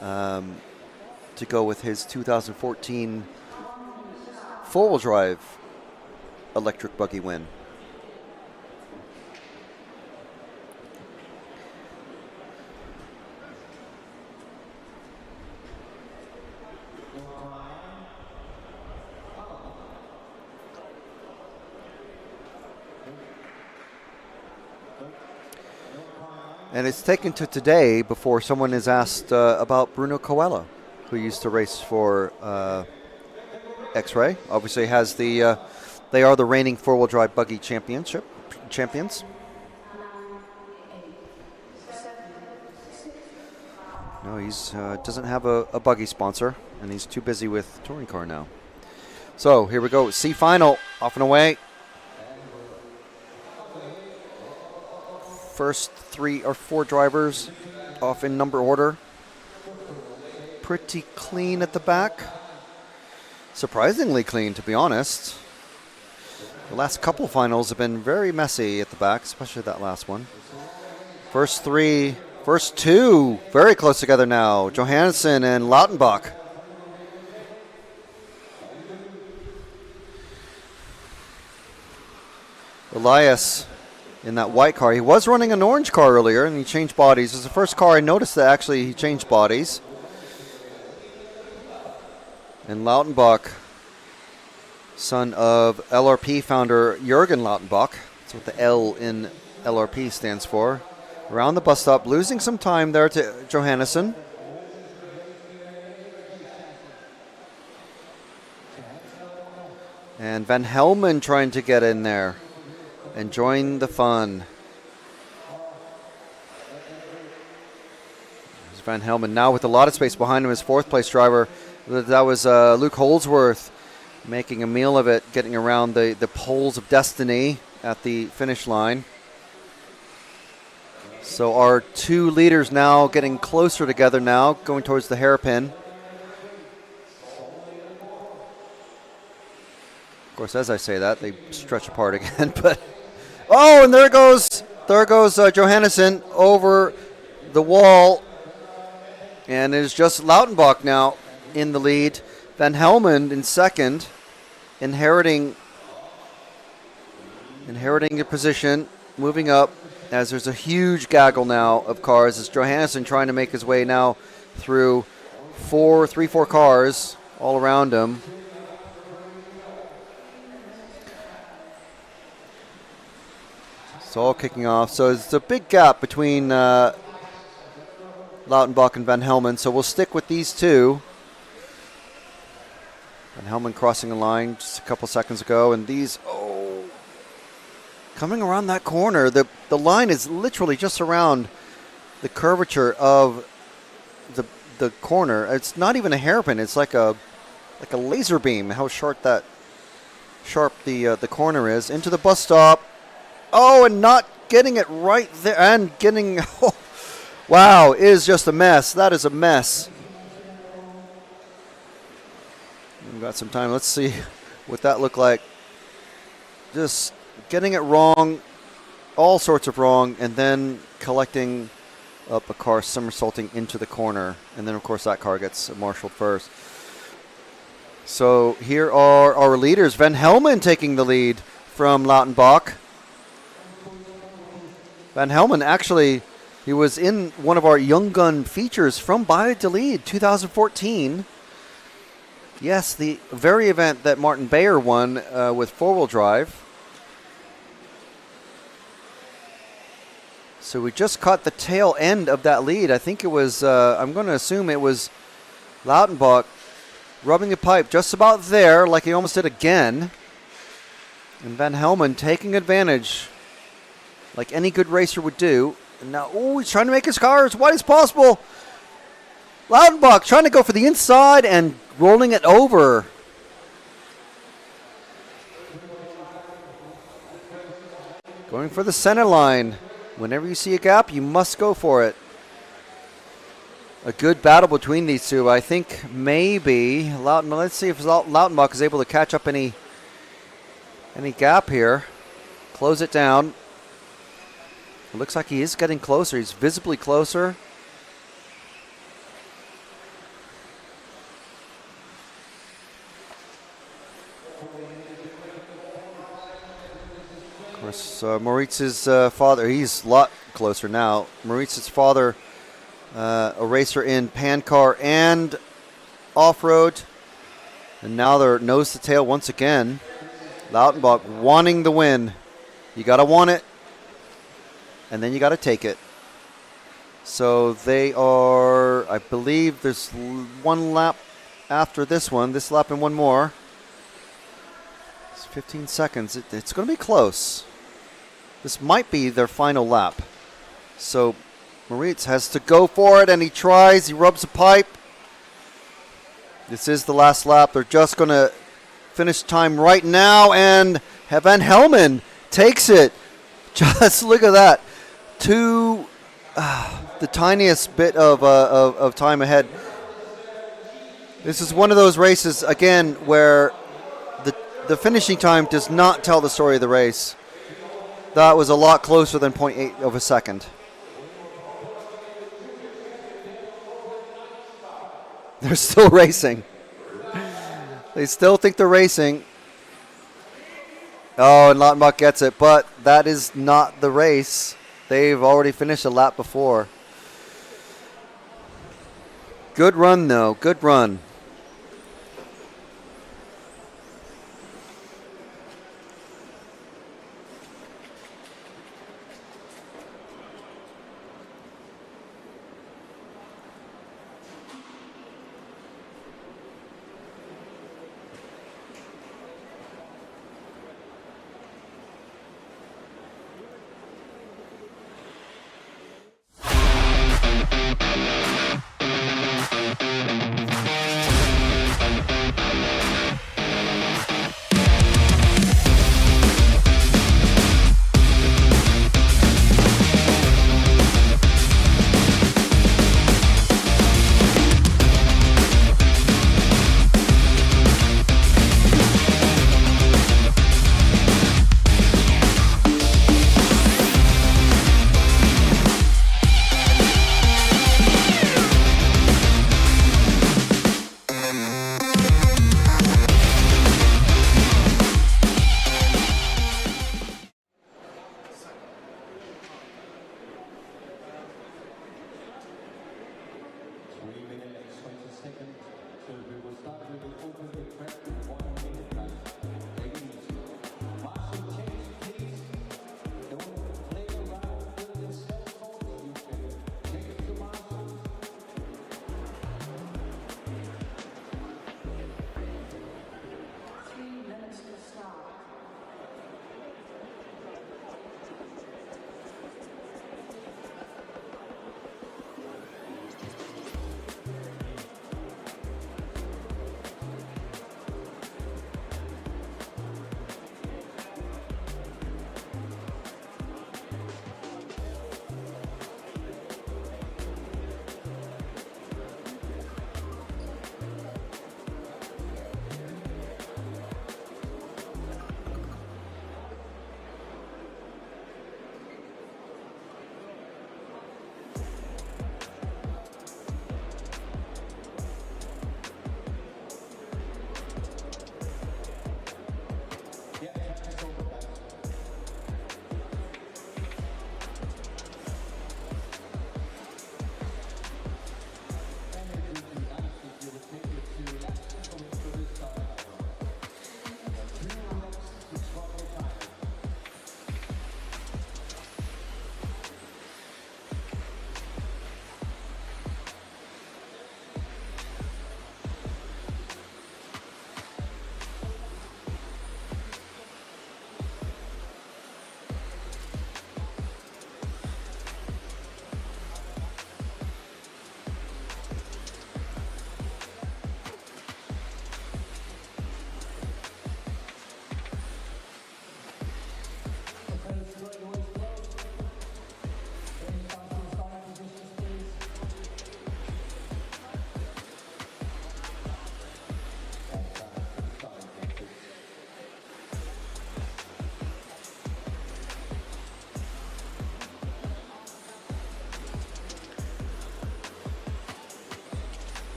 to go with his 2014 four-wheel drive electric buggy win? And it's taken to today before someone is asked about Bruno Coelho, who used to race for X-Ray. Obviously has the, they are the reigning four-wheel drive buggy champions. No, he's doesn't have a buggy sponsor, and he's too busy with touring car now. So here we go, C final, off and away. First 3 or 4 drivers off in number order. Pretty clean at the back. Surprisingly clean, to be honest. The last couple finals have been very messy at the back, especially that last one. First 2, very close together now. Johansson and Lautenbach. Elias in that white car. He was running an orange car earlier, and he changed bodies. It was the first car I noticed that actually he changed bodies. And Lautenbach, son of LRP founder Jürgen Lautenbach. That's what the L in LRP stands for. Around the bus stop, losing some time there to Johannesson. And Van Helmen trying to get in there and join the fun. There's Van Helmen now with a lot of space behind him, his 4th place driver. That was Luke Holdsworth making a meal of it, getting around the poles of destiny at the finish line. So our 2 leaders now getting closer together now, going towards the hairpin. Of course, as I say that, they stretch apart again, but oh, and there goes Johannesson over the wall, and it is just Lautenbach now in the lead. Van Helmen in second, inheriting a position, moving up as there's a huge gaggle now of cars as Johannesson trying to make his way now through 4 cars all around him. It's all kicking off. So it's a big gap between Lautenbach and Van Helmen. So we'll stick with these 2. Van Helmen crossing the line just a couple seconds ago. And these, coming around that corner. The line is literally just around the curvature of the corner. It's not even a hairpin. It's like a laser beam, how sharp the corner is. Into the bus stop. Oh, and not getting it right there, and getting, wow, it is just a mess. That is a mess. We've got some time. Let's see what that looked like. Just getting it wrong, all sorts of wrong, and then collecting up a car somersaulting into the corner. And then, of course, that car gets marshaled first. So here are our leaders. Van Helmen taking the lead from Lautenbach. Van Helmen, actually, he was in one of our Young Gun features from Bayou de Lead 2014. Yes, the very event that Martin Bayer won with four-wheel drive. So we just caught the tail end of that lead. I think it was, I'm going to assume it was Lautenbach rubbing the pipe just about there, like he almost did again. And Van Helmen taking advantage, like any good racer would do. And now, he's trying to make his car as wide as possible. Loudenbach trying to go for the inside and rolling it over. Going for the center line. Whenever you see a gap, you must go for it. A good battle between these two. I think maybe Lautenbach. Let's see if Lautenbach is able to catch up any gap here. Close it down. It looks like he is getting closer. He's visibly closer. Of course, Moritz's father, he's a lot closer now. Moritz's father, a racer in Pan Car and off-road. And now they're nose to tail once again. Lautenbach wanting the win. You got to want it, and then you got to take it. So they are, I believe there's one lap after this one. This lap and one more. It's 15 seconds. It's going to be close. This might be their final lap. So Moritz has to go for it, and he tries. He rubs a pipe. This is the last lap. They're just going to finish time right now, and Van Helmen takes it. Just look at that. The tiniest bit of time ahead. This is one of those races, again, where the finishing time does not tell the story of the race. That was a lot closer than 0.8 of a second. They're still racing. They still think they're racing. Oh, and Lautenbach gets it, but that is not the race. They've already finished a lap before. Good run, though. Good run.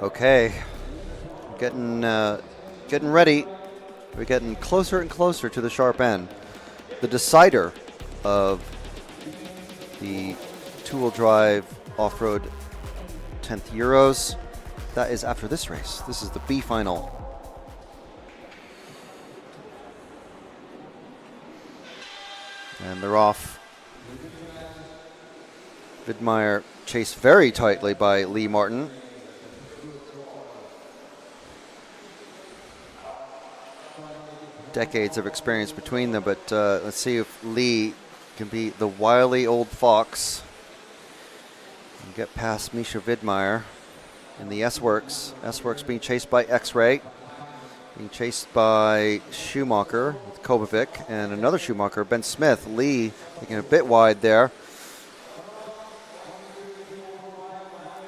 Okay, getting ready. We're getting closer and closer to the sharp end. The decider of the two-wheel drive off-road 10th Euros. That is after this race. This is the B final. And they're off. Widmeyer chased very tightly by Lee Martin. Decades of experience between them, but let's see if Lee can be the wily old fox and get past Misha Widmeyer in the S-Works. S-Works being chased by X-Ray, being chased by Schumacher with Kobovic, and another Schumacher, Ben Smith. Lee taking a bit wide there.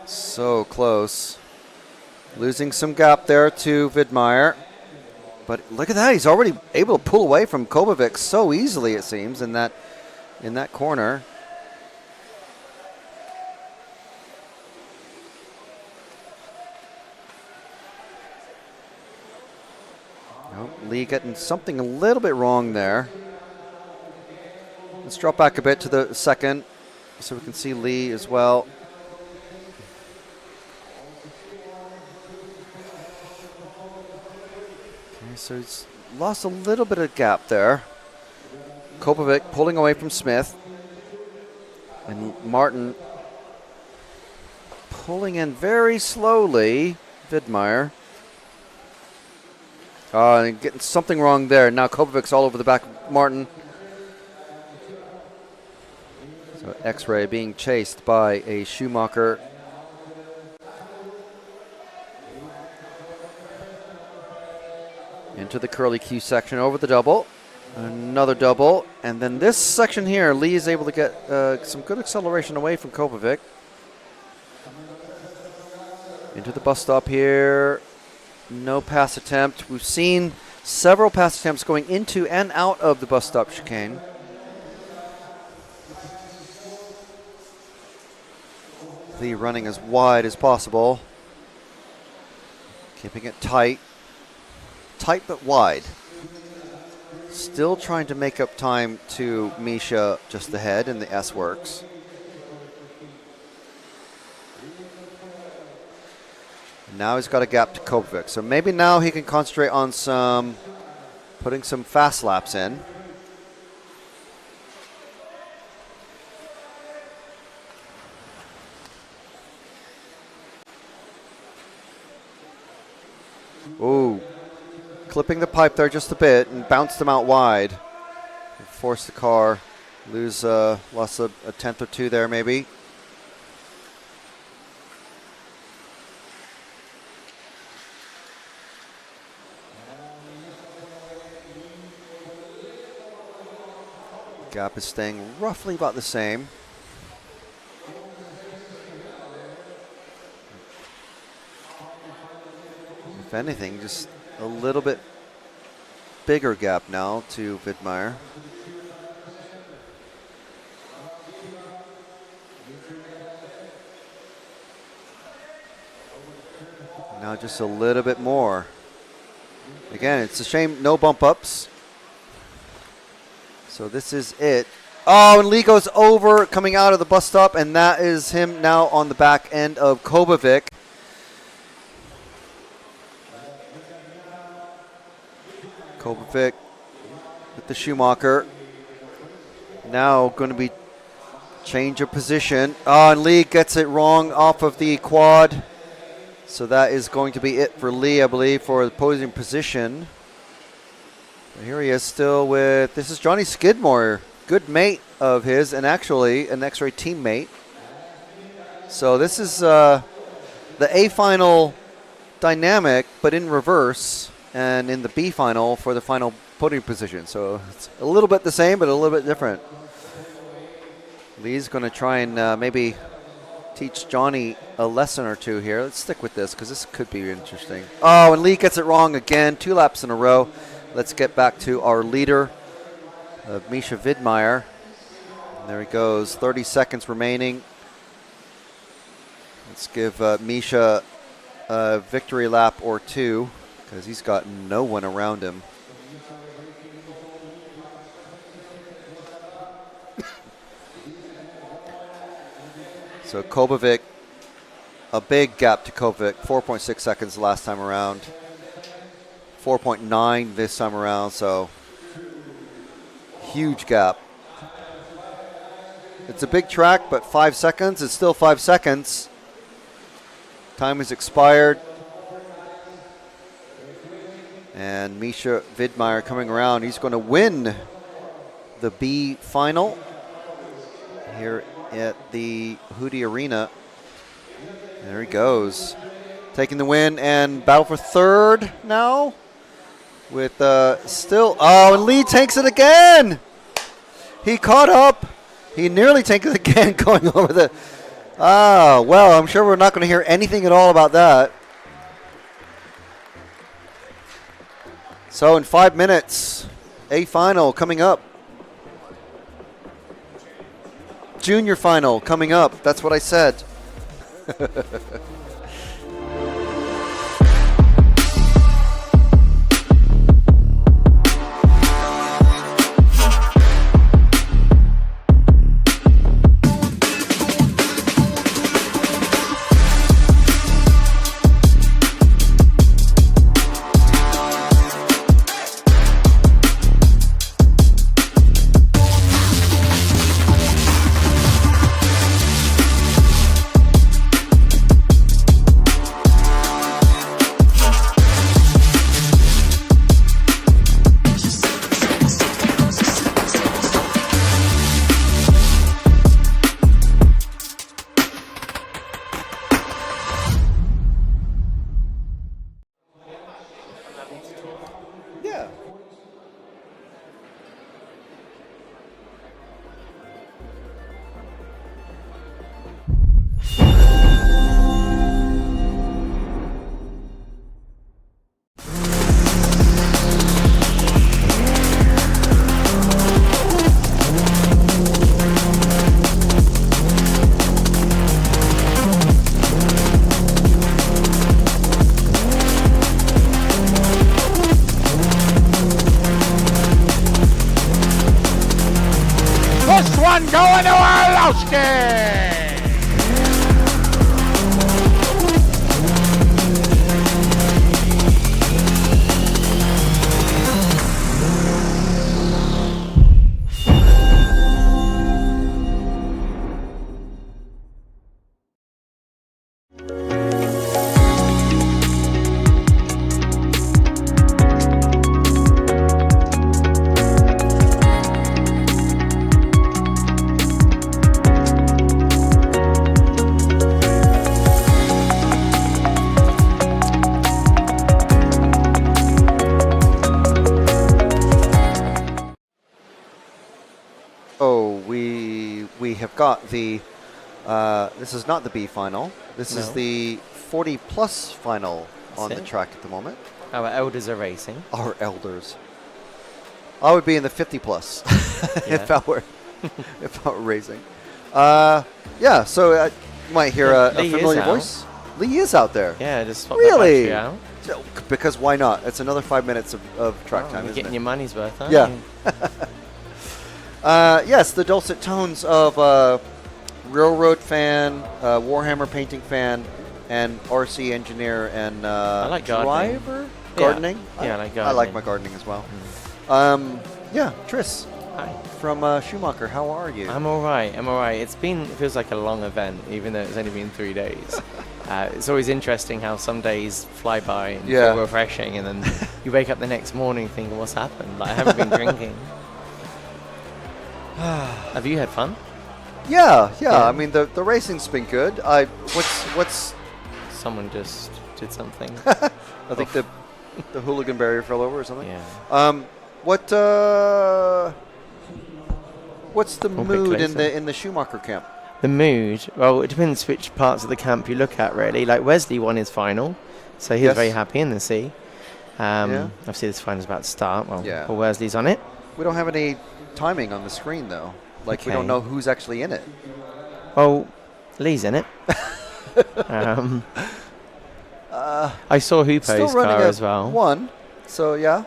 So close. Losing some gap there to Widmeyer. But look at that, he's already able to pull away from Kobovic so easily, it seems, in that corner. Oh, Lee getting something a little bit wrong there. Let's drop back a bit to the second so we can see Lee as well. So he's lost a little bit of gap there. Kobovic pulling away from Smith. And Martin pulling in very slowly. Widmeyer. Getting something wrong there. Now Kobovic's all over the back of Martin. So X-Ray being chased by a Schumacher. Into the curly Q section, over the double. Another double. And then this section here, Lee is able to get some good acceleration away from Kobovic. Into the bus stop here. No pass attempt. We've seen several pass attempts going into and out of the bus stop chicane. Lee running as wide as possible. Keeping it tight. Tight but wide. Still trying to make up time to Misha just ahead in the S-Works. Now he's got a gap to Kobovic. So maybe now he can concentrate on putting some fast laps in. Ooh. Clipping the pipe there just a bit and bounced them out wide. Forced the car, lost a tenth or two there maybe. Gap is staying roughly about the same. If anything, just a little bit bigger gap now to Widmeyer. Now just a little bit more. Again, it's a shame no bump ups. So this is it. Oh, and Lee goes over coming out of the bus stop, and that is him now on the back end of Kobovic. Kobovic with the Schumacher. Now going to be change of position. Oh, and Lee gets it wrong off of the quad. So that is going to be it for Lee, I believe, for the podium position. But here he is still with, this is Johnny Skidmore, good mate of his, and actually an X-Ray teammate. So this is the A final dynamic, but in reverse. And in the B final for the final podium position. So it's a little bit the same, but a little bit different. Lee's going to try and maybe teach Johnny a lesson or two here. Let's stick with this because this could be interesting. Oh, and Lee gets it wrong again, 2 laps in a row. Let's get back to our leader, Misha Widmeyer. And there he goes, 30 seconds remaining. Let's give Misha a victory lap or two because he's got no one around him. So Kobovic, a big gap to Kobovic, 4.6 seconds the last time around, 4.9 this time around, so huge gap. It's a big track, but 5 seconds, it's still 5 seconds. Time has expired. And Misha Widmeyer coming around, he's going to win the B final here at the Hudy Arena. There he goes, taking the win and battle for third now with still, oh, and Lee takes it again. He caught up. He nearly takes it again going over the, well, I'm sure we're not going to hear anything at all about that. So in 5 minutes, a final coming up. Junior final coming up. That's what I said. Going to Orlowski! Got the this is not the B final. This is the 40 plus final on the track at the moment. Our elders are racing. Our elders. I would be in the 50 plus if I were racing. Yeah, so you might hear a familiar voice. Lee is out there. Yeah, just swap really that out. Because why not? It's another 5 minutes of track time. You're getting your money's worth, aren't you? Yeah. Yes, the dulcet tones of railroad fan, Warhammer painting fan, and RC engineer and I like driver gardening. Yeah, I like gardening. I like my gardening as well. Yeah, Tris. Hi. From Schumacher, how are you? I'm all right. It feels like a long event, even though it's only been 3 days. It's always interesting how some days fly by and feel refreshing, and then you wake up the next morning thinking, what's happened? Like, I haven't been drinking. Have you had fun? Yeah. I mean, the racing's been good. What's someone just did something? I think the hooligan barrier fell over or something. Yeah. What's the mood in the Schumacher camp? The mood? Well, it depends which parts of the camp you look at, really. Like Wesley won his final, so he was very happy in the C. Obviously, this final's about to start. Well, Wesley's on it. We don't have any timing on the screen, though. Like, we don't know who's actually in it. Well, Lee's in it. I saw Hoopo's Still running car as well. 1, so yeah.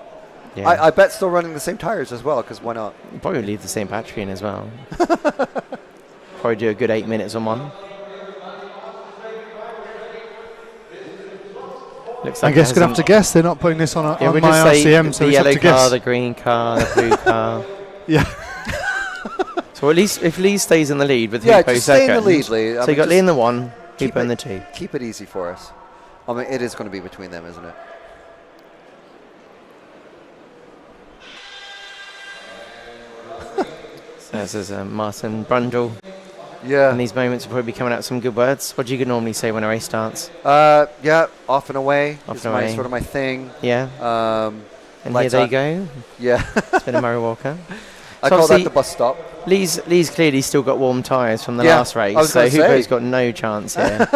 Yeah. I bet still running the same tires as well, because why not? You probably leave the same battery in as well. Probably do a good 8 minutes on one. Looks like I guess gonna have to guess. They're not putting this on, on we'll my just say RCM, so the we have yellow to guess. car, the green car, the blue car. Yeah. So at least if Lee stays in the lead with Yeah, Hoopo just stay in the second. lead, Lee. So you got Lee in the 1, Hoopo in the 2. Keep it easy for us. I mean, it is going to be between them, isn't it? So this is Martin Brundle. Yeah. In these moments, will probably be coming out with some good words. What do you normally say when a race starts? Yeah, off and away. Off is and my away. sort of my thing. Yeah. And here they go. Yeah. It's been a Murray Walker. I So call that obviously the bus stop. Lee's clearly still got warm tyres from the Yeah, last race, I was so gonna say. Hoopo's got no chance here.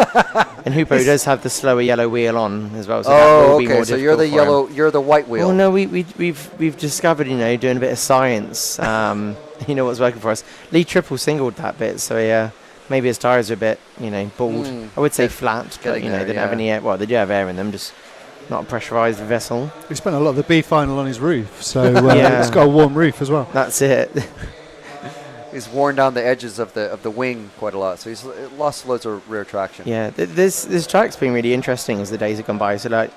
And Hoopo does have the slower yellow wheel on as well, so that Oh, will be more okay. So you're the difficult for him. yellow. You're the white wheel. Well, no, we've discovered, doing a bit of science. What's working for us. Lee triple singled that bit, so maybe his tyres are a bit, bald. I would say flat, but they don't have any air. Well, they do have air in them, just not a pressurised vessel. He spent a lot of the B final on his roof, so Yeah. it's got a warm roof as well. That's it. He's worn down the edges of the wing quite a lot, so he's lost loads of rear traction. Yeah, this track's been really interesting as the days have gone by. So like,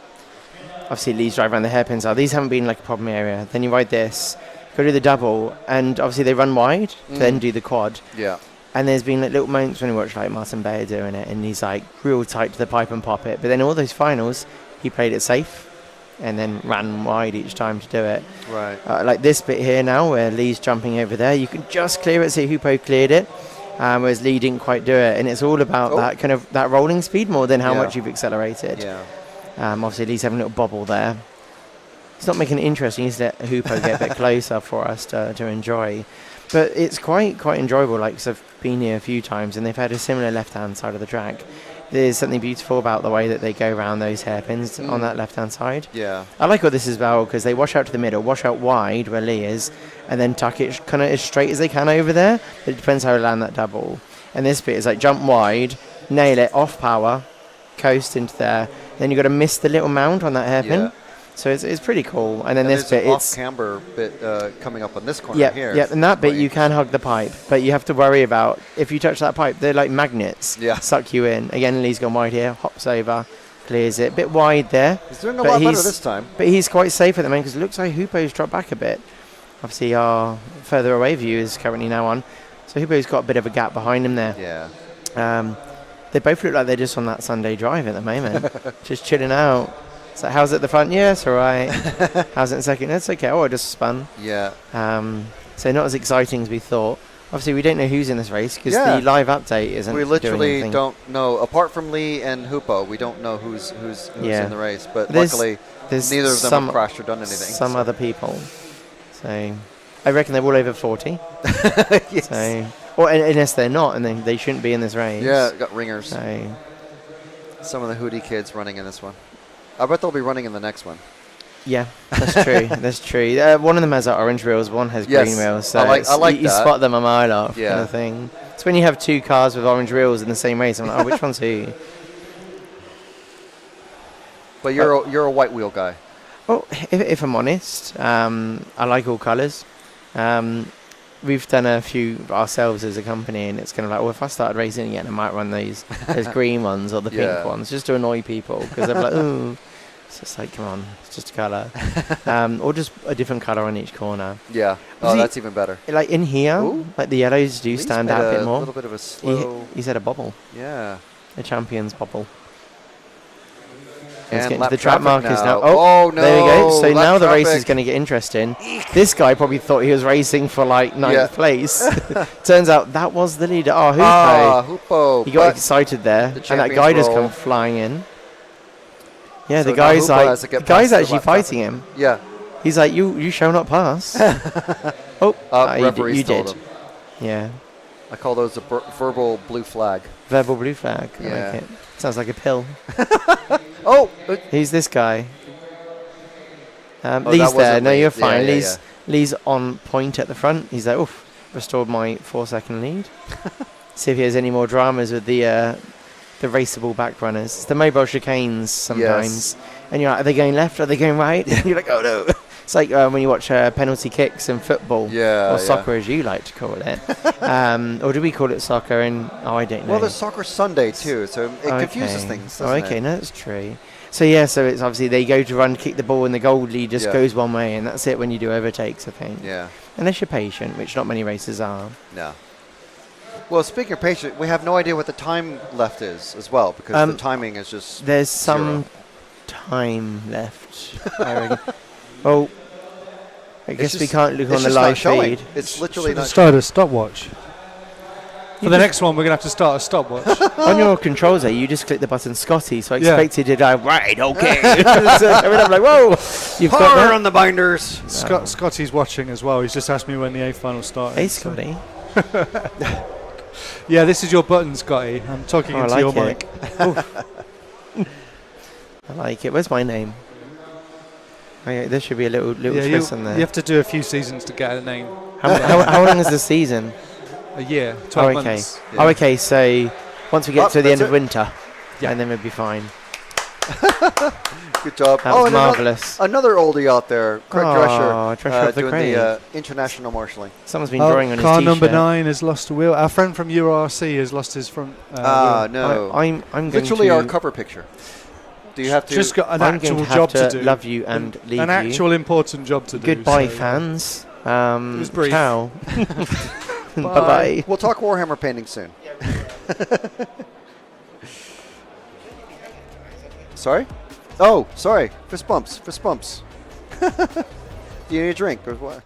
obviously Lee's drive around the hairpins are. These haven't been like a problem area. Then you ride this, go do the double, and obviously they run wide, then do the quad. Yeah. And there's been like little moments when you watch like Martin Bayer doing it, and he's like real tight to the pipe and pop it. But then all those finals, he played it safe, and then ran wide each time to do it. Right. Like this bit here now, where Lee's jumping over there, you can just clear it. See, Hoopo cleared it, whereas Lee didn't quite do it. And it's all about that kind of that rolling speed more than how much you've accelerated. Yeah. Obviously, Lee's having a little bobble there. It's not making it interesting. He's let Hoopo get a bit closer for us to enjoy. But it's quite enjoyable. Like, 'cause I've been here a few times, and they've had a similar left-hand side of the track. There's something beautiful about the way that they go around those hairpins on that left-hand side. Yeah. I like all this as well, because they wash out to the middle, wash out wide where Lee is, and then tuck it kind of as straight as they can over there. It depends how they land that double. And this bit is like jump wide, nail it, off power, coast into there. Then you've got to miss the little mound on that hairpin. Yeah. So it's pretty cool. And then this bit, off it's camber bit coming up on this corner here. Yeah, and that bit you can hug the pipe, but you have to worry about if you touch that pipe, they're like magnets. Yeah. Suck you in. Again, Lee's gone wide here, hops over, clears it. Bit wide there. He's doing a lot better this time. But he's quite safe at the moment because it looks like Hoopo's dropped back a bit. Obviously, our further away view is currently now on. So Hoopo's got a bit of a gap behind him there. Yeah. They both look like they're just on that Sunday drive at the moment. Just chilling out. So how's it at the front? Yes, all right. How's it in second? It's okay. Oh, I just spun. Yeah. So not as exciting as we thought. Obviously, we don't know who's in this race because the live update isn't. We literally doing anything. don't know. Apart from Lee and Hoopo, we don't know who's in the race. But luckily, neither of them have crashed or done anything. Some other people. So I reckon they're all over 40. Yes. So, or unless they're not, and they shouldn't be in this race. Yeah, got ringers. So some of the Hudy kids running in this one. I bet they'll be running in the next one. Yeah, that's true. That's true. One of them has orange wheels, one has green wheels. So I like you that. spot them a mile off, kind of thing. It's when you have two cars with orange wheels in the same race. I'm like, oh, which one's who? But you're a white wheel guy. Well, if I'm honest, I like all colours. We've done a few ourselves as a company, and it's kind of like, well, if I started racing again, I might run those green ones or the pink ones just to annoy people because they're like, ooh. It's just like, come on, it's just a colour. Or just a different colour on each corner. Yeah. Oh, that's even better. Like in here, like the yellows do stand out a bit more. A little bit of a slow. He's had a bobble. Yeah. A champion's bobble. And let's get lap into the track traffic markers now. now. Oh, no. There we go. So Lap now the race traffic. is going to get interesting. This guy probably thought he was racing for like 9th place. Turns out that was the leader. Oh, Hoopo. Hoopo. He got excited there. And that guy just come flying in. Yeah, So the guy's now Hoopo has to like, get the guy's past the actually lap fighting traffic. him. Yeah. He's like, you shall not pass. Referees you told did. him. Yeah. I call those a verbal blue flag. Verbal blue flag. I Yeah. like it. Sounds like a pill. Oh! Who's this guy? that Lee's wasn't there. No, Lee. you're fine. Yeah, Lee's on point at the front. He's like, oof, restored my 4-second lead. See if he has any more dramas with the the raceable back runners. It's the mobile chicanes sometimes. And you're like, are they going left? Are they going right? And you're like, oh no. It's like when you watch penalty kicks in football. Or soccer, as you like to call it. Or do we call it soccer? And I don't know. Well, there's Soccer Sunday too, so it confuses things, doesn't it? No, that's true. So so it's obviously they go to run, kick the ball, and the goalie just goes one way, and that's it when you do overtakes, I think. Yeah. Unless you're patient, which not many races are. No. Well, speaking of patient, we have no idea what the time left is as well, because the timing is just There's zero. some time left. Well, I guess we can't look on the live feed. It's literally not start a stopwatch. For the next one, we're going to have to start a stopwatch. On your controls there, you just click the button Scotty, so I expected to die, right, okay. So, I mean, I'm like, whoa, you've got that. on the binders. Scotty's watching as well. He's just asked me when the A final started. Hey, Scotty. Yeah, this is your button, Scotty. I'm talking into your mic. I like it. Where's my name? Okay, there should be a little twist on there. You have to do a few seasons to get a name. How long is the season? A year, 12 months. Yeah. Oh, okay, so once we get to the end of winter, and then we'll be fine. Good job. That was marvellous. Another oldie out there, Craig Drescher, the doing Craig. the international marshalling. Someone's been drawing on his car t-shirt. number 9 has lost a wheel. Our friend from URC has lost his front wheel. No. I'm going literally to our cover picture. Do you have to? Just got an I'm actual going to job have to do. Love you and leave an you. actual important job to do. Goodbye, fans. It was brief. Ciao. Bye-bye. We'll talk Warhammer painting soon. Sorry? Oh, sorry. Fist bumps. Fist bumps. Do you need a drink or what?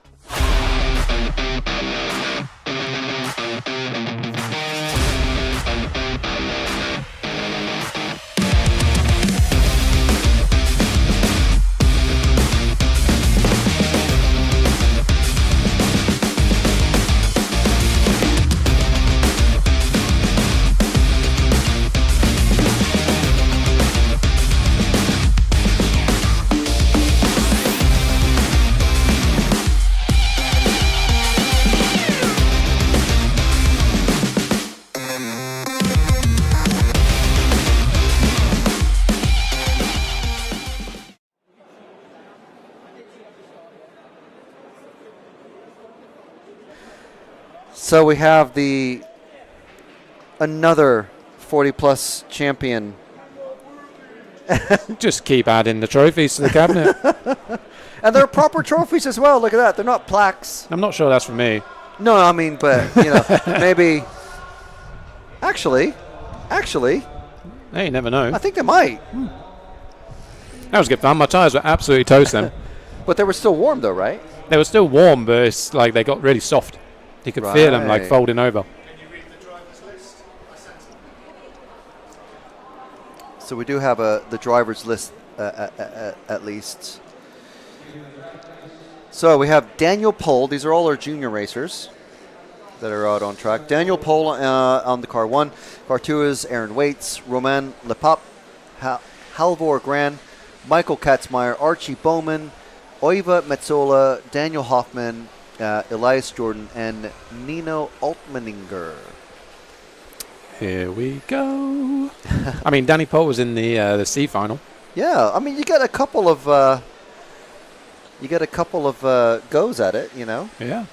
So we have another 40-plus champion. Just keep adding the trophies to the cabinet. And they're proper trophies as well. Look at that. They're not plaques. I'm not sure that's for me. No, I mean, but, maybe. Actually. Hey, you never know. I think they might. That was good fun. My tyres were absolutely toast then. But they were still warm, though, right? They were still warm, but it's like they got really soft. You could feel them like folding over. So we do have the driver's list at least. So we have Daniel Pohl. These are all our junior racers that are out on track. Daniel Pohl on the car 1. Car 2 is Aaron Waits, Romain Lepap, Halvor Gran, Michael Katzmeyer, Archie Bowman, Oiva Metzola, Daniel Hoffman, Elias Jordan, and Nino Altmaninger. Here we go. I mean, Danny Pohl was in the C final. Yeah, I mean, you get a couple of goes at it, Yeah.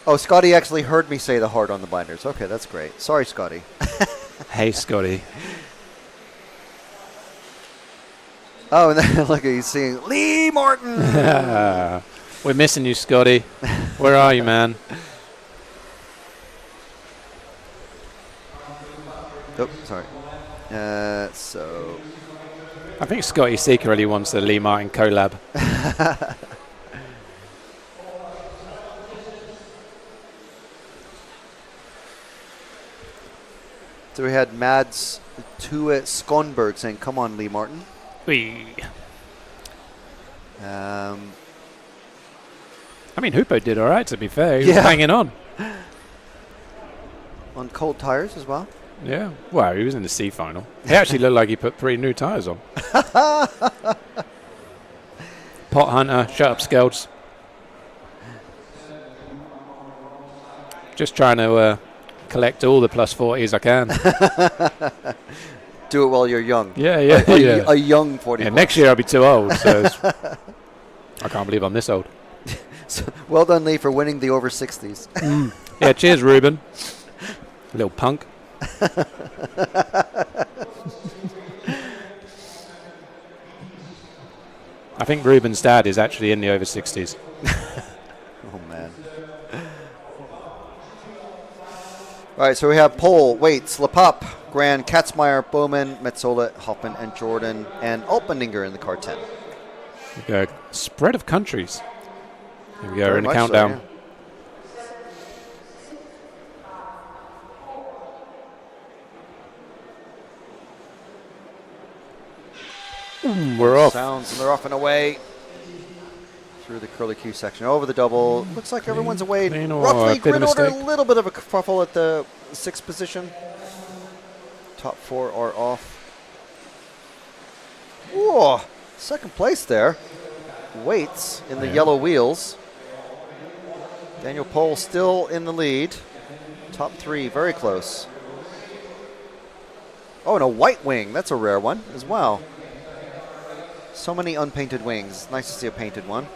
Oh, Scotty actually heard me say the hard on the binders. Okay, that's great. Sorry, Scotty. Hey, Scotty. Oh, and then look, he's seeing Lee Martin. We're missing you, Scotty. Where are you, man? Oh, sorry. So I think Scotty secretly wants the Lee Martin collab. So we had Mads Tue Skonberg saying, "Come on, Lee Martin." Wee. I mean, Hoopo did all right, to be fair. He was hanging on. On cold tires as well. Yeah. Well, he was in the C final. He actually looked like he put 3 new tyres on. Pot Hunter, shut up, Skelds. Just trying to collect all the plus 40s I can. Do it while you're young. Yeah. A young 40. Yeah, next year I'll be too old, so I can't believe I'm this old. So, well done, Lee, for winning the over 60s. Yeah, cheers, Ruben. Little punk. I think Ruben's dad is actually in the over 60s. Oh, man. All right, so we have pole, weights, Lepop, Grand, Katzmeyer, Bowman, Metzola, Hoffman, and Jordan, and Alpeninger in the car 10. We go spread of countries. Here we go, Very in the much countdown. So, yeah. We're off. Sounds, and they're off and away through the curly Q section. Over the double. Looks like everyone's away. Roughly grid order, a little bit of a kerfuffle at the 6th position. Top 4 are off. Whoa, 2nd place there. Waits in the yellow wheels. Daniel Pohl still in the lead. Top 3, very close. Oh, and a white wing. That's a rare one as well. So many unpainted wings. Nice to see a painted one.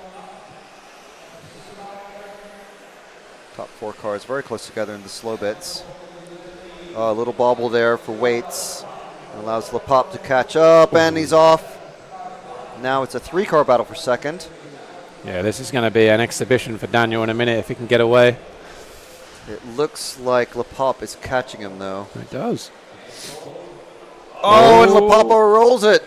Top 4 cars very close together in the slow bits. A little bobble there for Waits. Allows Lepop to catch up, and he's off. Now it's a 3-car battle for 2nd. Yeah, this is going to be an exhibition for Daniel in a minute if he can get away. It looks like Lepop is catching him, though. It does. Oh, and Lepop rolls it.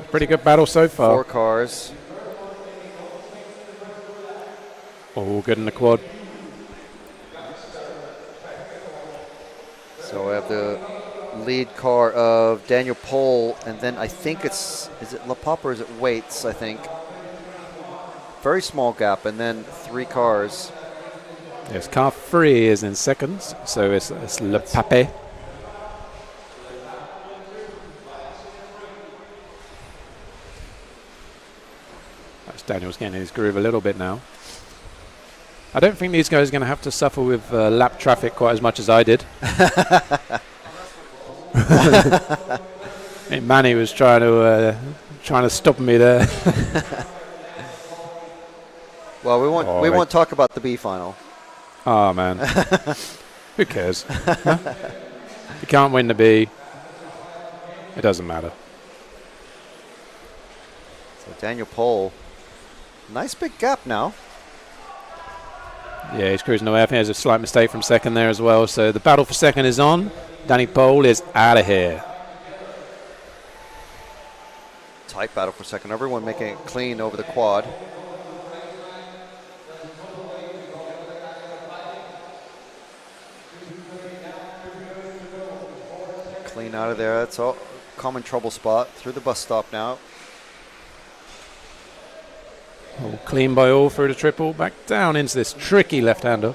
Pretty good battle so far. 4 cars. Oh, good in the quad. So we have the lead car of Daniel Pohl, and then I think is it Lepop or is it Waits, I think. Very small gap, and then 3 cars. Yes, car 3 is in 2nd, so it's Lepop. Daniel's getting in his groove a little bit now. I don't think these guys are going to have to suffer with lap traffic quite as much as I did. I think Manny was trying to stop me there. Well, we won't talk about the B final. Oh man, who cares? Huh? You can't win the B. It doesn't matter. So Daniel Pohl. Nice big gap now. Yeah, he's cruising away. I think there's a slight mistake from 2nd there as well. So the battle for 2nd is on. Danny Pohl is out of here. Tight battle for 2nd. Everyone making it clean over the quad. Clean out of there. That's all. Common trouble spot. Through the bus stop now. Oh, clean by all through the triple, back down into this tricky left-hander.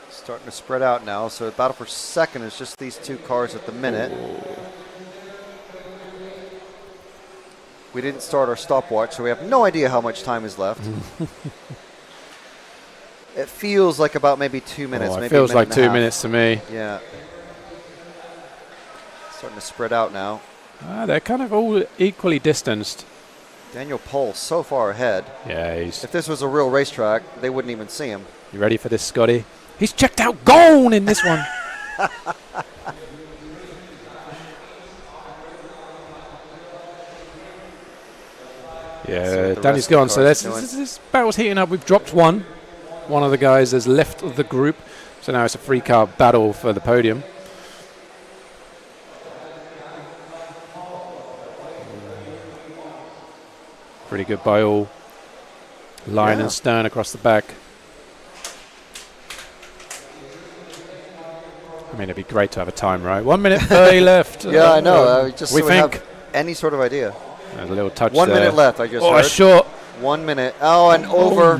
Starting to spread out now, so the battle for 2nd is just these 2 cars at the minute. We didn't start our stopwatch, so we have no idea how much time is left. It feels like about maybe 2 minutes. It feels like 2 minutes to me. Yeah. Starting to spread out now. They're kind of all equally distanced. Daniel Pohl so far ahead. Yeah, if this was a real racetrack, they wouldn't even see him. You ready for this, Scotty? He's checked out gone in this one. Yeah, Danny's gone. So this battle's heating up. We've dropped one. One of the guys has left the group. So now it's a 3-car battle for the podium. Pretty good by all. Line and stern across the back. I mean, it'd be great to have a time, right? 1 minute 30 left. Yeah, I know. Just we so think. Have any sort of idea. There's a little touch 1 there. minute left, I just heard. Oh, short. 1 minute. Oh, and over.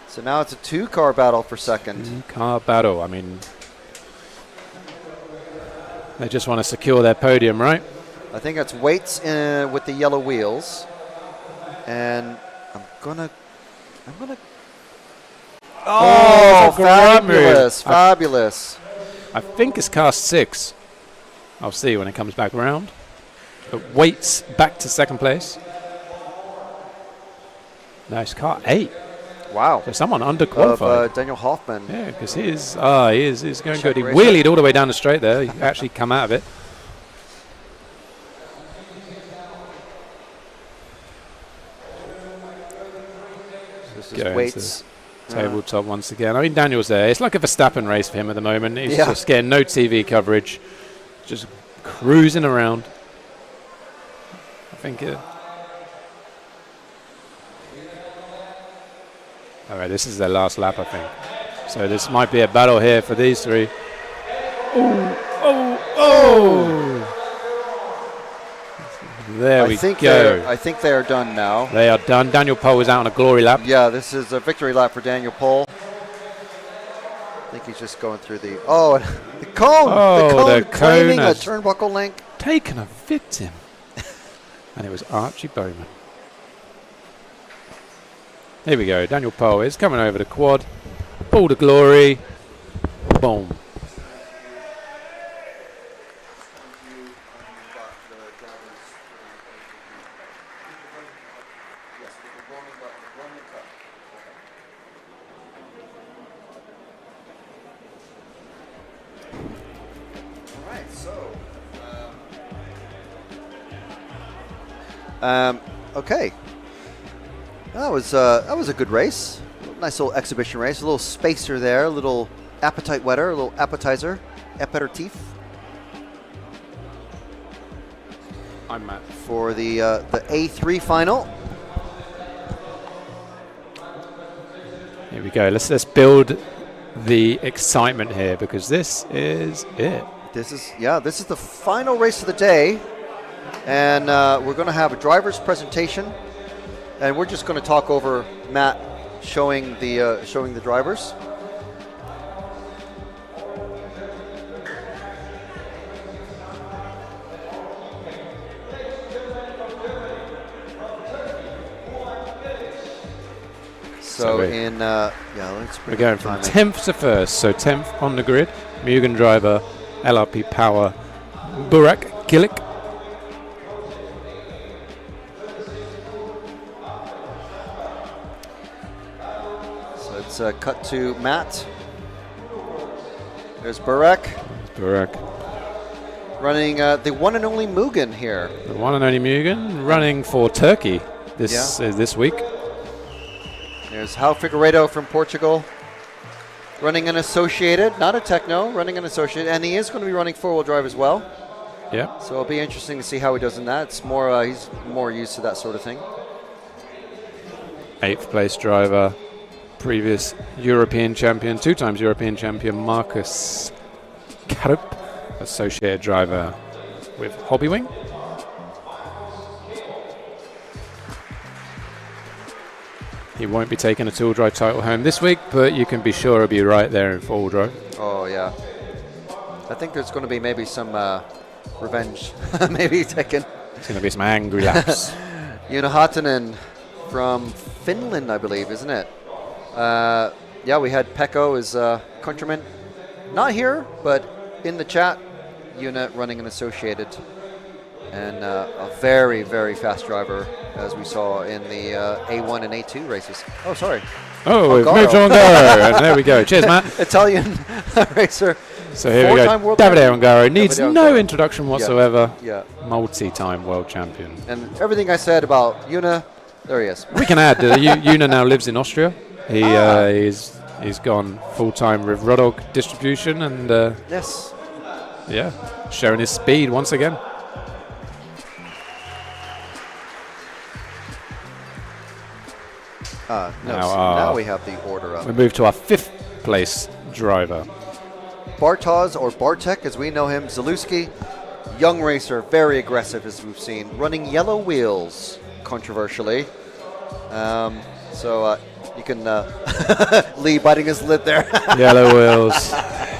So now it's a 2-car battle for 2nd. 2-car battle. I mean, they just want to secure their podium, right? I think that's weights with the yellow wheels. And I'm gonna. Oh, fabulous! Fabulous. I think it's car 6. I'll see when it comes back around. But weights back to second place. No, it's car 8. Wow. So someone underqualified. Daniel Hoffman. Yeah, because he is going good. He wheelied all the way down the straight there. He actually come out of it. This is weights. Tabletop once again. I mean, Daniel's there. It's like a Verstappen race for him at the moment. He's just getting no TV coverage. Just cruising around. I think all right, this is their last lap, I think. So this might be a battle here for these three. Oh! There we go. I think they are done now. They are done. Daniel Pohl is out on a glory lap. Yeah, this is a victory lap for Daniel Pohl. I think he's just going through the... Oh, the cone! The cone claiming a turnbuckle link. Taken a victim. And it was Archie Bowman. Here we go. Daniel Pohl is coming over the quad. Ball to glory. Boom. Okay. That was a good race. Nice little exhibition race. A little spacer there. A little appetite wetter. A little appetizer. Aperitif. I'm Matt. For the A3 final. Here we go. Let's build the excitement here because this is it. This is the final race of the day. And we're going to have a driver's presentation, and we're just going to talk over Matt showing the drivers. So we're going from 10th to 1st. So 10th on the grid, Mugen driver, LRP Power, Burak Gilik. Cut to Matt. There's Burak. Running the one and only Mugen here. The one and only Mugen running for Turkey this week. There's João Figueiredo from Portugal. Running an associated, not a techno, running an associated, and he is going to be running four-wheel drive as well. Yeah. So it'll be interesting to see how he does in that. It's more he's more used to that sort of thing. 8th place driver. Previous European champion, 2 times European champion, Marcus Karup, associated driver with Hobbywing. He won't be taking a two-wheel drive title home this week, but you can be sure he'll be right there in four-wheel drive. Oh, yeah. I think there's going to be maybe some revenge, maybe taken. It's going to be some angry laps. Joona Hatanen from Finland, I believe, isn't it? Yeah, we had Pekko as countryman. Not here, but in the chat. Joona running an associated. And a very, very fast driver, as we saw in the A1 and A2 races. Oh, sorry. Oh, we've moved on Ongaro. And there we go. Cheers, Matt. Italian racer. So here we go. Davide Ongaro needs no introduction whatsoever. Yeah. Multi-time world champion. And everything I said about Joona, there he is. We can add, Joona now lives in Austria. He's gone full-time with Rodog distribution and yes, yeah, showing his speed once again. Now we have the order up. We move to our 5th place driver. Bartosz, or Bartek as we know him, Zalewski, young racer, very aggressive as we've seen, running yellow wheels, controversially. You can Lee biting his lip there. Yellow wheels.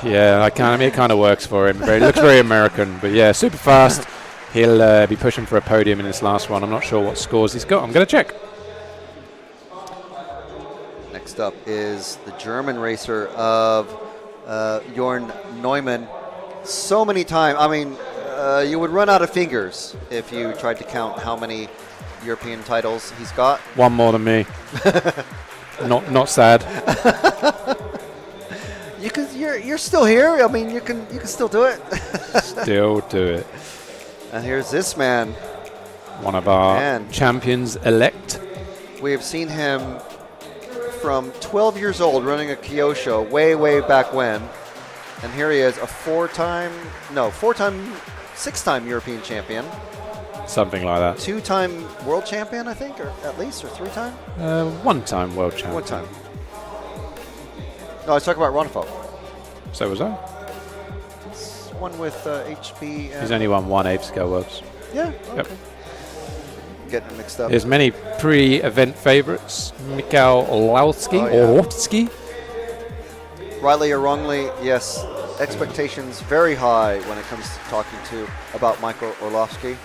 Yeah, it kind of works for him. Looks very American, but yeah, super fast. He'll be pushing for a podium in this last one. I'm not sure what scores he's got. I'm going to check. Next up is the German racer of Jorn Neumann. So many times, I mean, you would run out of fingers if you tried to count how many European titles he's got. One more than me. Not sad. You're still here. I mean, you can still do it. Still do it. And here's this man. One of our champions elect. We have seen him from 12 years old running a Kyosho way back when. And here he is, a six-time European champion. Something like that. 2-time world champion, I think, or at least, or 3-time? 1-time world champion. 1 time. No, I was talking about Ronefo. So was I. It's one with HB. And He's only won 1 Ape Scale Worlds. Yeah, okay. Yep. Getting it mixed up. There's many pre-event favorites. Mikhail Orlovsky. Rightly or wrongly, yes, expectations very high when it comes to talking about Michael Orlovsky.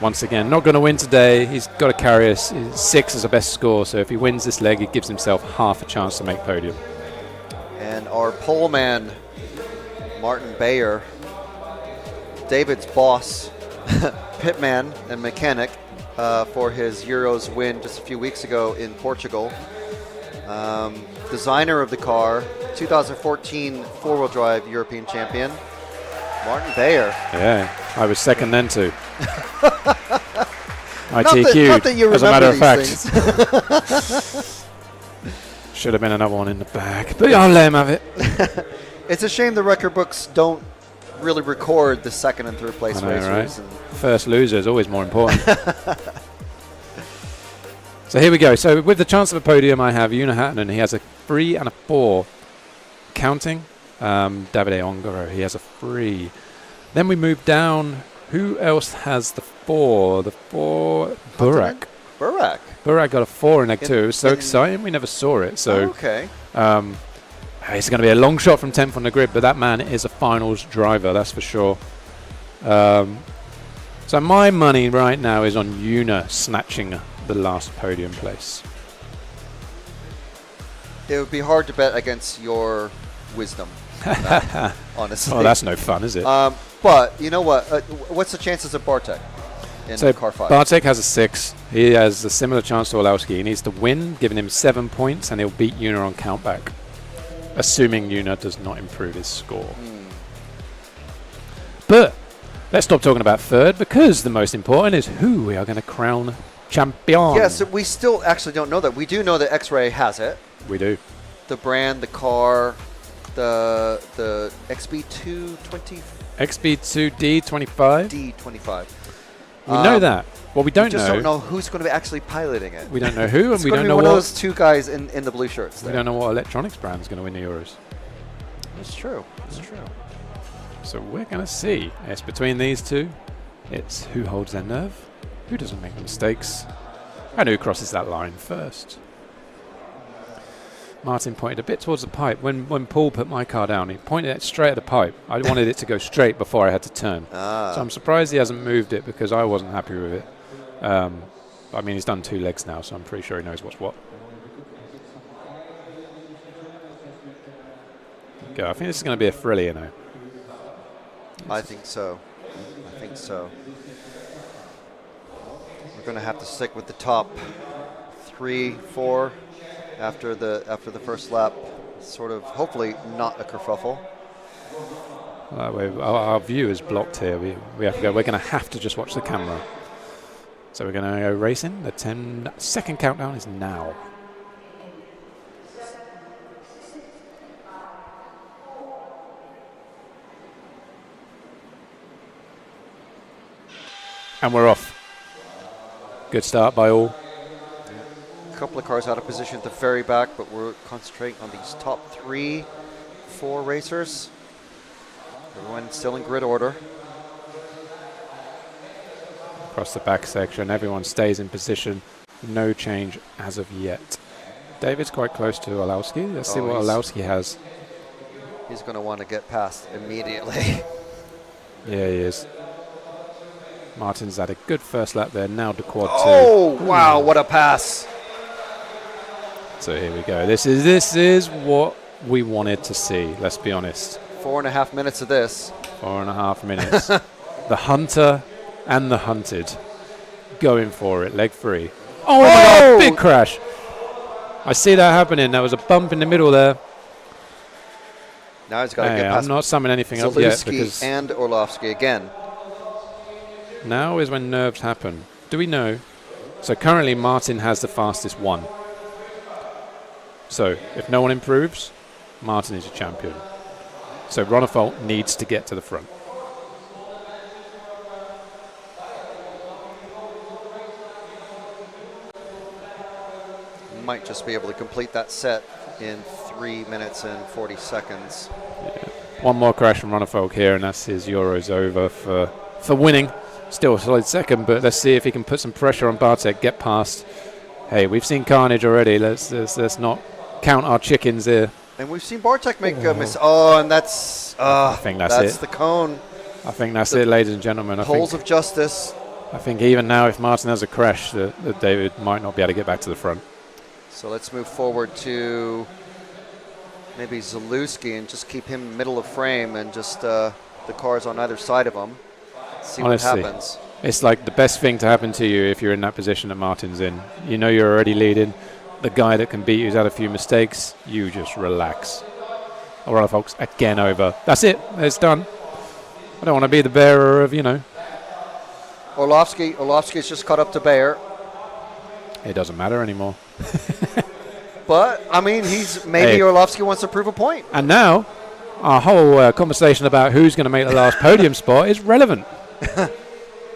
Once again, not going to win today. He's got to carry us. 6 is the best score, so if he wins this leg, he gives himself half a chance to make podium. And our pole man, Martin Bayer, David's boss, pitman and mechanic for his Euros win just a few weeks ago in Portugal. Designer of the car, 2014 four-wheel drive European champion, Martin Bayer. Yeah, I was second then too. Not that you as a matter of remember fact. Should have been another one in the bag, but I'll let him have it. It's a shame the record books don't really record the second and third place racers. Right? First loser is always more important. So here we go. So with the chance of a podium, I have Una Hatton. He has a 3 and a 4. Counting Davide Ongaro, he has a 3. Then we move down. Who else has the 4? The 4, Burak. Burak got a 4 in leg 2. It was so exciting. We never saw it. So okay. It's going to be a long shot from 10th on the grid, but that man is a finals driver, that's for sure. So my money right now is on Una snatching the last podium place. It would be hard to bet against your wisdom, honestly. Oh, that's no fun, is it? But you know what? What's the chances of Bartek in car 5? Bartek has a 6. He has a similar chance to Orlowski. He needs to win, giving him 7 points, and he'll beat Una on countback, assuming Una does not improve his score. But let's stop talking about third, because the most important is who we are going to crown champion. Yes, we still actually don't know that. We do know that X-Ray has it. We do. The brand, the car, the XB220. XB2D25. D25. We know that. What we don't just don't know who's going to be actually piloting it. We don't know who, and we don't know one what. Of those 2 guys in the blue shirts. We don't know what electronics brand is going to win the Euros. It's true. It's true. So we're going to see. It's between these 2. It's who holds their nerve, who doesn't make mistakes, and who crosses that line first. Martin pointed a bit towards the pipe. When Paul put my car down, he pointed it straight at the pipe. I wanted it to go straight before I had to turn. So I'm surprised he hasn't moved it, because I wasn't happy with it. I mean, he's done 2 legs now, so I'm pretty sure he knows what's what. Okay, I think this is going to be a thriller, you know. I think so. We're going to have to stick with the top 3, 4 after the first lap. Sort of, hopefully not a kerfuffle. Our view is blocked here. We have to go. We're going to have to just watch the camera. So we're going to go racing. The 10-second countdown is now. And we're off. Good start by all. A couple of cars out of position at the very back, but we're concentrating on these top 3, 4 racers. Everyone still in grid order. Across the back section, everyone stays in position. No change as of yet. David's quite close to Orlowski. Let's see what Orlowski has. He's going to want to get past immediately. Yeah, he is. Martin's had a good first lap there. Now to quad 2. Oh, wow, what a pass. So here we go. This is what we wanted to see, let's be honest. 4.5 minutes of this. 4.5 minutes. The hunter and the hunted going for it, leg free. Oh, my God, big crash. I see that happening. There was a bump in the middle there. Now he's got to get past. I'm not summing anything up yet. Zalewski and Orlovsky again. Now is when nerves happen. Do we know? So currently Martin has the fastest one. So if no one improves, Martin is your champion. So Ronnefolt needs to get to the front. Might just be able to complete that set in 3 minutes and 40 seconds. Yeah. One more crash from Ronnefolt here, and that's his Euros over for winning. Still a solid second, but let's see if he can put some pressure on Bartek, get past. Hey, we've seen carnage already. Let's not count our chickens here. And we've seen Bartek make a miss. Oh, and that's I think that's the cone. I think that's it, ladies and gentlemen. Poles of justice. I think even now, if Martin has a crash, that David might not be able to get back to the front. So let's move forward to maybe Zalewski and just keep him middle of frame and just the cars on either side of him. See Honestly, what happens. It's like the best thing to happen to you if you're in that position that Martin's in. You know you're already leading. The guy that can beat you's had a few mistakes. You just relax. All right, folks, again over. That's it. It's done. I don't want to be the bearer of, Orlovsky's just caught up to Bayer. It doesn't matter anymore. But, I mean, maybe Orlovsky wants to prove a point. And now, our whole conversation about who's going to make the last podium spot is relevant.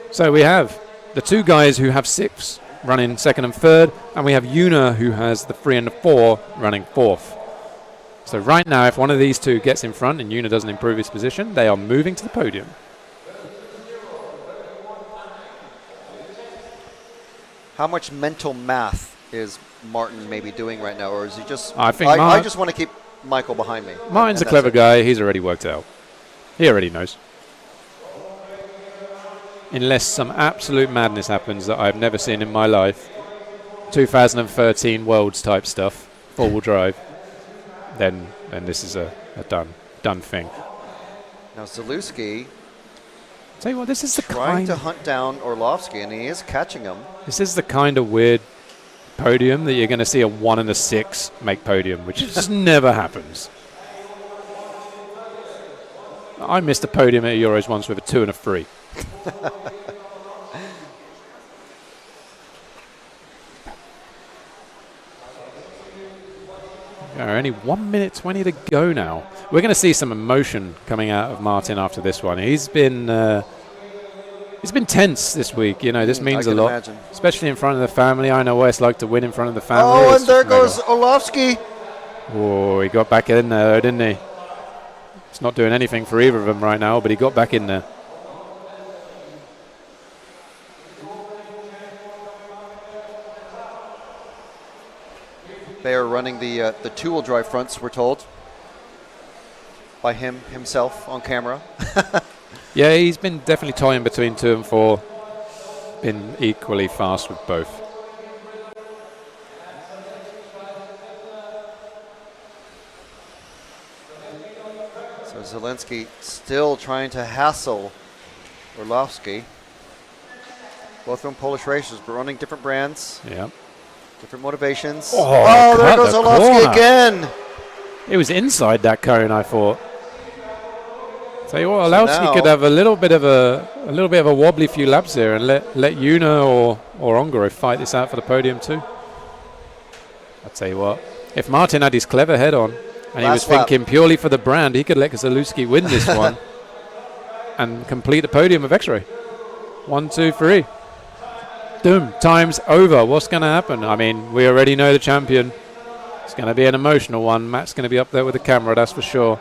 So we have the two guys who have 6 running second and third, and we have Una who has the 3 and the 4 running fourth. So right now, if one of these two gets in front and Una doesn't improve his position, they are moving to the podium. How much mental math is Martin maybe doing right now, or is he just... I think I just want to keep Michael behind me. Martin's a clever guy. He's already worked out. He already knows. Unless some absolute madness happens that I've never seen in my life, 2013 Worlds type stuff, four-wheel drive, then this is a done thing. Now Zalewski... Tell you what, this is the trying to hunt down Orlovsky, and he is catching him. This is the kind of weird podium that you're going to see a 1 and a 6 make podium, which just never happens. I missed a podium at Euros once with a 2 and a 3. Only 1 minute 20 to go now. We're going to see some emotion coming out of Martin after this one. He's been tense this week. This means a lot, imagine. Especially in front of the family. I know what it's like to win in front of the family. Oh, and there goes Orlovsky. Oh, he got back in there, didn't he? It's not doing anything for either of them right now, but he got back in there. They are running the two-wheel drive fronts, we're told, by himself on camera. Yeah, he's been definitely toying between 2 and 4. Been equally fast with both. So Zelensky still trying to hassle Orlovsky. Both from Polish racers, but running different brands. Yeah. Different motivations. Oh, there goes Orlovsky again. It was inside that cone, I thought. Tell you what, Orlovsky could have a little bit of a wobbly few laps here and let Una or Ongaro fight this out for the podium too. I'll tell you what, if Martin had his clever head on and he was thinking purely for the brand, he could let Zalewski win this one and complete the podium of X-Ray. 1, 2, 3. Doom, time's over. What's going to happen? I mean, we already know the champion. It's going to be an emotional one. Matt's going to be up there with the camera, that's for sure.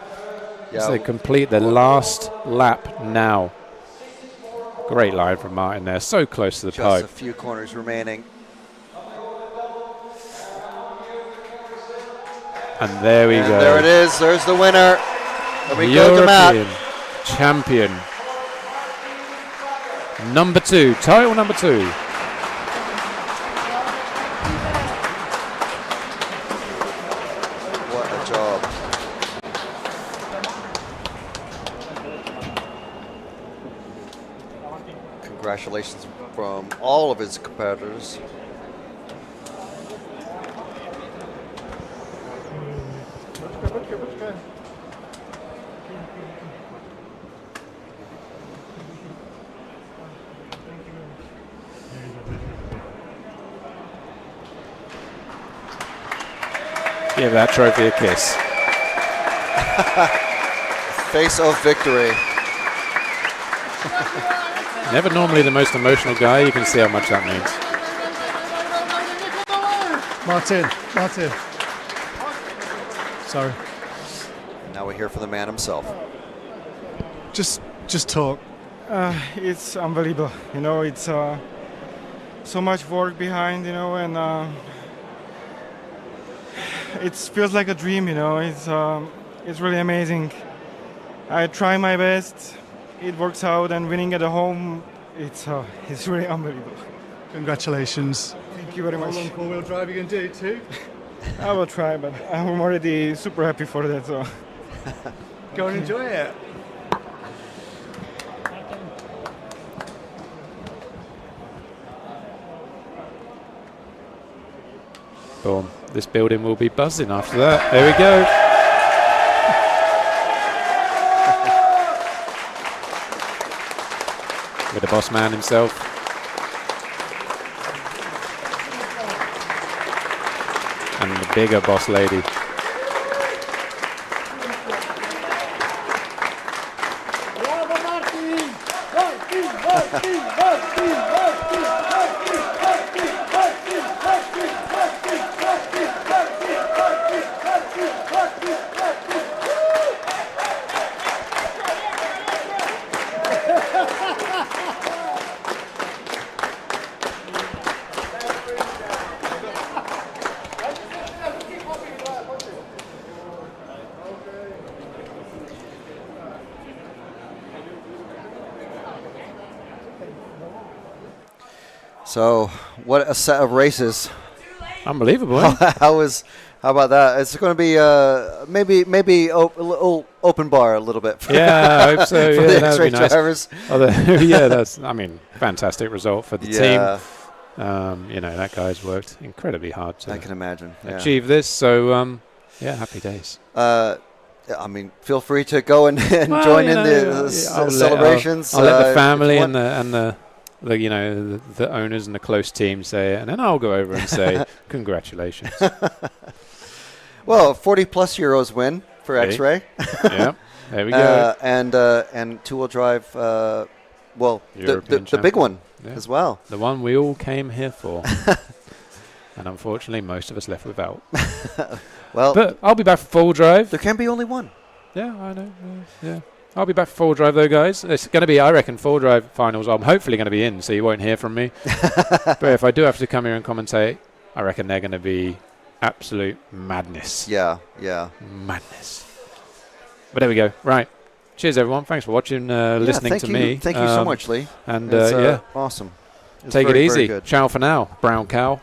Yeah. So they complete the last lap now. Great line from Martin there. So close to the pipe. Just a few corners remaining. And there we go. There it is. There's the winner. There we go to Matt. Champion. Number 2, title number 2. What a job. Congratulations from all of his competitors. Give that trophy a kiss. Face of victory. Never normally the most emotional guy. You can see how much that means. Martin. Sorry. Now we hear from the man himself. Just talk. It's unbelievable. You know, it's so much work behind, you know, and it feels like a dream, you know. It's really amazing. I try my best. It works out, and winning at home, it's really unbelievable. Congratulations. Thank you very much. How long four-wheel drive you can do too? I will try, but I'm already super happy for that. So go and enjoy it. Boom. This building will be buzzing after that. There we go. With the boss man himself. And the bigger boss lady. So, what a set of races! Unbelievable. Eh? How about that? It's going to be maybe a little open bar a little bit. Yeah, I hope so. For Yeah, the that would be nice. drivers. Yeah, that's. I mean, fantastic result for the team. You know, that guy's worked incredibly hard to I can imagine. achieve this. So, yeah, happy days. I mean, feel free to go and join in the celebrations. I'll let the family and the you know the owners and the close team say it, and then I'll go over and say congratulations. Well, 40+ euros win for X-Ray. Yeah, there we go. And two-wheel drive. Well, the big one as well. The one we all came here for. And unfortunately, most of us left without. Well, but I'll be back for full drive. There can be only one. Yeah, I know. Yeah. I'll be back for full drive though, guys. It's going to be, I reckon, full drive finals. I'm hopefully going to be in, so you won't hear from me. But if I do have to come here and commentate, I reckon they're going to be absolute madness. Yeah. Madness. But there we go. Right. Cheers, everyone. Thanks for watching, listening to me. Thank you so much, Lee. And yeah, awesome. Take it easy. Ciao for now, brown cow.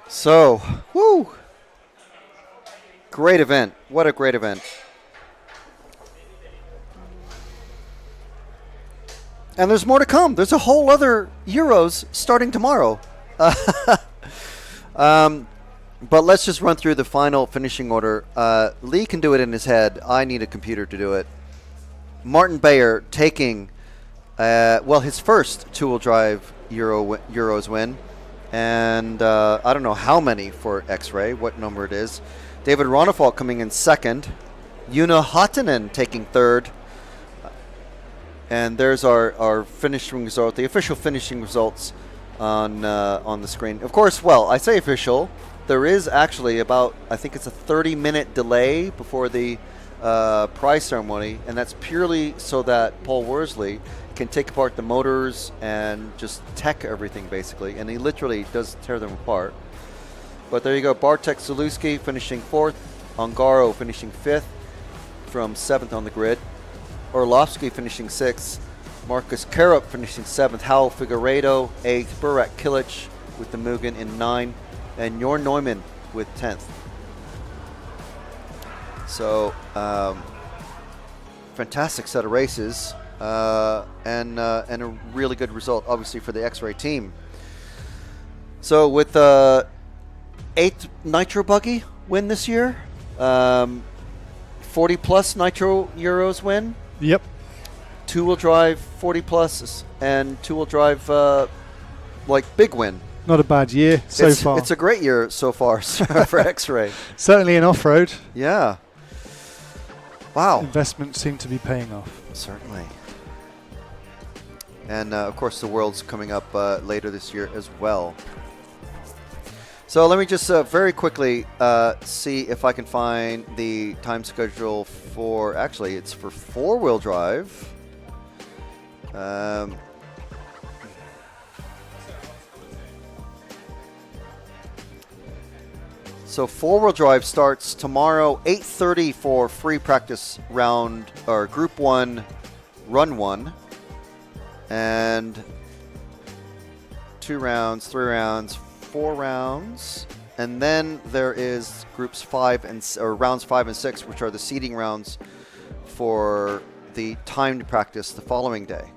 So, woo! Great event. What a great event. And there's more to come. There's a whole other Euros starting tomorrow. But let's just run through the final finishing order. Lee can do it in his head. I need a computer to do it. Martin Bayer taking, his first two-wheel drive Euros win. And I don't know how many for X-Ray, what number it is. David Ronefalt coming in second. Una Hatanen taking third. And there's our finishing result, the official finishing results on the screen. Of course, I say official. There is actually I think it's a 30-minute delay before the prize ceremony, and that's purely so that Paul Worsley can take apart the motors and just tech everything, basically. And he literally does tear them apart. But there you go. Bartek Zaluski finishing 4th. Ongaro finishing 5th from 7th on the grid. Orlovsky finishing 6th. Marcus Karup finishing 7th. Hal Figueiredo 8th. Burak Kilic with the Mugen in 9th. And Jorn Neumann with 10th. So, fantastic set of races. And a really good result, obviously, for the X-Ray team. So, with 8th Nitro Buggy win this year, 40-plus Nitro Euros win. Yep. Two-wheel drive 40-plus and two-wheel drive, big win. Not a bad year so far. It's a great year so far for X-Ray. Certainly in off-road. Yeah. Wow. Investments seem to be paying off. Certainly. And, of course, the World's coming up later this year as well. So let me just very quickly see if I can find the time schedule for... Actually, it's for four-wheel drive. So four-wheel drive starts tomorrow, 8:30 for free practice round, or Group 1, Run 1. And 2 rounds, 3 rounds, 4 rounds. And then there is rounds 5 and 6, which are the seeding rounds for the timed practice the following day.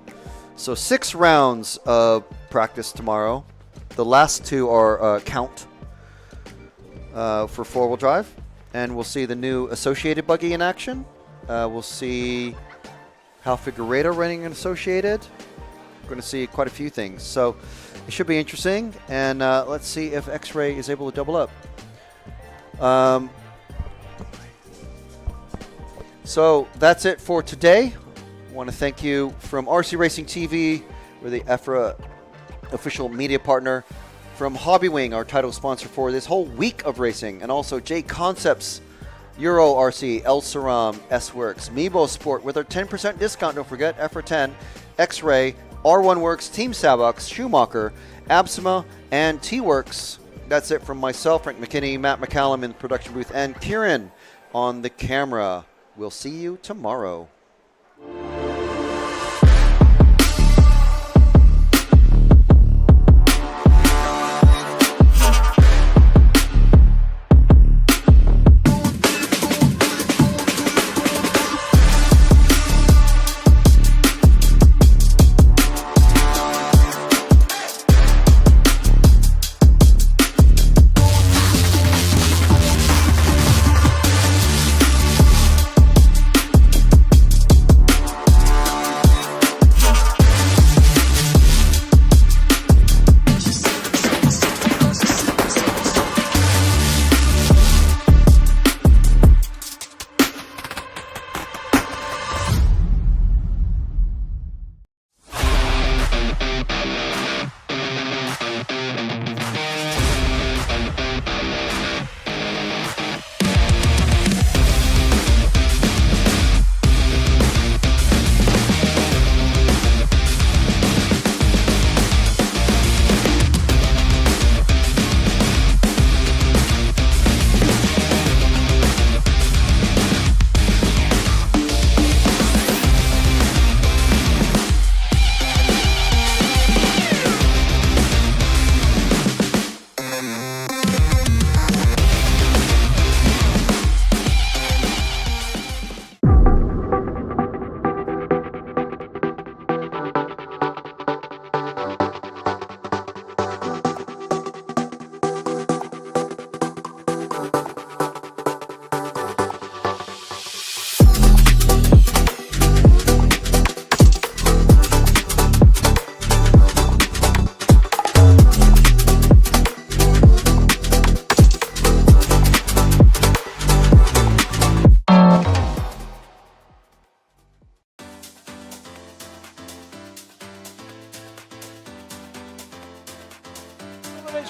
So 6 rounds of practice tomorrow. The last 2 are count for four-wheel drive. And we'll see the new Associated Buggy in action. We'll see Hal Figueiredo running an Associated. We're going to see quite a few things. So it should be interesting. And let's see if X-Ray is able to double up. So that's it for today. I want to thank you from RC Racing TV. We're the EFRA official media partner. From Hobbywing, our title sponsor for this whole week of racing. And also J Concepts, Euro RC, El Saram, S-Works, Meebo Sport with our 10% discount. Don't forget, EFRA 10, X-Ray, R1 Works, Team Savox, Schumacher, Absima, and T-Works. That's it from myself, Frank McKinney, Matt McCallum in the production booth, and Kieran on the camera. We'll see you tomorrow.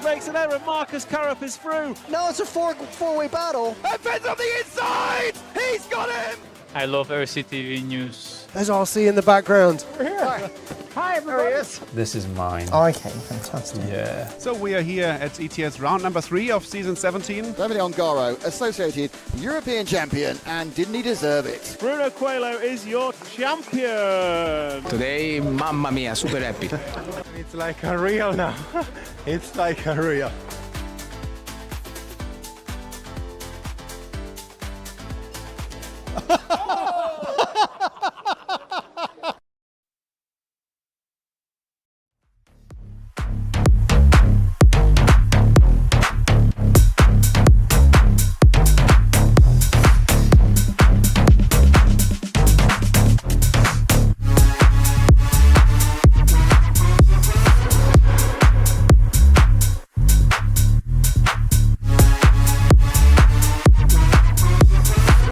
Makes an error. Marcus Karup is through. No, it's a four-way battle. And Finn's on the inside! He's got him! I love RCTV News. There's RC in the background. Hi, everybody. This is mine. Okay, fantastic. Yeah. So we are here at ETS round number 3 of season 17. Davide Ongaro, associated European champion, and didn't he deserve it? Bruno Coelho is your champion. Today, mamma mia, super happy. It's like a real now. It's like a real.